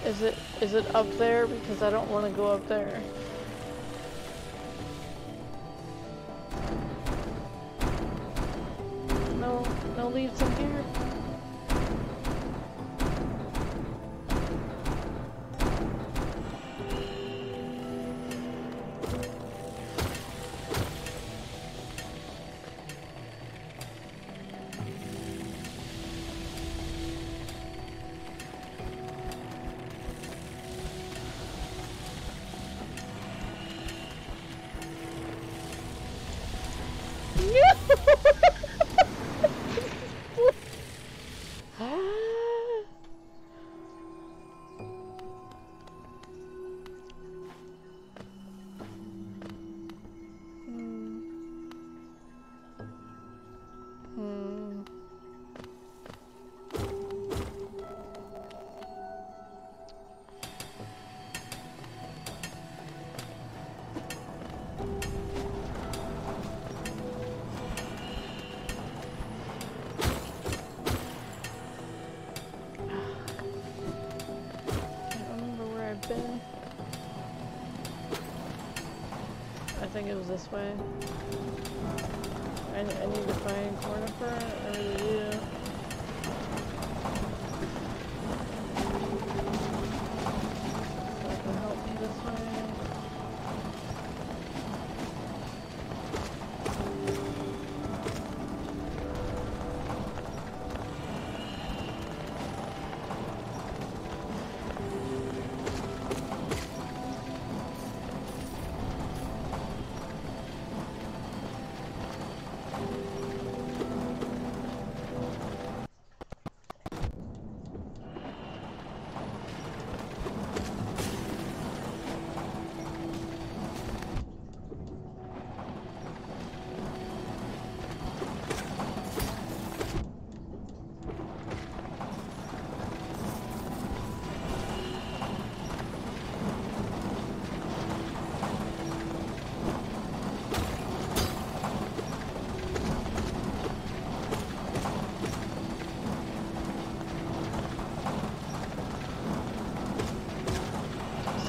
Is it up there? Because I don't want to go up there. No leaves in here. I think it was this way. I need to find corner for it. I really do. That can help me this way.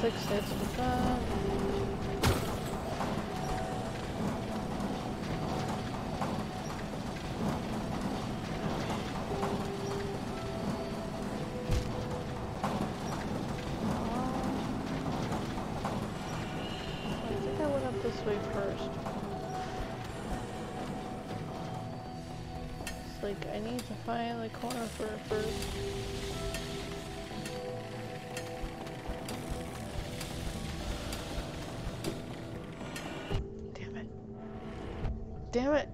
Six hits with that. I think I went up this way first. It's like I need to find the corner for it first. Damn it!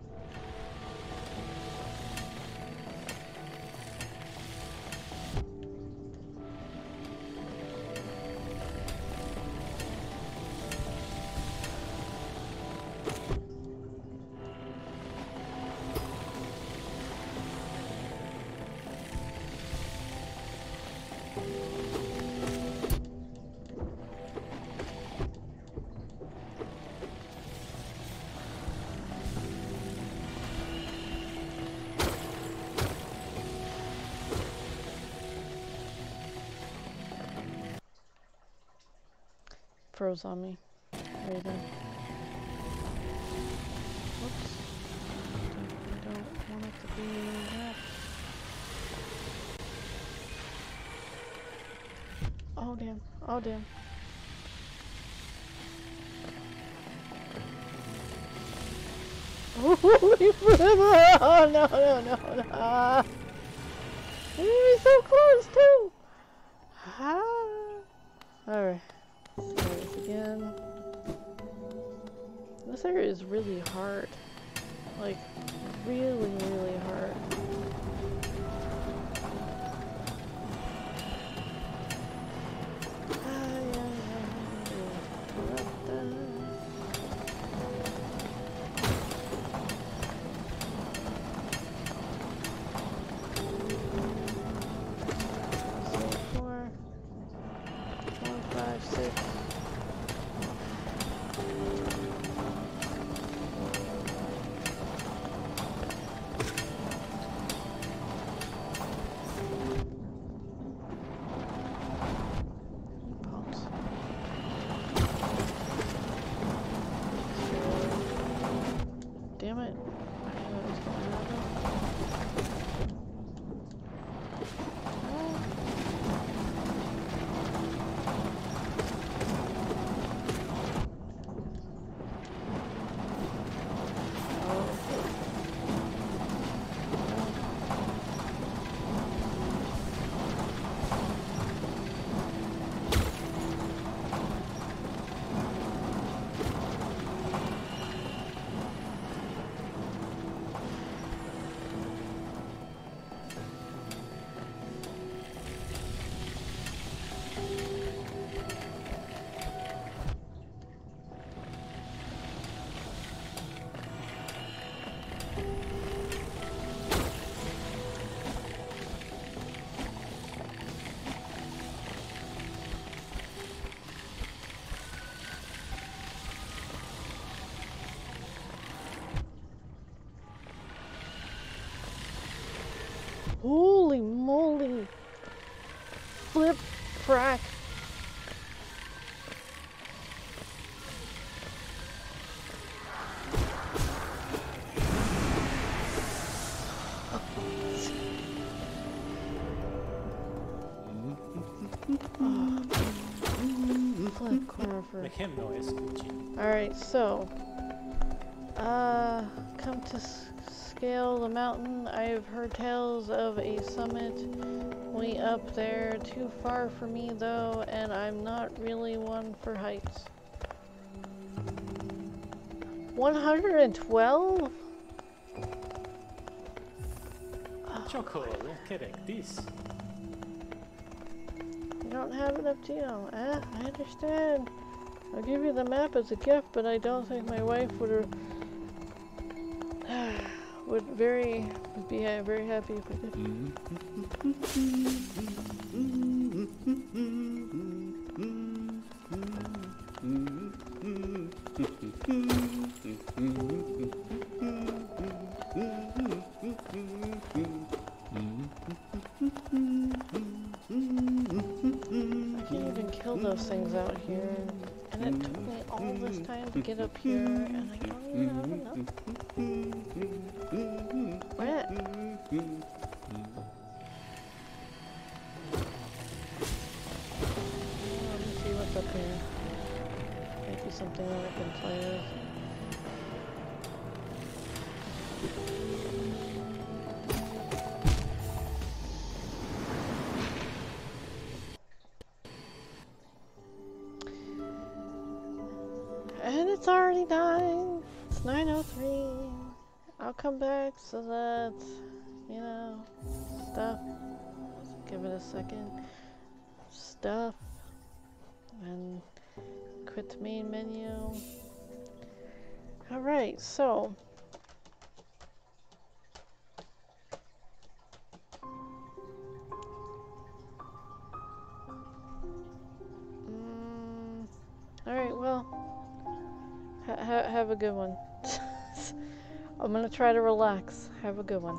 Froze on me. Right there. Whoops. I don't want it to be that. Oh damn. Oh damn. Oh no. He's so close too. Alright. Again. This area is really hard. Like, really hard. flip, crack. Flip, Corver. Make him noise, Gucci. Alright, so. Come to scale the mountain. I have heard tales of a summit way up there. Too far for me, though, and I'm not really one for heights. 112? Choco, don't kidding. This. You don't have it up to you. I understand. I'll give you the map as a gift, but I don't think my wife would be very happy if we did. I can't even kill those things out here. And it took me all this time to get up here, and I don't even have enough. What? Let me see what's up here. Maybe something that I can play with. And it's already 9. It's 9:03. I'll come back so that, you know, stuff. Give it a second. Stuff. And quit the main menu. Alright, so. Alright, well. Have a good one. I'm gonna try to relax. Have a good one.